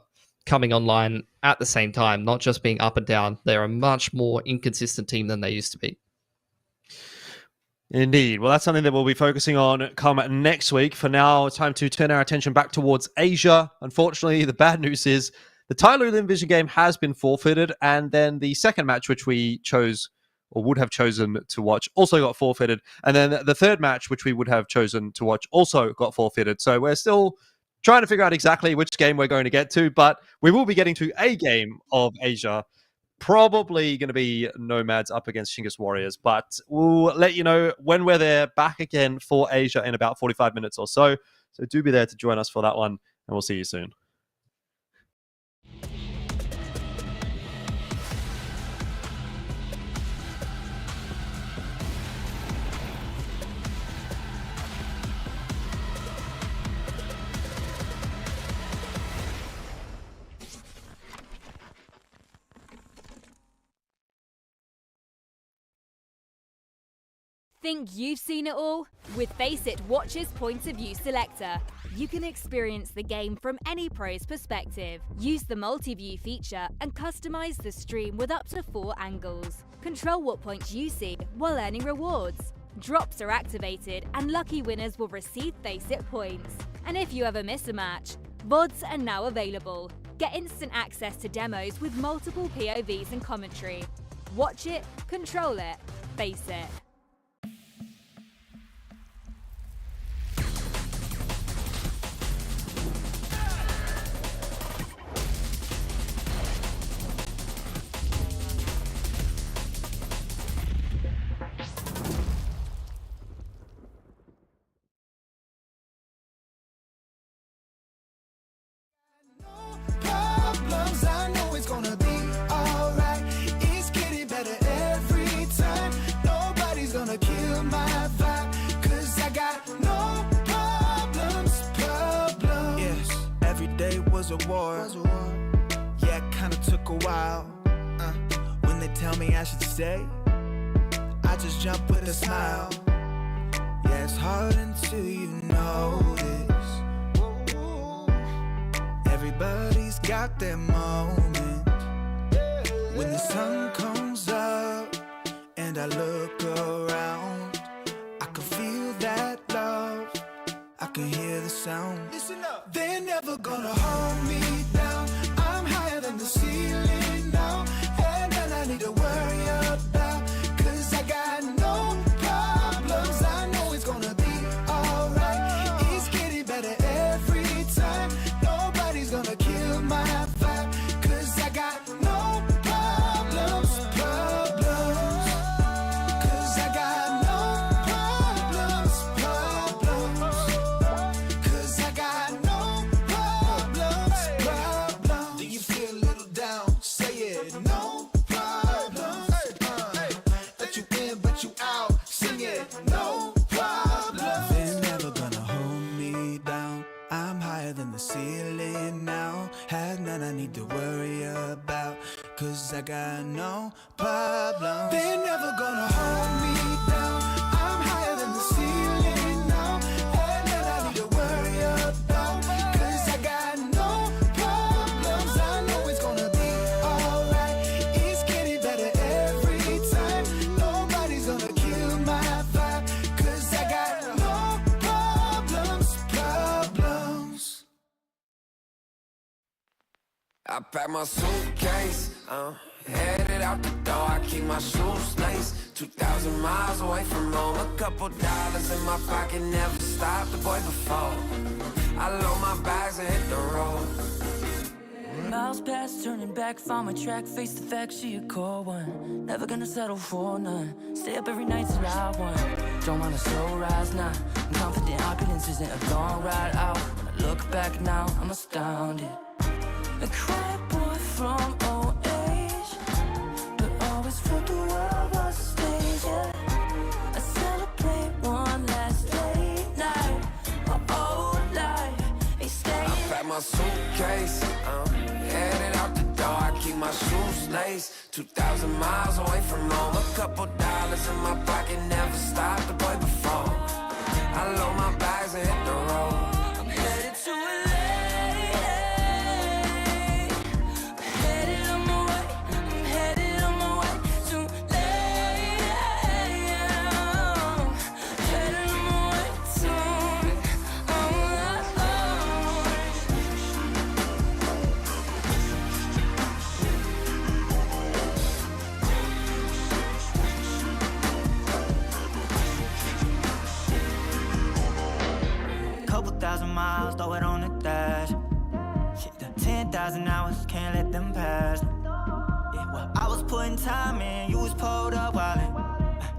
coming online at the same time, not just being up and down. They're a much more inconsistent team than they used to be. Indeed. Well, that's something that we'll be focusing on come next week. For now, it's time to turn our attention back towards Asia. Unfortunately, the bad news is the Tyloo Lim Vision game has been forfeited, and then the second match, which we chose or would have chosen to watch, also got forfeited. And then the third match, which we would have chosen to watch, also got forfeited. So we're still trying to figure out exactly which game we're going to get to, but we will be getting to a game of Asia. Probably going to be Nomads up against Shingus Warriors, but we'll let you know when we're there back again for Asia in about 45 minutes or so. So do be there to join us for that one, and we'll see you soon. Think you've seen it all? With Face It Watch's Point of View Selector, you can experience the game from any pro's perspective. Use the multi-view feature and customize the stream with up to 4 angles. Control what points you see while earning rewards. Drops are activated and lucky winners will receive Face It points. And if you ever miss a match, VODs are now available. Get instant access to demos with multiple POVs and commentary. Watch it, control it, face it. Problems, I know it's gonna be alright. It's getting better every time. Nobody's gonna kill my vibe, 'cause I got no problems. Yes, every day was a war. Yeah, it kinda took a while. When they tell me I should stay, I just jump with a smile. Yeah, it's hard until you notice. Everybody's got their moment. When the sun comes up and I look around, I can feel that love, I can hear the sound. Listen up. They're never gonna hold me down. I'm higher than the ceiling now, and then I need to worry about, 'cause I got no problems. I know it's gonna be alright. It's getting better every time. Nobody's gonna kill my vibe, 'cause I got no problems. 'Cause I got no problems. 'Cause I got no problems. Do you feel a little down? Say it. No problems. Let you in, but you out. Sing it. No problems. They're never gonna hold me down. I'm higher than the ceiling now. Have none I need to worry about, 'cause I got no problems. They're never gonna hold me down. I'm higher than the ceiling now. Have none I need to worry about, 'cause I got no problems. I know it's gonna be alright. It's getting better every time. Nobody's gonna kill my vibe, 'cause I got no problems. I pack my suitcase, headed out the door. I keep my shoes laced. 2,000 miles away from home. A couple dollars in my pocket, never stopped the boy before. I load my bags and hit the road. Miles past, turning back, found my track, face the fact she a cold one. Never gonna settle for none. Stay up every night till I won. Don't want a slow rise now. I'm confident opulence isn't a long ride out. When I look back now, I'm astounded. A quiet boy from old age, but always felt the world was a stage, yeah. I celebrate one last late night, my old life, they stay. I pack my suitcase, headed out the door. I keep my shoes laced. 2,000 miles away from home. A couple dollars in my pocket, never stopped the boy before. I load my bags and hit the road. I'm headed to LA. Couple thousand miles, throw it on the dash. Shit, the 10,000 hours, can't let them pass. Yeah, well, I was putting time in, you was pulled up wildin'.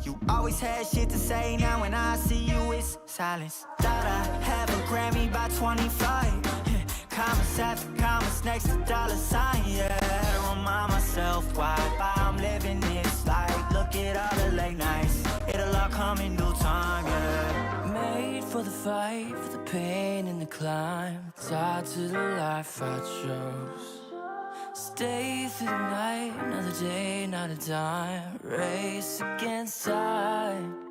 You always had shit to say, now when I see you, it's silence. Thought I'd have a Grammy by 25. Commas after commas next to dollar sign, yeah. To remind myself why I'm living this life. Look at all the late nights, it'll all come in due time, yeah. Made for the fight, for the pain and the climb. Tied to the life I chose. Stay through the night, another day, not a dime. Race against time.